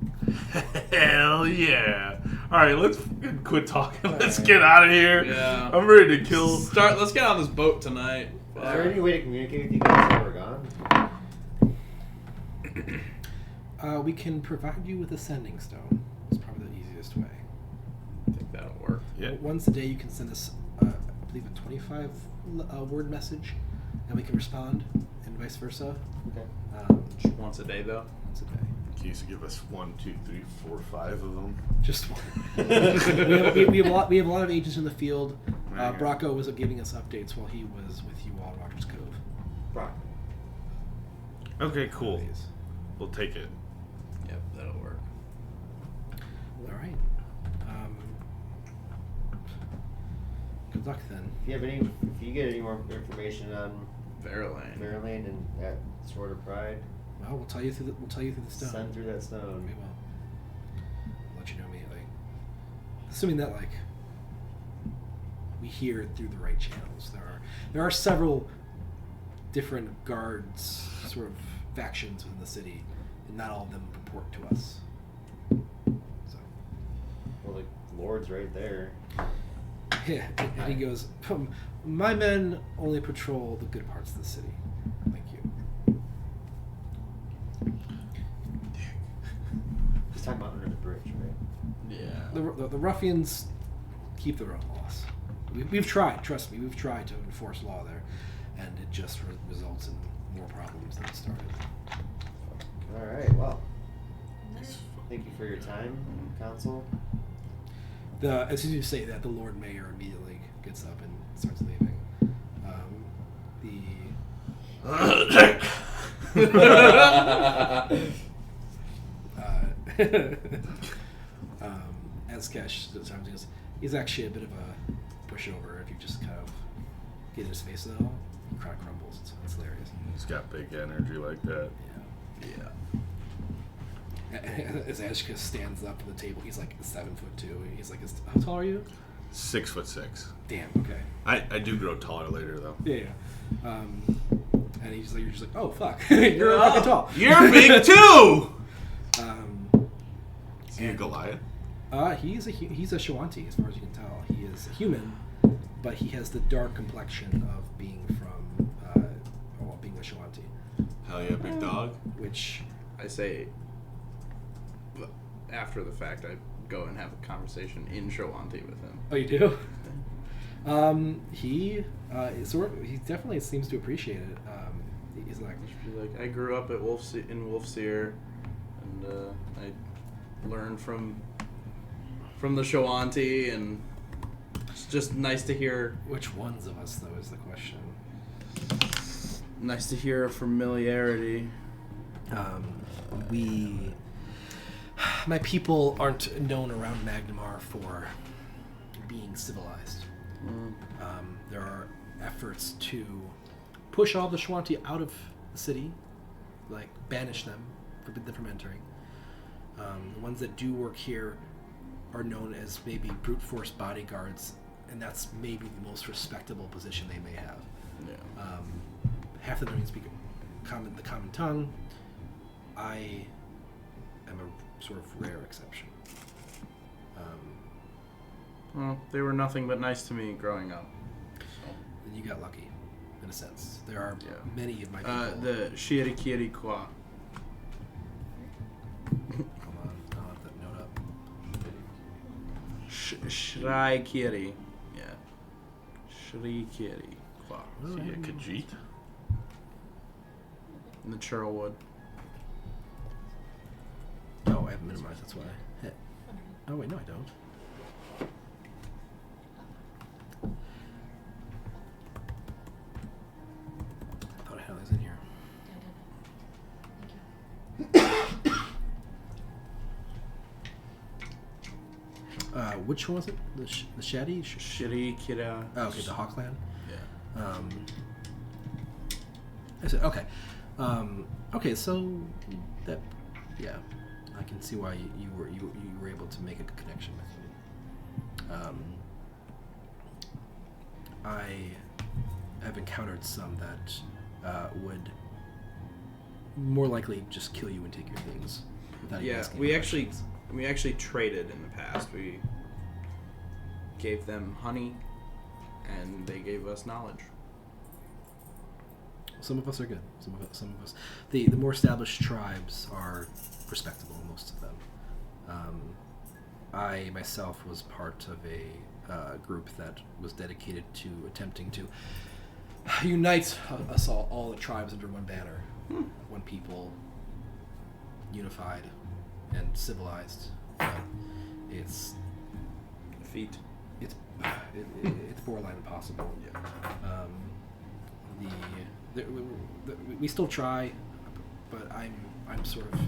Hell yeah! All right, let's fucking quit talking. Let's get out of here. Yeah. I'm ready to kill. Let's get on this boat tonight. Is there any way to communicate with you guys while we're gone? We can provide you with a sending stone. It's probably the easiest way. I think that'll work. Yeah. Once a day, you can send us, I believe, a 25 word message, and we can respond, and vice versa. Okay. Once a day, though. Once a day. Can you give us 1, 2, 3, 4, 5 of them? Just one. we have a lot of agents in the field. Yeah. Bracco was giving us updates while he was with you all at Rogers Cove. Brock. Okay, cool. We'll take it. Yep, that'll work. All right. Good luck then. If you get any more information on Verlaine. Maryland and that Sword of Pride, Well, we'll tell you through the stone. send through that stone. We will. I'll let you know immediately. Assuming that we hear it through the right channels. There are several different guards, sort of factions within the city, and not all of them purport to us. So, Well, the Lord's right there. yeah, and he goes, "My men only patrol the good parts of the city. Thank you." He's talking about under the bridge, right? Yeah. The ruffians keep their own laws. We've tried, trust me, we've tried to enforce law there, and it just results in more problems than it started. All right. Well, thank you for your time, Council. As soon as you say that, the Lord Mayor immediately gets up and starts leaving. As Cash sometimes goes, he's actually a bit of a pushover. If you just kind of get in his face though, he kind of crumbles. It's hilarious. He's got big energy like that. Yeah. As Ashka stands up at the table, he's like 7'2". He's like, how tall are you? 6'6". Damn. Okay. I do grow taller later though. Yeah. And he's like, you're just like, oh fuck, you're fucking tall. You're big too. Is he a and- Goliath? He's a Shawanti, as far as you can tell. He is a human, but he has the dark complexion of being from, being a Shawanti, Hell yeah, big dog. which I say, after the fact, I go and have a conversation in Shawanti with him. oh, you do. He he definitely seems to appreciate it. He's like, She's like, I grew up at in Wolfseer, and I learned from the Shawanti, and it's just nice to hear. which ones of us though is the question. Nice to hear a familiarity. My people aren't known around Magnamar for being civilized. There are efforts to push all the Shawanti out of the city, like banish them, forbid them from entering. The ones that do work here are known as maybe brute force bodyguards, and that's maybe the most respectable position they may have. Yeah. Half of them speak the common tongue. I am a sort of rare exception. Well, they were nothing but nice to me growing up. And you got lucky, in a sense. There are Yeah. many of my people. The Shirikiri Kwa. Hold on, I'll have that note up. Shraikiri. Yeah. Shraikiri Kwa. Is he a Khajiit? In the Churlwood. Oh, I have minimized, that's why. Heh. Oh, wait, no, I don't. I thought I had those in here. Which one was it? The Shaddy? Shirikira. Oh, okay, the Hawkland. Yeah. I said, okay. Okay, so that, yeah, I can see why you were able to make a connection with me. I have encountered some that would more likely just kill you and take your things without even Yeah, asking we any actually questions. traded in the past. We gave them honey, and they gave us knowledge. Some of us are good. Some of us. The more established tribes are respectable. Most of them. I myself was part of a group that was dedicated to attempting to unite us all the tribes under one banner, one people, unified and civilized. But it's Feet. it's borderline impossible. Yeah. We still try, but I'm sort of,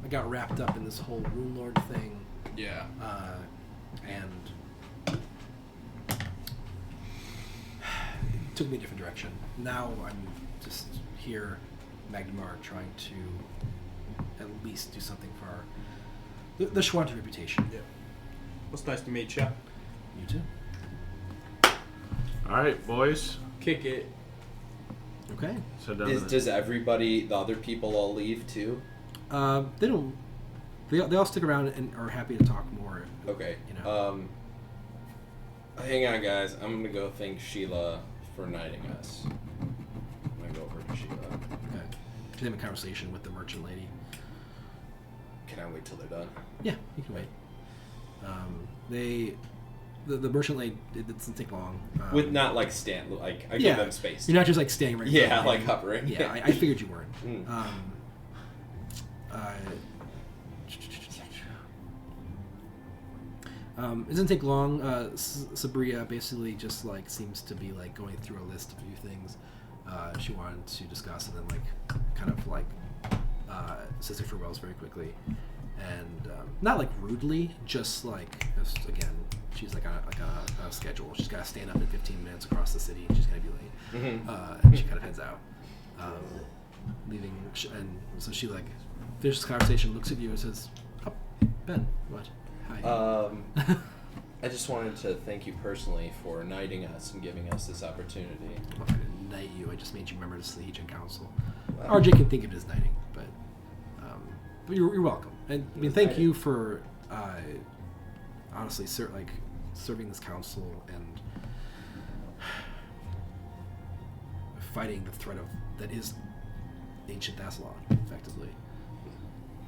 I got wrapped up in this whole Rune Lord thing, Yeah. and it took me a different direction. Now I'm just here, Magnamar, trying to at least do something for our, the Shawanti reputation. Yeah. Well, it's nice to meet you. You too. All right, boys. Kick it. Okay. So down to the- Does everybody, the other people, all leave too? They don't. They all stick around and are happy to talk more. Okay. You know. Hang on, guys. I'm gonna go thank Sheila for knighting us. I'm gonna go over to Sheila. Okay. Can have a conversation with the merchant lady. Can I wait till they're done? Yeah, you can wait. The merchant lady, it doesn't take long. With not like stand, like I yeah, give them space. You're not just like staying right. in Yeah, front of like them. hovering. Yeah, I figured you weren't. Mm. It doesn't take long. Sabria basically just like seems to be like going through a list of a few things. she wanted to discuss, and then kind of says her farewells very quickly, and not rudely, just again, she's on a schedule. She's got to stand up in 15 minutes across the city, and she's gonna be late. And she kind of heads out, leaving, and so she finishes the conversation, looks at you, and says, "Oh, Ben, what? Hi." I just wanted to thank you personally for knighting us and giving us this opportunity. Well, I didn't knight you. I just made you members of the Legion Council. RJ can think of it as knighting, but you're welcome. And I mean, thank you for honestly, serving this council and fighting the threat that is ancient Thassalon, effectively.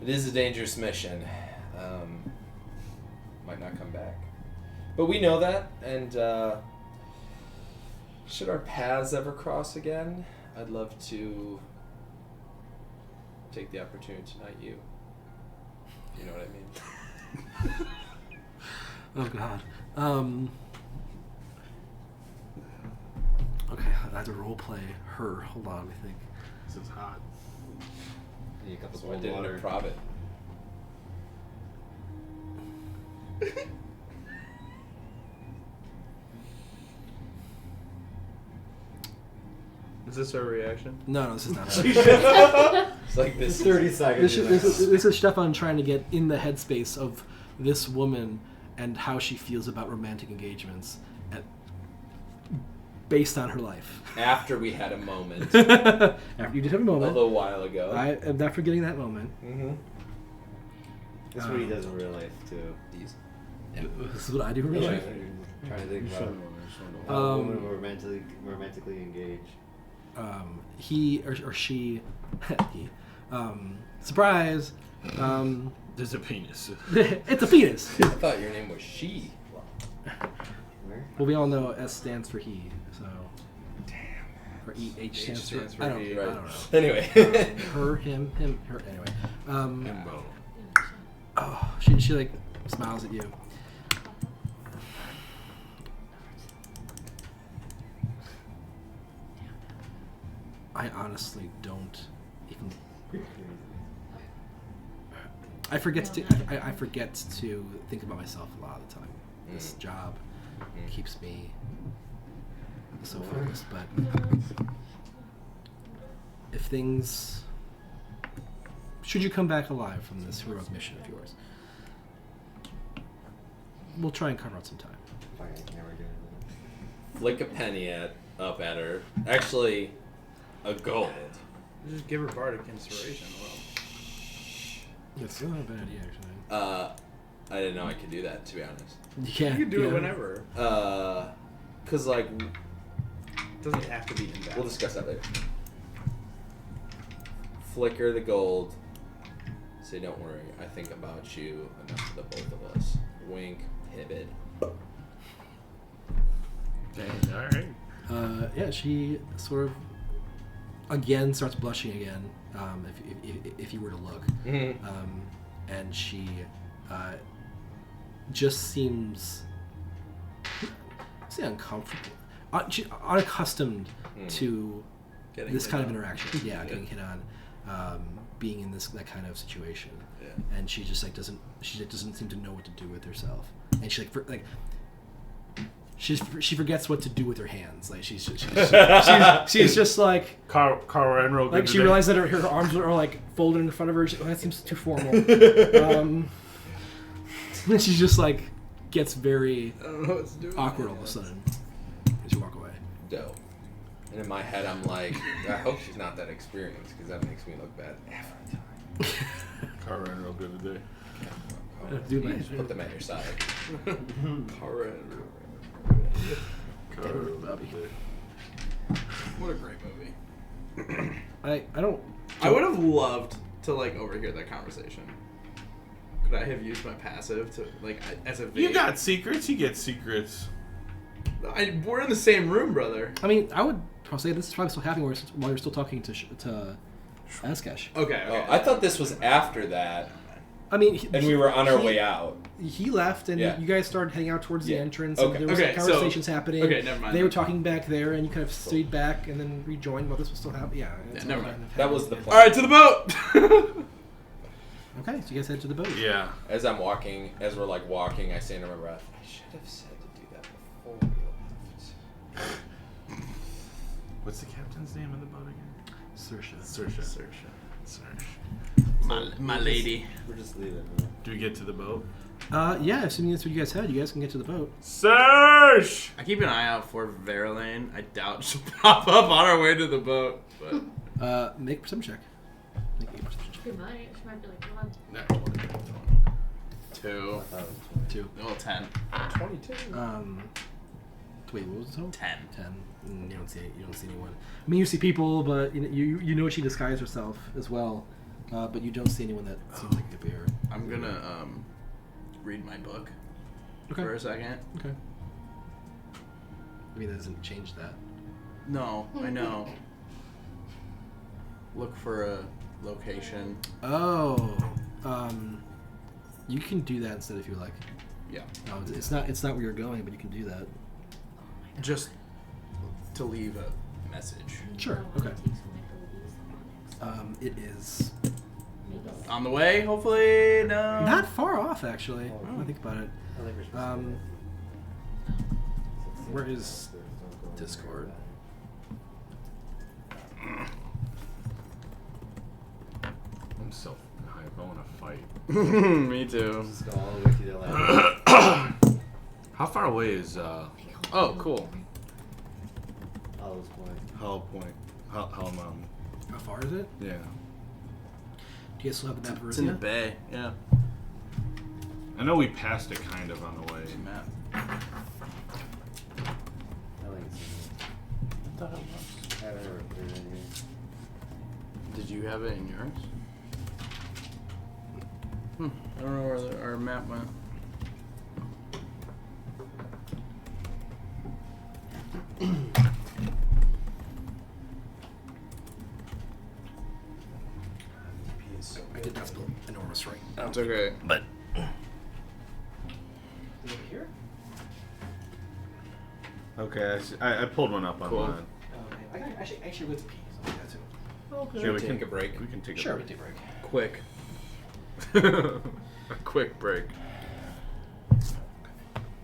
It is a dangerous mission. Might not come back. But we know that, and should our paths ever cross again, I'd love to take the opportunity to knight you. You know what I mean? Oh God. Okay, I have to roleplay her. Hold on, let me think. This is hot. Need a couple So I of did water. in a Provid. Is this our reaction? No, this is not her. It's like this. 30 seconds. This is Stefan trying to get in the headspace of this woman and how she feels about romantic engagements based on her life. After we had a moment. After you did have a A moment. little while ago. I am not forgetting that moment. Mm-hmm. That's what he does in real life too. These. This is what I do in real life. Trying to think about how a woman romantically engaged. He or she, he, surprise, There's a penis. it's a penis. I thought your name was she. Where? Well, we all know S stands for he, so. Or H stands stands for for I don't, he. I don't know. Anyway. Her, him, her. Anyway, Himbo. oh, she smiles at you. I honestly don't even. I forget to think about myself a lot of the time. This job keeps me so focused, but if things, should you come back alive from this heroic mission of yours, we'll try and carve out some time. Fuck, I can never do it. Flick a penny up at her. Actually, a gold. Just give her bardic inspiration. That's not a bad idea, actually. I didn't know I could do that, to be honest. You can't. You can do it whenever. Cause It doesn't have to be in battle. we'll discuss that later. Flicker the gold. Say, don't worry, I think about you enough for the both of us. Wink, pivot. Dang, alright. Yeah, she sort of again starts blushing again. If you were to look, Mm-hmm. and she just seems uncomfortable, unaccustomed to Getting this hit kind of on. interaction. Yeah, getting hit on, being in that kind of situation, Yeah. and she just doesn't seem to know what to do with herself, and she she forgets what to do with her hands. Like she's just like Carl Enro. she realized that her arms are folded in front of her. That seems too formal. And she just gets very I don't know what to do. awkward all of a sudden as you walk away. Dope. And in my head, I'm like, I hope she's not that experienced, because that makes me look bad every time. Carl Enro, good today. Dude, You just put them at your side. What a great movie. I don't. I would have loved to overhear that conversation. Could I have used my passive to as a You got secrets. You get secrets. we're in the same room, brother. I mean, I would say this is probably still happening while you're still talking to Askesh. Okay. Oh, I thought this was after that. I mean, And we were on our way out. He left, and Yeah. you guys started heading out towards the Yeah. entrance. Okay. And there was Okay, so- conversations happening. okay, never mind They were then. talking back there, and you kind of stayed back and then rejoined while this was still happening. Yeah, it's never all mind. kind of That was the happening. plan. All right, to the boat. Okay, so you guys head to the boat. Yeah. As I'm walking, as we're like walking, I say under my breath, I should have said to do that before we left. What's the captain's name of the boat again? Saoirse. Saoirse. My lady. We're just leaving. Huh? Do we get to the boat? Yeah, assuming that's what you guys had, you guys can get to the boat. Search! I keep an eye out for Verlaine. I doubt she'll pop up on our way to the boat. But Make a perception check. Make a perception check. She might be like, come on. No. 2. I thought it was 20. 2. Oh, 10. 22. Wait, what was the total? 10. 10. You don't see anyone. I mean, you see people, but you know she disguised herself as well. But you don't see anyone that seems like it could be her. I'm gonna read my book Okay. for a second. Okay. I mean, that doesn't change that. No, I know. Look for a location. Oh, you can do that instead if you like. Yeah. No, it's not where you're going, but you can do that. Just to leave a message. Sure. Okay. It is On the way, hopefully. No. not far off, actually. When I think about it. I think we're supposed Where is Discord? I'm so hype. I want to fight. Me too. Just go all the way to the left. How far away is Oh, cool. Hollows Point. Hollow Point? Hollow Mountain? How far is it? Yeah. Do you guys still have the map of It's in the Erythia? bay. Yeah. I know we passed it kind of on the way. Map. I think it's in there. I haven't ever put it in here. Did you have it in yours? I don't know where our map went. I did not spell enormous right. It's okay. But Over here? okay, I pulled one up Cool. online. Okay. I actually went to pee, so I got to. Okay. Yeah, we Take can a break. We can take a Sure, we break. take a break. Quick. A quick break.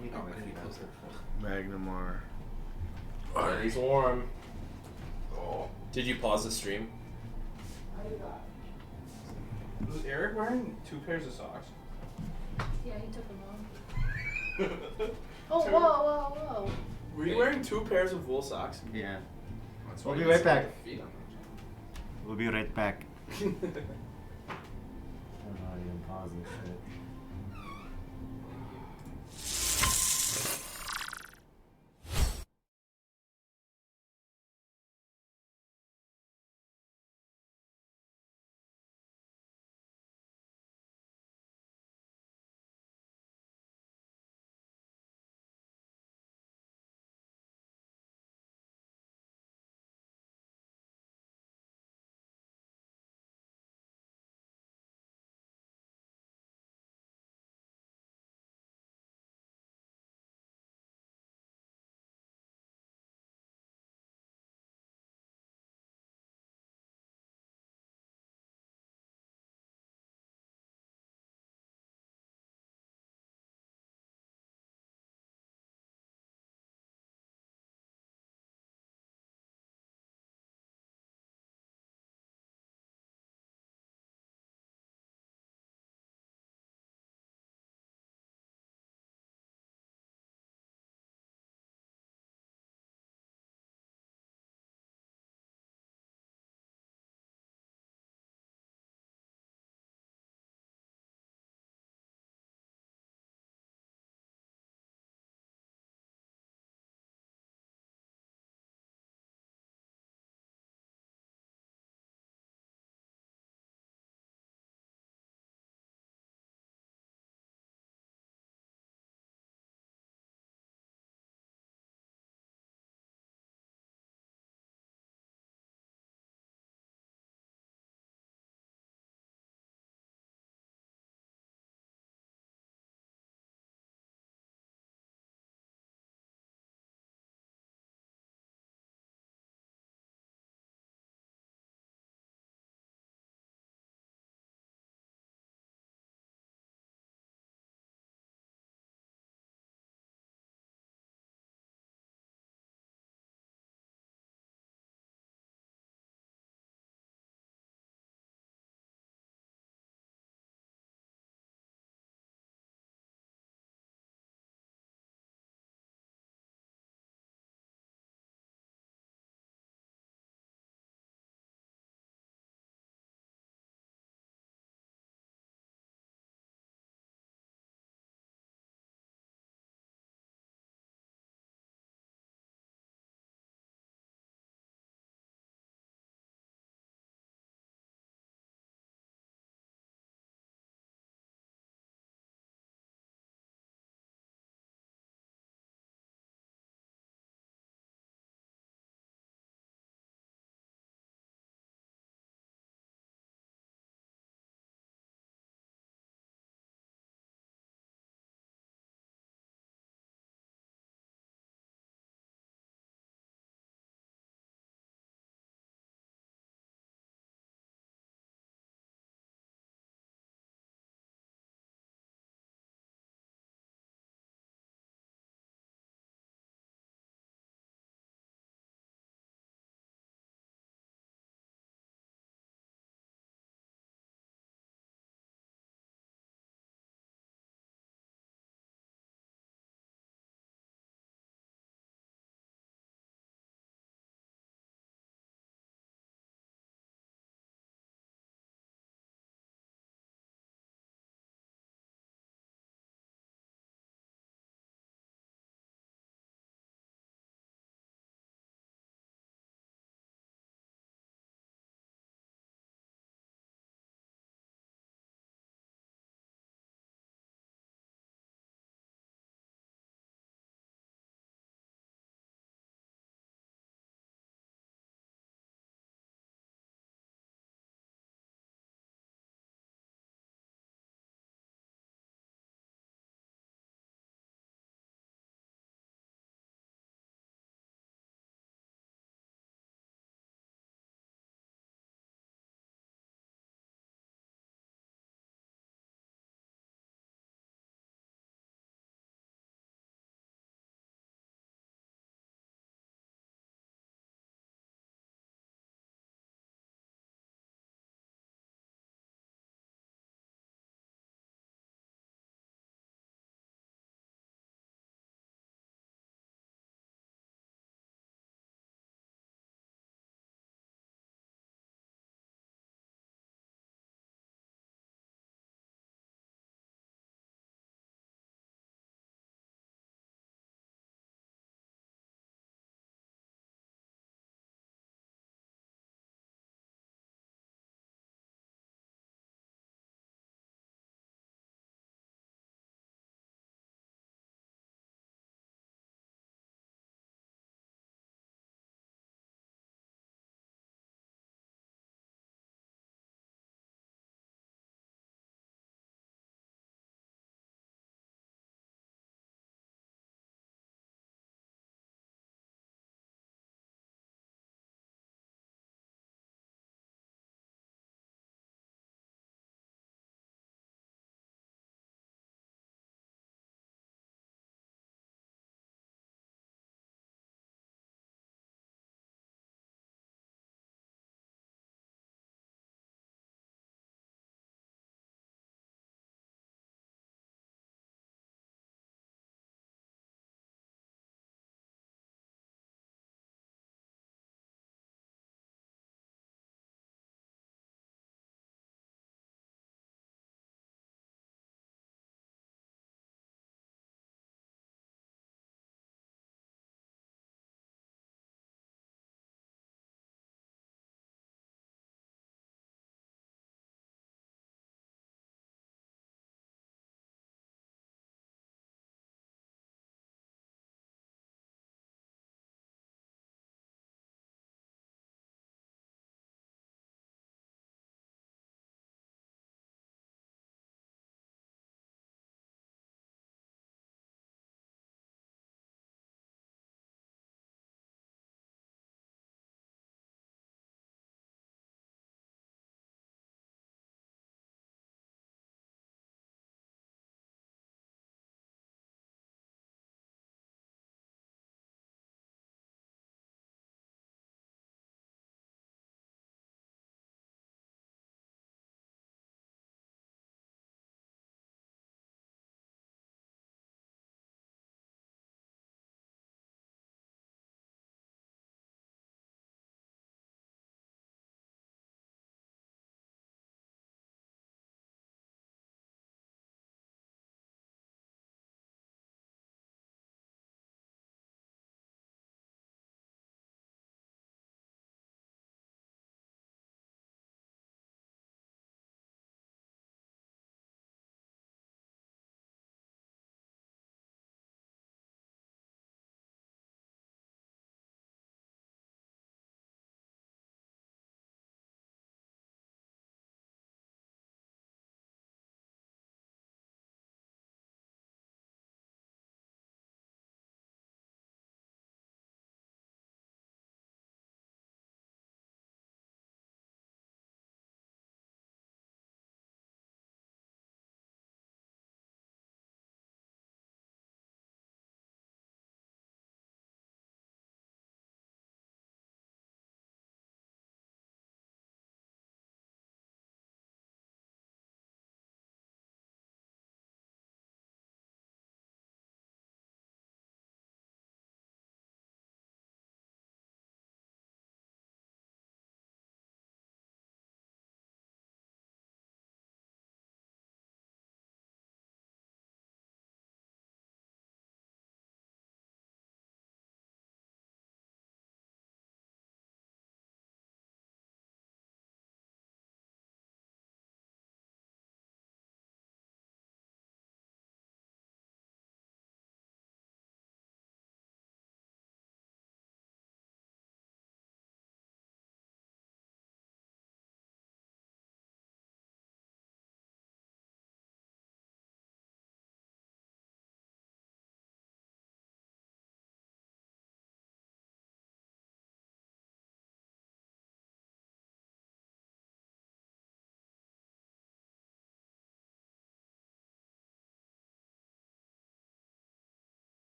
We Oh, can I didn't make close it. Magnamar. He's warm. Did you pause the stream? Was Eric wearing 2 pairs of socks? Yeah, he took them off. Oh, whoa, whoa, whoa. Were you wearing 2 pairs of wool socks? Yeah. That's We'll why be you right saw back. your feet on We'll be right back. them. I don't know how to even pause this shit.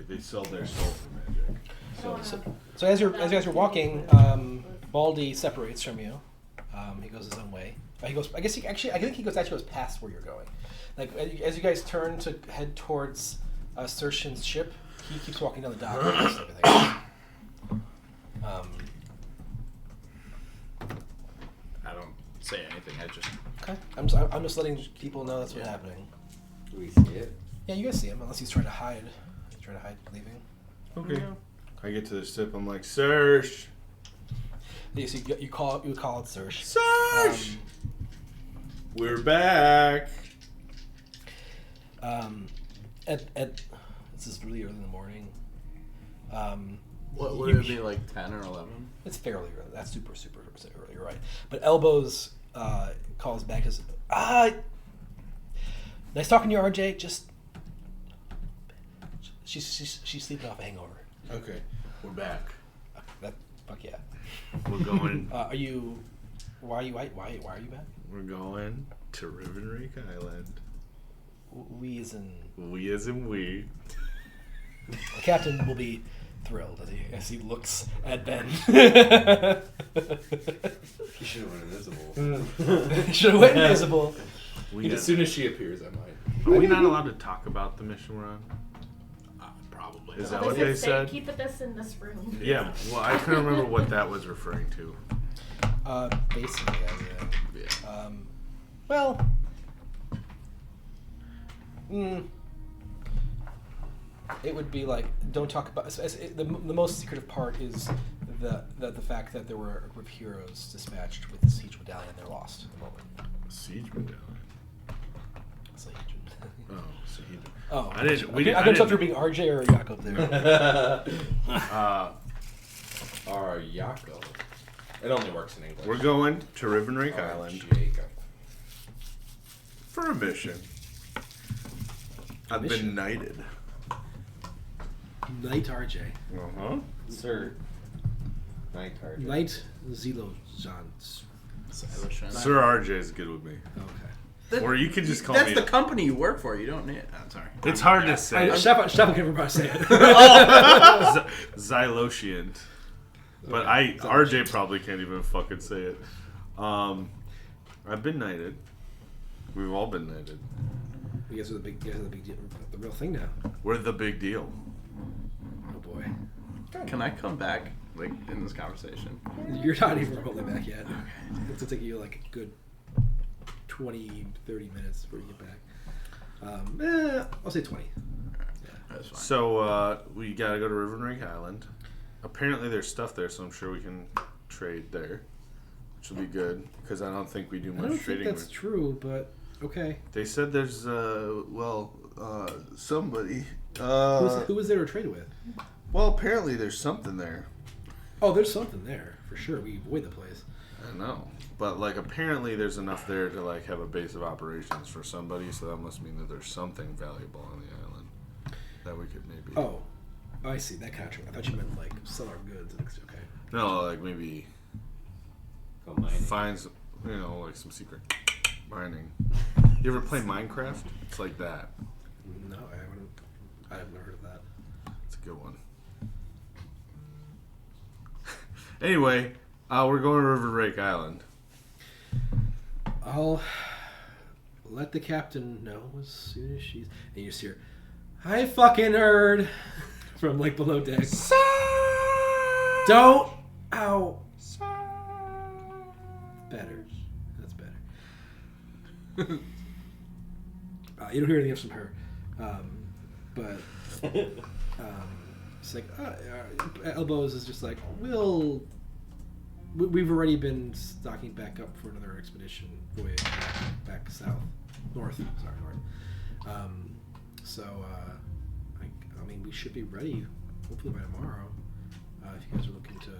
They sell their soul for magic. So as you guys are walking, Baldy separates from you. He goes his own way. He goes. I think he goes past where you're going. Like as you guys turn to head towards Sershin's ship, he keeps walking down the dock. And everything. I don't say anything. I just. Okay. I'm just letting people know that's what's happening. Do we see it? Yeah, you guys see him unless he's trying to hide. Leaving. Okay. I get to the ship. I'm like, Serge. Yeah, so you call it Serge. Serge. We're back. This is really early in the morning. What would it be, like 10 or 11? It's fairly early. That's super early. You're right. But Elbows calls back as nice talking to you, RJ. Just she's sleeping off a hangover. Okay, we're back. Fuck yeah. We're going. Are you? Why are you back? We're going to Riven Rake Island. We as in we. The captain will be thrilled as he looks at Ben. He should have went invisible. Should have went invisible. As soon as she appears, I might. Are we not allowed to talk about the mission we're on? Probably. Is not. that what they said? Keep this in this room. Yeah. Well, I couldn't remember what that was referring to. Basically, Yeah. Well. It would be like, don't talk about. The most secretive part is the fact that there were a group of heroes dispatched with the siege medallion. They're lost at the moment. Siege medallion. Oh, Siege. Oh, I didn't. I couldn't tell if you're being RJ or Jakob there. Our Yako. It only works in English. We're going to Riven Rake Island Jacob. for a mission. I've been knighted. Knight RJ. Uh-huh. Sir. Night Target. Knight Zelo Johns. Sir RJ is good with me. Okay. Or you could just call That's me. the company you work for. You don't need. I'm sorry. It's hard to say. Stefan can remember how to say it. Xylosient. But RJ probably can't even fucking say it. I've been knighted. We've all been knighted. You guys are the big deal, the real thing now. We're the big deal. Oh boy. Can I come back like in this conversation? You're not even remotely back yet. It's gonna take you like a good 20, 30 minutes before you get back. I'll say 20. That's fine. So we gotta go to Riven Rake Island. Apparently there's stuff there, so I'm sure we can trade there, which will be good because I don't think we do I much don't trading. think that's true, but okay. They said there's somebody. Who was there to trade with? Well, apparently there's something there. Oh, there's something there for sure. We avoid the place. I know, but like apparently there's enough there to like have a base of operations for somebody. So that must mean that there's something valuable on the island that we could maybe. Oh, I see that kind of trade. I thought you meant like sell our goods. Okay. No, like maybe Go mining. find some, like some secret mining. You ever play Minecraft? It's like that. No, I haven't. I have never heard of that. It's a good one. Anyway, we're going to River Rake Island. I'll let the captain know as soon as she's. And you just hear, "Hi, fucking nerd," from like below deck. Don't. Ow. Better. That's better. You don't hear anything else from her, but it's like Elbows is just like we've already been stocking back up for another expedition voyage back north. So I mean we should be ready hopefully by tomorrow if you guys are looking to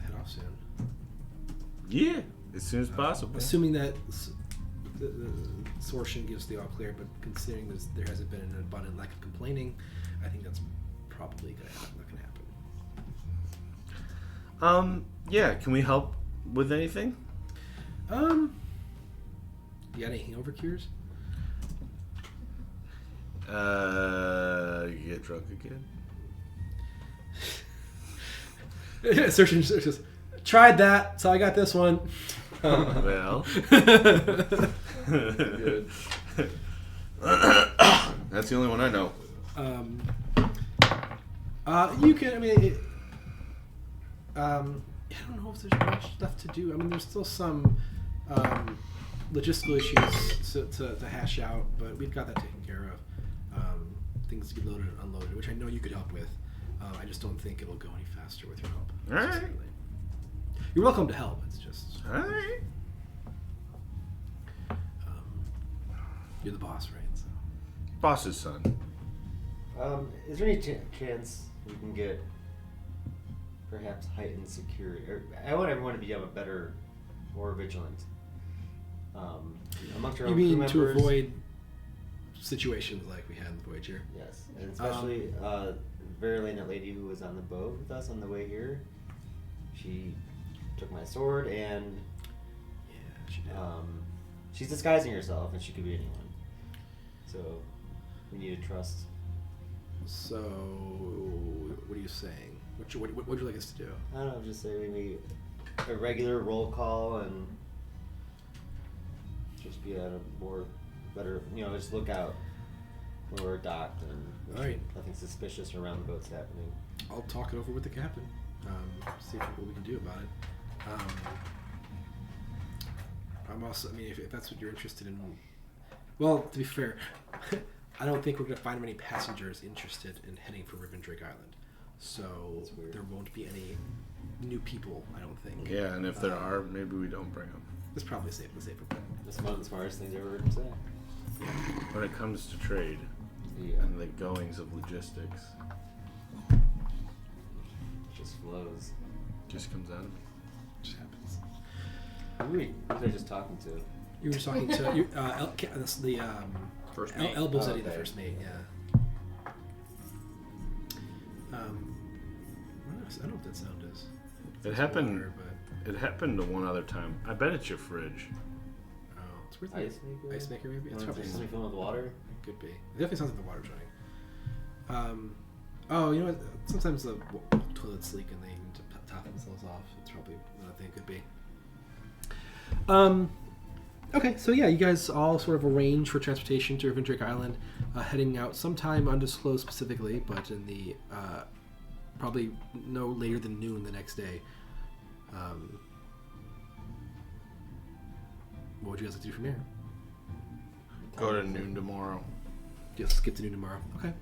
head off soon. Yeah, as soon as possible. Assuming that the Sorshin gives the all clear, but considering there hasn't been an abundant lack of complaining, I think that's probably not going to happen. Yeah, can we help with anything? You got any hangover cures? You get drunk again? Search and just tried that, so I got this one. Well. Good. That's the only one I know. You can. I mean, I don't know if there's much left to do. I mean, there's still some logistical issues to hash out, but we've got that taken care of. Things to be loaded and unloaded, which I know you could help with. I just don't think it'll go any faster with your help. All right. necessarily. You're welcome to help. It's just Alright. you're the boss, right? So. Boss's son. Is there any chance we can get perhaps heightened security? Or I want everyone to become a better, more vigilant. Amongst our You own crew mean members. to avoid situations like we had in Voyager? Yes, and especially very lenient lady who was on the boat with us on the way here. She took my sword and Yeah, she did. she's disguising herself, and she could be anyone. So we need to trust. So, what are you saying? What would you like us to do? I don't know, just say maybe a regular roll call and just be at a more better, just look out when we're docked and All right. nothing suspicious around the boat's happening. I'll talk it over with the captain. See what we can do about it. I'm also, I mean, if that's what you're interested in. Well, to be fair, I don't think we're going to find many passengers interested in heading for Rivendrake Island. So That's weird. there won't be any new people, I don't think. Yeah, and if there are, maybe we don't bring them. It's probably the safer bet. That's one of the smartest things I ever heard him say. When it comes to trade Yeah, and the goings of logistics, it just flows. just comes out of me. Just happens. Who are they just talking to? You were just talking to the First mate. Elbows Oh, Eddie, the okay. first mate. Yeah. I don't know what that sound is. It happened. Water, but It happened to one other time. I bet it's your fridge. it's worth Ice maker? Ice maker, maybe. It's probably Something filled with water? could be. It definitely sounds like the water's running. Oh, you know what? Sometimes the toilets leak and they need to top themselves off. It's probably another thing it could be. Okay, so yeah, you guys all sort of arrange for transportation to Rivendrake Island, heading out sometime undisclosed specifically, but in the probably no later than noon the next day. What would you guys like to do from here? Go to noon tomorrow. Just skip to noon tomorrow. Okay.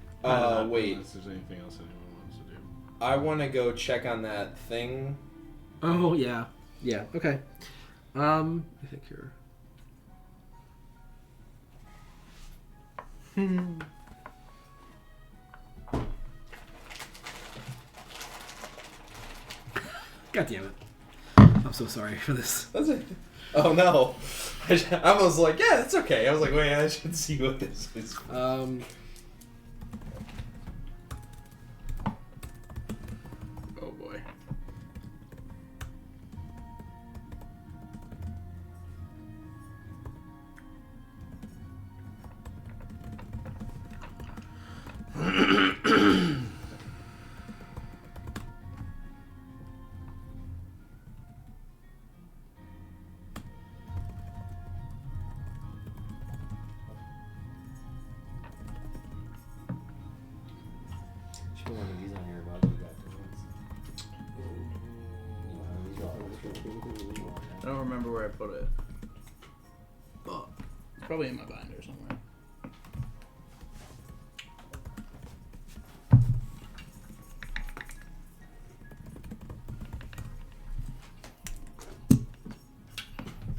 Wait. Unless there's anything else anyone wants to do. I want to go check on that thing. Oh yeah, yeah. Okay. I think here. God damn it! I'm so sorry for this. That's it. Oh no. I was like, yeah, that's okay. I was like, wait, I should see what this is. Oh boy. Should put one of these on here about you got I don't remember where I put it. But it's probably in my binder somewhere.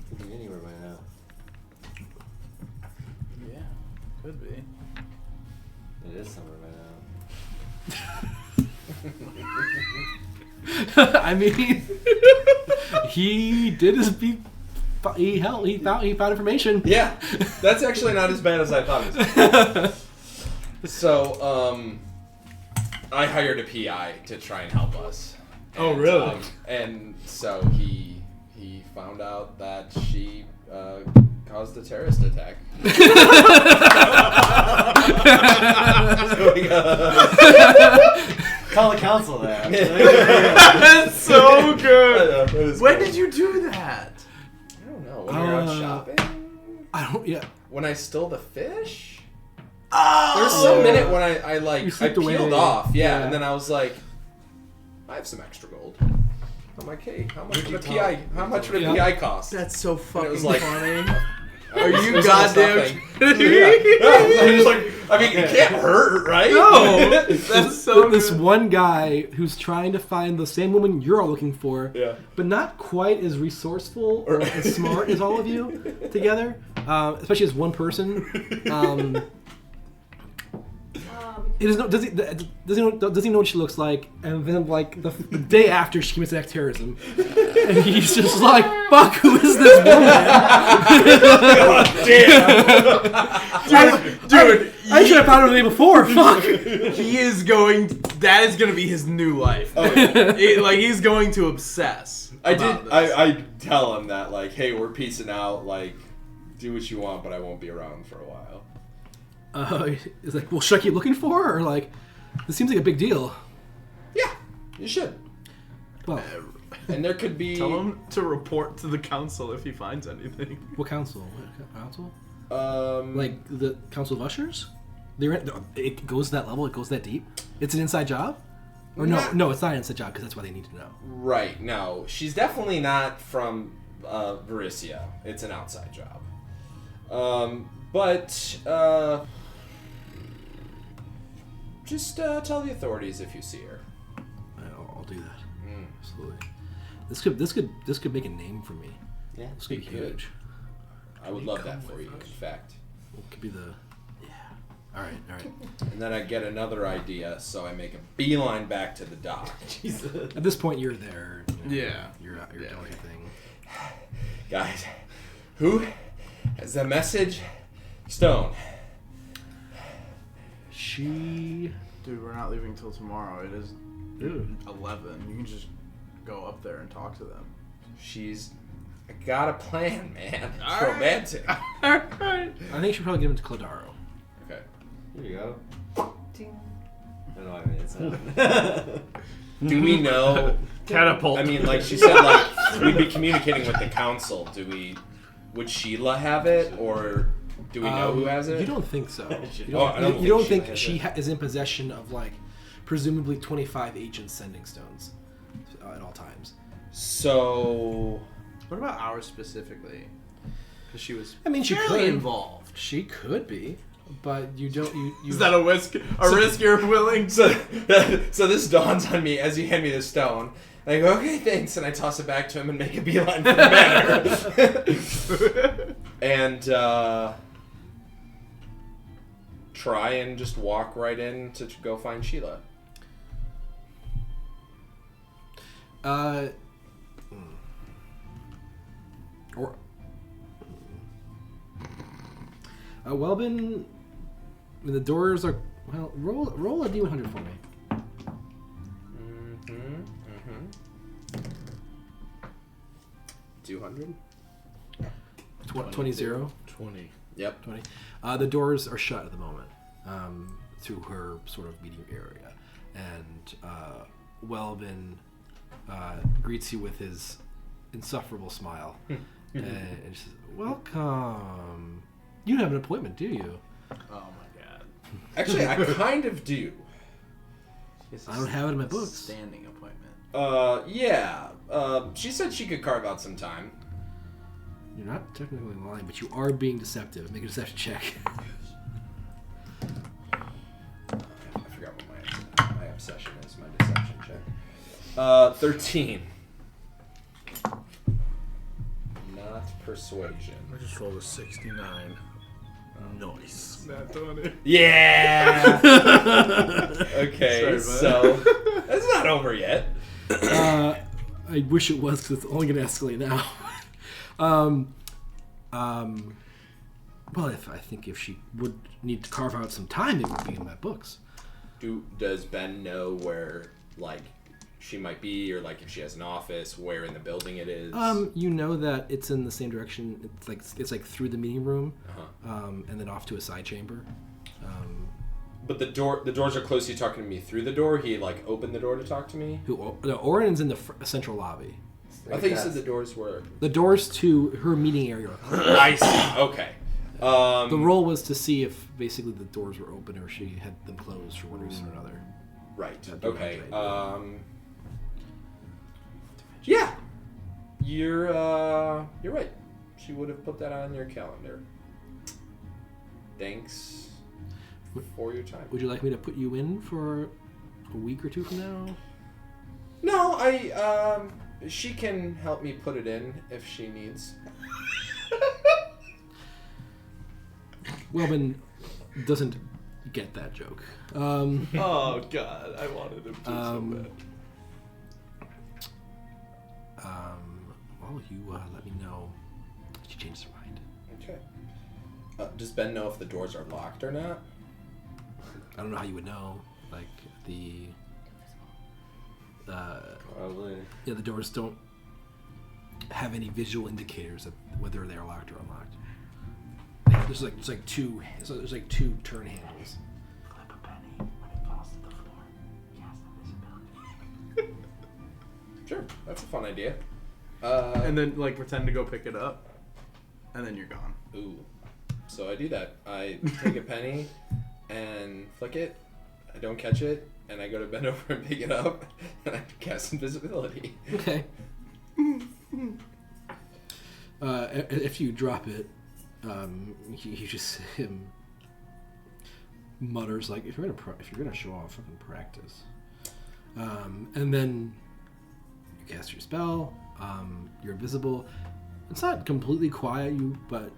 Could be anywhere by now. Yeah, could be. It is somewhere by now. I mean, he did his beat. He helped. He found information. Yeah, that's actually not as bad as I thought it was. So, I hired a PI to try and help us. Oh, And, really? And so he found out that she caused a terrorist attack. So Tell the council that. That's so good. That is When good. did you do that? I don't know. When we were out shopping? I don't. Yeah. When I stole the fish? Oh, There's some minute when I like You I slipped peeled away. off, Yeah. and then I was like, I have some extra gold. I'm like, hey, how much would a PI? How much would a Yeah. PI cost? That's so fucking was like- funny. Are you goddamn I'm just like, I mean, it can't hurt, right? No, that's so This good. one guy who's trying to find the same woman you're all looking for, Yeah. but not quite as resourceful or as smart as all of you together, especially as one person. He doesn't know, does he know what she looks like? And then, like, the day after, she commits an act of terrorism. And he's just like, fuck, who is this woman? Dude, I should have found her the day before, fuck. he is going. That is going to be his new life. Like he's going to obsess. I about did. this. I tell him that, like, hey, we're peacing out. Like, do what you want, but I won't be around for a while. He's like, well, should I keep looking for her? Or, like, this seems like a big deal. Yeah, you should. Well, And there could be. Tell him to report to the council if he finds anything. what council? What council? Um, Like the Council of Ushers? It goes to that level. It goes that deep. It's an inside job, or no, it's not an inside job because that's why they need to know. right. No, she's definitely not from Varicia. It's an outside job. But just tell the authorities if you see her. I'll do that. Mm. Absolutely. This could make a name for me. Yeah, This could be huge. I would love that for you. In fact. It could be the. Yeah. All right. And then I get another idea, so I make a beeline back to the dock. Jesus. At this point, you're there. Yeah. You're out. You're doing your thing. Guys, who has the message? Stone. She. Dude, we're not leaving till tomorrow. It is Dude. 11. You can just go up there and talk to them. She's got a plan, man. It's All right. romantic. Alright. I think you should probably give him to Clodaro. Okay. Here you go. Ting. I don't know. I mean, it's not. Do we know? Catapult. I mean, like she said, like we'd be communicating with the council. Would Sheila have it, or do we know who has it? You don't think so. You Oh, I don't, don't you don't think think Sheila she is in possession of, like, presumably 25 agents sending stones at all times. So, What about ours specifically? Because she was I mean, she fairly could. involved. She could be, but you don't. You Is that a risk you're willing to? so this dawns on me as you hand me the stone. And I go, okay, thanks, and I toss it back to him and make a beeline for the manor. And try and just walk right in to go find Sheila. Or Welbin, the doors are roll a D100 for me. 200. 20. 20. Yep. 20. The doors are shut at the moment to her sort of meeting area, and Welbin greets you with his insufferable smile, and she says, "Welcome. You don't have an appointment, do you?" Oh my god. Actually, I kind of do. I don't have it in my books. Standing appointment. Yeah. She said she could carve out some time. You're not technically lying, but you are being deceptive. Make a deception check. I forgot what my obsession is. My deception check. 13. Not persuasion. I just rolled a 69. Nice. Not 20. Yeah. Okay, Sorry, so it's not over yet. I wish it was, because it's only going to escalate now. Well, I think if she would need to carve out some time, it would be in my books. Does Ben know where, like, she might be, or like if she has an office, where in the building it is? You know that it's in the same direction. It's like through the meeting room, Uh-huh. and then off to a side chamber. But the doors are closed. He's talking to me through the door. He like opened the door to talk to me. No, Oren's in the central lobby. I thought you said the doors were. The doors to her meeting area. I see. Okay. The role was to see if basically the doors were open or she had them closed for one reason or another. Right. That'd Okay. be right. Yeah. You're right. She would have put that on your calendar. Thanks for your time. Would you like me to put you in for a week or two from now? No, she can help me put it in if she needs. Wellman doesn't get that joke. Oh God, I wanted him to so bad. Well, you let me know if she changes her mind. Okay. Does Ben know if the doors are locked or not? I don't know how you would know. Like the Probably. yeah, the doors don't have any visual indicators of whether they're locked or unlocked. There's like two turn handles. Clip a penny when it falls to the floor. Cast invisibility. Sure, that's a fun idea. And then like pretend to go pick it up, and then you're gone. Ooh. So I do that. I take a penny and flick it. I don't catch it, and I go to bend over and pick it up, and I cast invisibility. Okay. If you drop it, you just him mutters like, "If you're gonna show off, fucking practice." And then you cast your spell. You're invisible. It's not completely quiet, but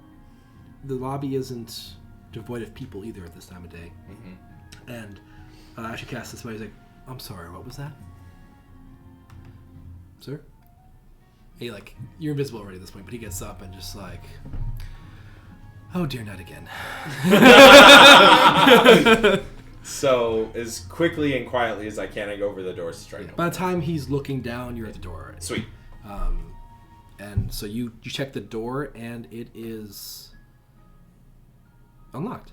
the lobby isn't devoid of people either at this time of day. Mm-hmm. And as you cast this, he's like, "I'm sorry, what was that, sir?" He you're invisible already at this point, but he gets up and just like, "Oh dear, not again." So as quickly and quietly as I can, I go over the doors to try and By the time he's looking down, you're at the door already. Sweet. And so you check the door, and it is unlocked.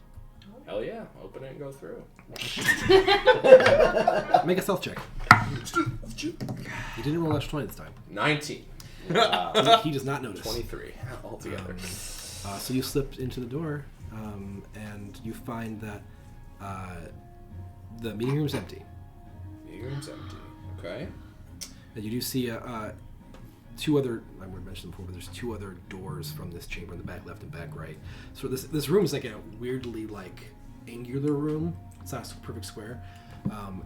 Hell yeah. Open it and go through. Make a stealth check. You didn't roll extra 20 this time. 19. He does not notice. 23 altogether. So you slip into the door, and you find that the meeting room is empty. Meeting room's empty. Okay. And you do see two other, I would have mentioned before, but there's two other doors from this chamber in the back left and back right. So this room is like a weirdly angular room. It's not a perfect square.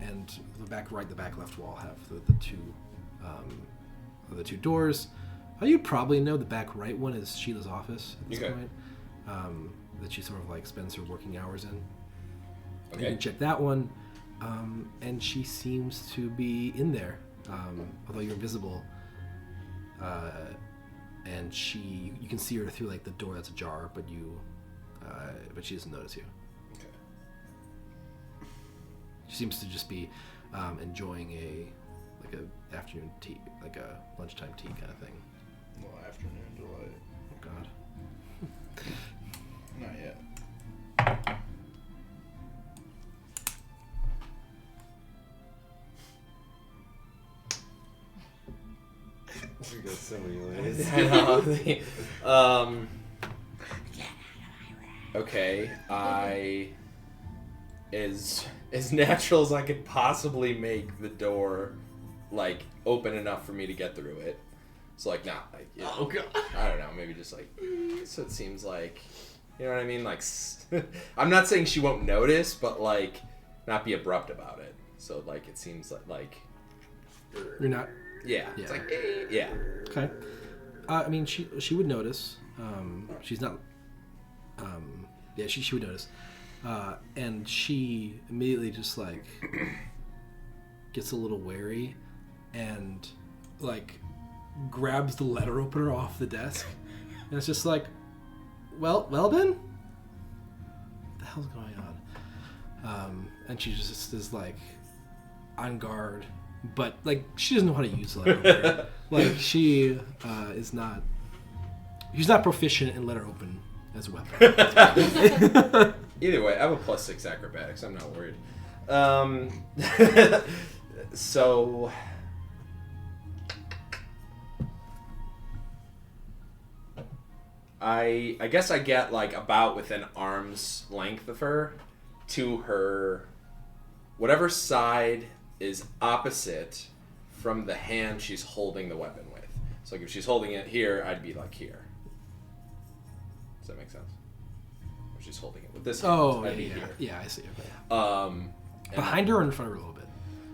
And the back right, the back left wall have the two doors. You'd probably know the back right one is Sheila's office at this point. That she sort of spends her working hours in. Okay. You can check that one. And she seems to be in there, although you're invisible. And you can see her through the door that's ajar, but she doesn't notice you. Okay. She seems to just be enjoying a afternoon tea, like a lunchtime tea kind of thing. Well, afternoon delight. Oh God. Not yet. We got so many ways. I know. Okay, as natural as I could possibly make the door open enough for me to get through it. So Oh God. I don't know, maybe just so it seems you know what I mean? I'm not saying she won't notice, but not be abrupt about it. So it seems like You're not. yeah. Yeah. It's yeah. Okay. I mean, she would notice. She's not. Yeah, she would notice. And she immediately just gets a little wary and grabs the letter opener off the desk. And it's just well, Ben? What the hell's going on? And she just is on guard. But she doesn't know how to use the letter opener. She is not. She's not proficient in letter open as a weapon. Either way, I have a +6 acrobatics. I'm not worried. So I guess I get like about within arm's length of her to her whatever side is opposite from the hand she's holding the weapon with. So like if she's holding it here, I'd be like here. Does that make sense? If she's holding it with this hand, Oh, I'd be yeah. here. Yeah, I see. Okay. And Behind her or in front of her a little bit?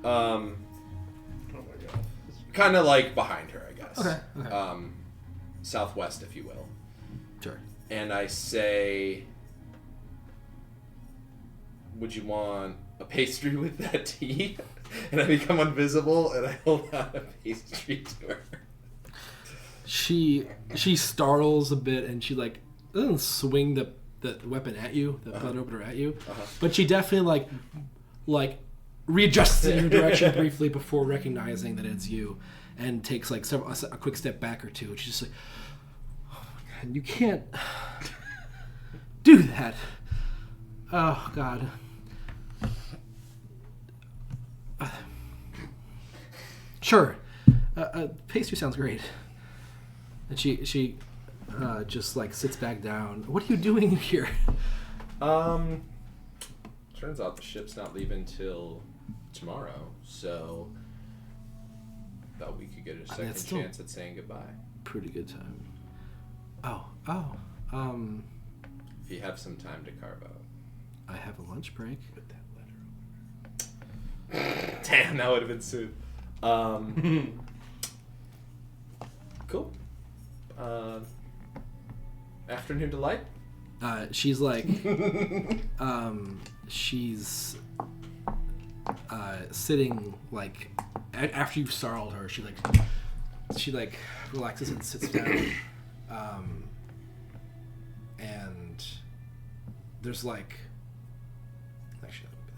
Oh my god. Kind of like behind her, I guess. Okay. Southwest, if you will. Sure. And I say, would you want a pastry with that tea? And I become invisible, and I hold out a pastry to her. She startles a bit, and she like doesn't swing the weapon at you, the blood opener at you, but she definitely like readjusts in your direction briefly before recognizing that it's you, and takes like a quick step back or two. And she's just like, "Oh my god, you can't do that! Oh god." Sure, pastry sounds great. And she just like sits back down. What are you doing here? Turns out the ship's not leaving till tomorrow, so thought we could get a second chance at saying goodbye. Pretty good time. If you have some time to carve out. I have a lunch break. Put that letter over. Damn, that would have been soon. Cool. Afternoon delight. She's like, she's sitting like after you've startled her. She relaxes and sits down, and there's like, actually, that would be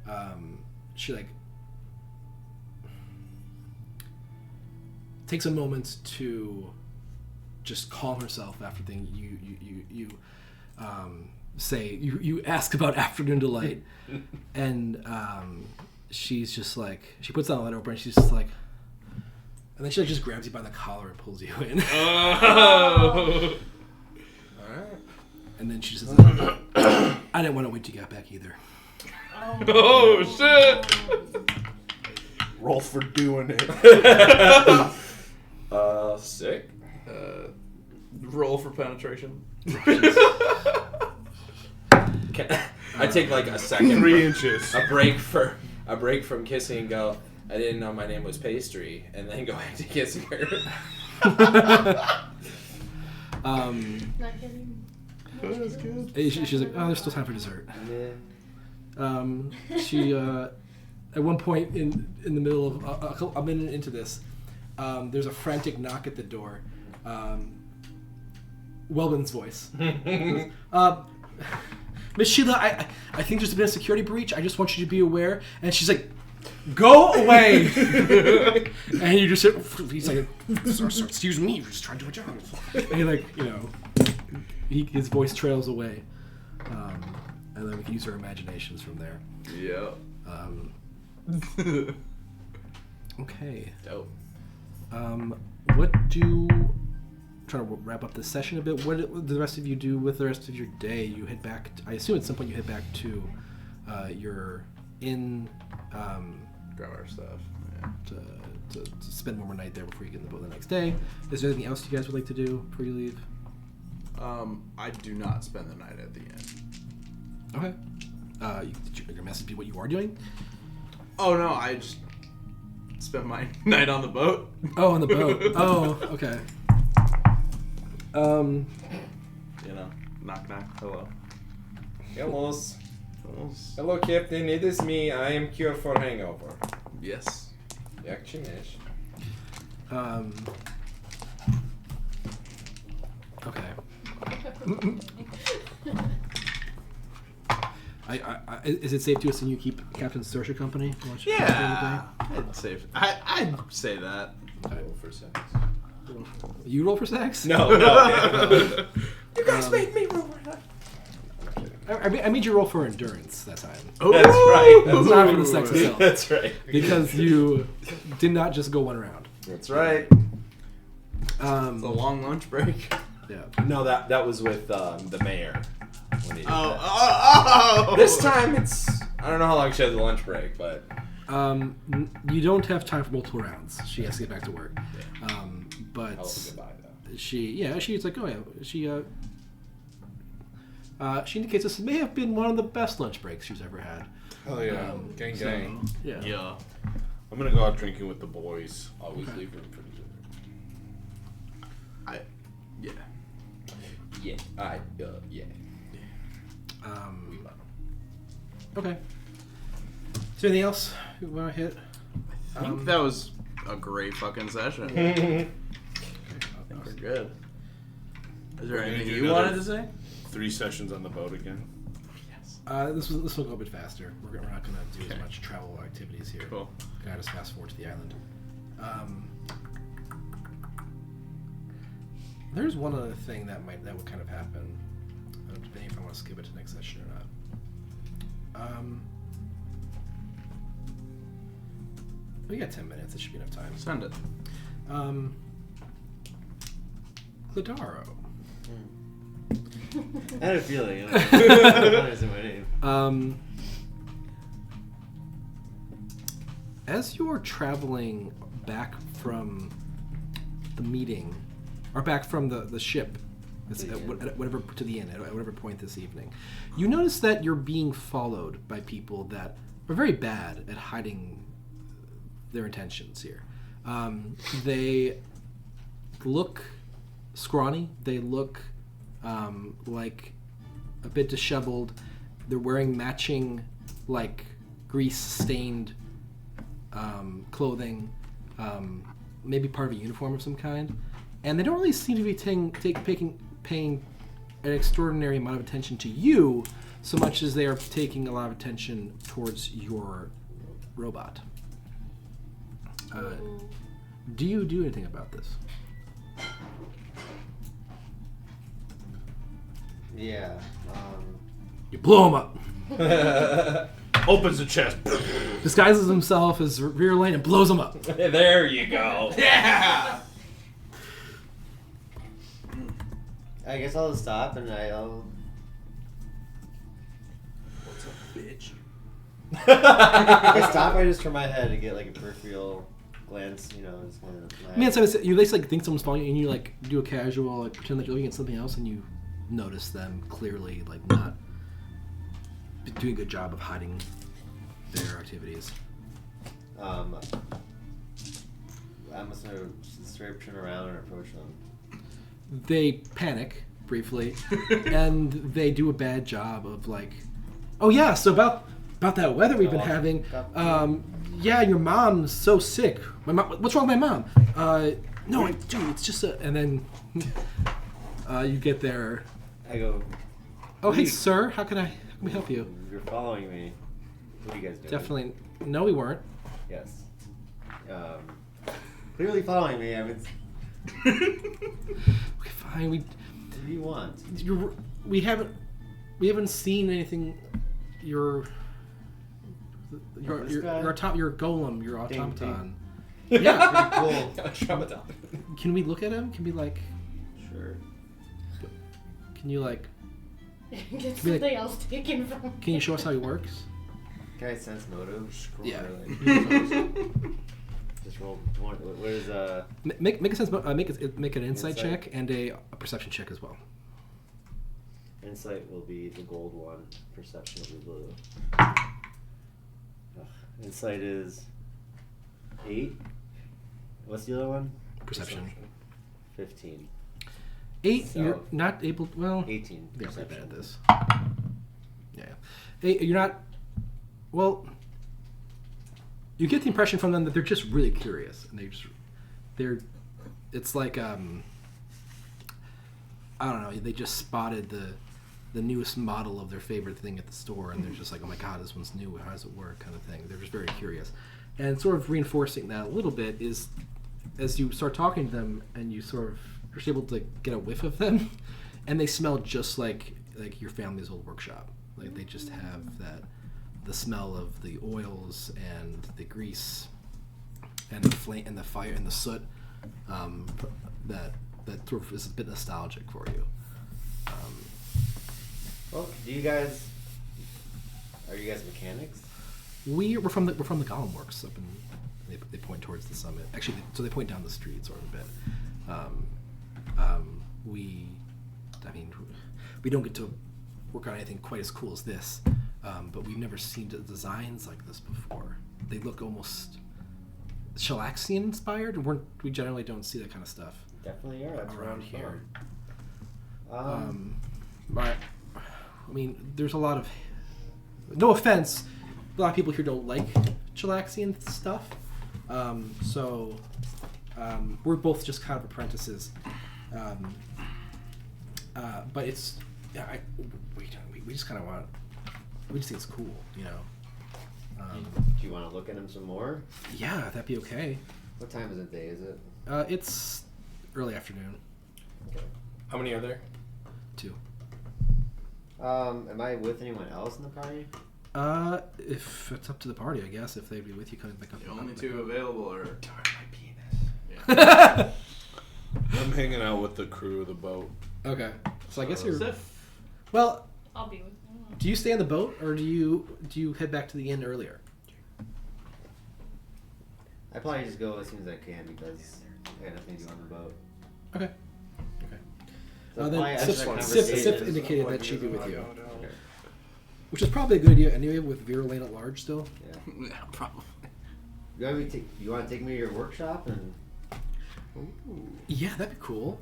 that. She like takes a moment to just calm herself after thing you say you ask about afternoon delight, and she's just like, she puts down a letter open and she's just like, and then she like just grabs you by the collar and pulls you in. Oh. Alright. And then she says, I didn't want to wait till you got back either. Oh shit! Roll for doing it. Sick. Roll for penetration. I take like a second. 3 inches. A break from kissing and go, I didn't know my name was Pastry, and then go back to kissing her. Not getting. That was good. She's like, oh, there's still time for dessert. She at one point in the middle of a minute into this, there's a frantic knock at the door. Welbin's voice. Miss Sheila, I think there's been a security breach. I just want you to be aware. And she's like, go away. And you just he's like, sir, excuse me, you're just trying to do a job. And he like, you know, his voice trails away. And then we can use our imaginations from there. Yeah. Okay. Dope. What do... Trying to wrap up the session a bit. What do the rest of you do with the rest of your day? You head back... I assume at some point you head back to your inn... Grab our stuff. Yeah. To spend one more night there before you get in the boat the next day. Is there anything else you guys would like to do before you leave? I do not spend the night at the inn. Okay. Did your message be what you are doing? Oh no, I just spent my night on the boat. Oh, on the boat. Oh, okay. You know, knock knock. Hello. Hello. Almost. Hello, Captain. It is me. I am cured for hangover. Yes. Jak czynisz? Okay. Is it safe to assume you keep Captain Saoirse company? Yeah. I'd say that. Roll for sex. You roll for sex? No. You guys made me roll for sex. I'm kidding. I made you roll for endurance that time. That's right. It's not for the sex itself. That's right. Because you did not just go one round. That's right. It's a long lunch break. Yeah. No, that was with the mayor. When he did that. Oh! This time it's I don't know how long she has a lunch break, but You don't have time for multiple rounds. She has to get back to work. But hell of a goodbye though. she's like, oh yeah, she indicates this may have been one of the best lunch breaks she's ever had. Hell yeah. Gang, gang. Yeah. Yeah. I'm going to go out drinking with the boys. Always leave room for each other. Yeah. Yeah. Yeah. Okay. Is there anything else you want to hit? I think that was a great fucking session. I think we're good. Is there We're gonna anything do you another- wanted to say? 3 sessions on the boat again. This will go a bit faster. We're not going to do as much travel activities here. Cool. Can I just fast forward to the island? There's one other thing that would kind of happen. Depending if I want to skip it to next session or not. We got 10 minutes. It should be enough time. Send it. Cladaro. I had a feeling. I don't know my name. As you're traveling back from the meeting, or back from the ship, at whatever to the inn, at whatever point this evening, you notice that you're being followed by people that are very bad at hiding their intentions here. They look scrawny. They look like a bit disheveled. They're wearing matching, like, grease-stained clothing, maybe part of a uniform of some kind, and they don't really seem to be paying an extraordinary amount of attention to you, so much as they are taking a lot of attention towards your robot. Do you do anything about this? Yeah. You blow him up. Opens the chest. Disguises himself as rear lane and blows him up. There you go. Yeah! I guess I'll stop and I'll. What's up, bitch? I stop. I just turn my head to get like a peripheral glance. You know, just one of my. I mean, so you like think someone's following you, and you like do a casual, like pretend that you're looking at something else, and you notice them clearly, like not doing a good job of hiding their activities. I must have straight turn around and approach them. They panic briefly, and they do a bad job of like, oh yeah, so about that weather we've been having. Yeah, your mom's so sick. My mom, what's wrong with my mom? No, dude, it's just a. And then you get there. I go. Oh, hey, sir, how can we help you? You're following me. What are you guys doing? Definitely. No, we weren't. Yes. Clearly following me. I mean, Okay, fine. what do you want? We haven't seen anything. Your golem, your Ding, automaton. ding. Yeah. Pretty cool. Can we look at him? Can we like? Sure. Can you like? Get something else taken from him. Can you show us how he works? Can I sense motive? Yeah. Just roll. What is Make a sense. Make an insight Insight. check and a perception check as well. Insight will be the gold one. Perception will be blue. Insight is 8. What's the other one? Perception. 15. 8. So- You're not able. Well, 18. they're pretty bad Perception. at this. Yeah. 8. You're not. Well, you get the impression from them that they're just really curious, and they're. It's like I don't know. They just spotted the newest model of their favorite thing at the store, and they're just like, oh my god, this one's new. How does it work? Kind of thing. They're just very curious, and sort of reinforcing that a little bit is as you start talking to them, and you sort of you're able to get a whiff of them, and they smell just like like your family's old workshop. Like they just have the smell of the oils and the grease and the flame and the fire and the soot that sort of is a bit nostalgic for you. Well, are you guys mechanics? We're from the Golem Works up in. They point towards the summit. Actually, so they point down the street sort of a bit. We don't get to work on anything quite as cool as this, but we've never seen designs like this before. They look almost Shellaxian inspired. We generally don't see that kind of stuff. Definitely are. That's around here. Fun. I mean, there's a lot of. No offense, a lot of people here don't like Shellaxian stuff. So we're both just kind of apprentices. But it's we just kind of want. We just think it's cool, you know. Do you want to look at them some more? Yeah, that'd be okay. What time of the day is it? It's early afternoon. Okay. How many are there? 2. Am I with anyone else in the party? If it's up to the party, I guess. If they'd be with you, kind of pick up. The only 2 available are. Darn my penis. Yeah. I'm hanging out with the crew of the boat. Okay, so I guess you're. Sif. Well, I'll be with you. do you stay on the boat or do you head back to the inn earlier? I probably just go as soon as I can because I got nothing to do on the boat. Okay. So Then probably Sif, after the Sif conversation- indicated that she'd be with you, Okay. which is probably a good idea anyway. With Vera Lane at large still. Yeah. Yeah, probably. You want to take me to your workshop and? Yeah, that'd be cool.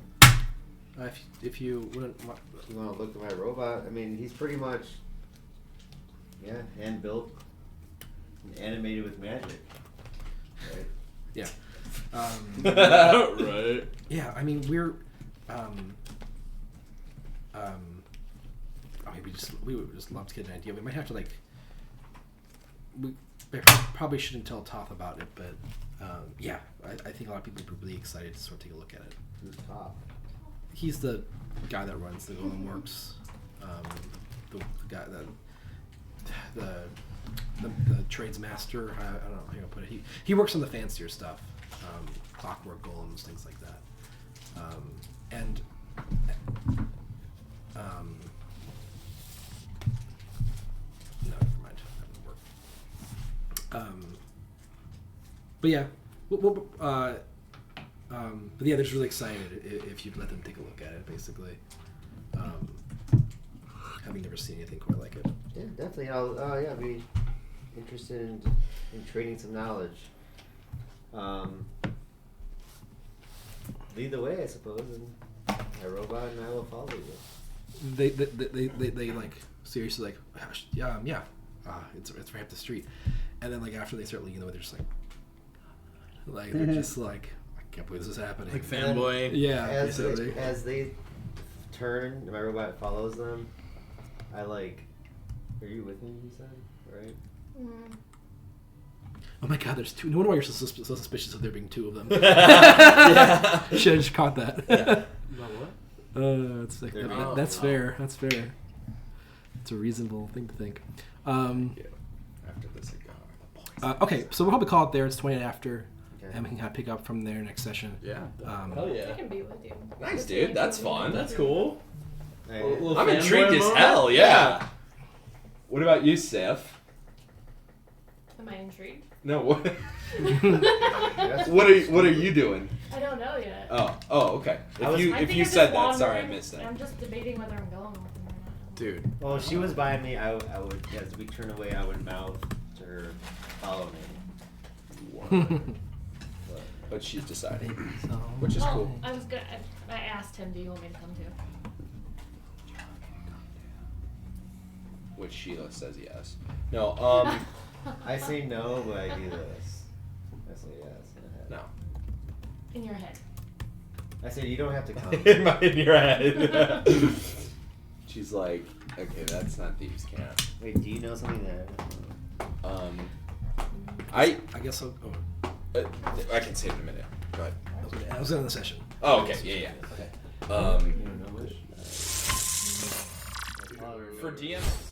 If you wouldn't. You want to look at my robot? I mean, he's pretty much, hand built, and animated with magic. Right. Yeah. Right. Yeah, I mean we're. I mean, we would just love to get an idea. We might have to we probably shouldn't tell Toth about it, but yeah, I think a lot of people would be really excited to sort of take a look at it. Who's top? He's the guy that runs the Golem Works. The guy the trades master. I don't know how to put it. He works on the fancier stuff, clockwork golems, things like that. No, never mind. That didn't work. But yeah, but yeah, they're just really excited if you'd let them take a look at it, basically. Having never seen anything quite like it. Yeah, definitely. I'll be interested in trading some knowledge. Lead the way, I suppose, and my robot and I will follow you. They like seriously like it's right up the street, and then like after they start leading the way, they're just like they're just like I can't believe this is happening. Like fanboy. Yeah. As they turn, and my robot follows them. I like. Are you with me? You said, right? Mm. Oh my God, there's 2. No wonder why you're so suspicious of there being 2 of them. Yeah. You should have just caught that. About what? It's like, There that's fair. That's fair. It's a reasonable thing to think. After the cigar, the poison. Okay, so we'll probably call it there. It's 20 after, Okay. and we can kind of pick up from there next session. Yeah. Hell I yeah. can be with you. Nice, dude. That's fun. That's cool. Hey, Little I'm fanboy intrigued as moment? hell. Yeah. What about you, Sif? Am I intrigued? No. What? that's- What are you doing? I don't know yet. Oh, okay. I was- If I you think I'm said just that, sorry, I wandering. missed that. I'm just debating whether I'm going with them or not. Dude. Well, if she was by me, I would, as we turn away, I would mouth to her, follow me. But she's deciding, So, which is Oh, cool. I was gonna. I asked him, "Do you want me to come too?" Which Sheila says yes. No. I say no, but I do this. I say yes in the head. No. In your head. I say you don't have to come. in your head. She's like, okay, that's not thieves' camp. Wait, do you know something that? I guess I'll. I can say it in a minute. Go ahead. I was in the session. Oh, okay. Yeah. Okay. You don't know much? for DM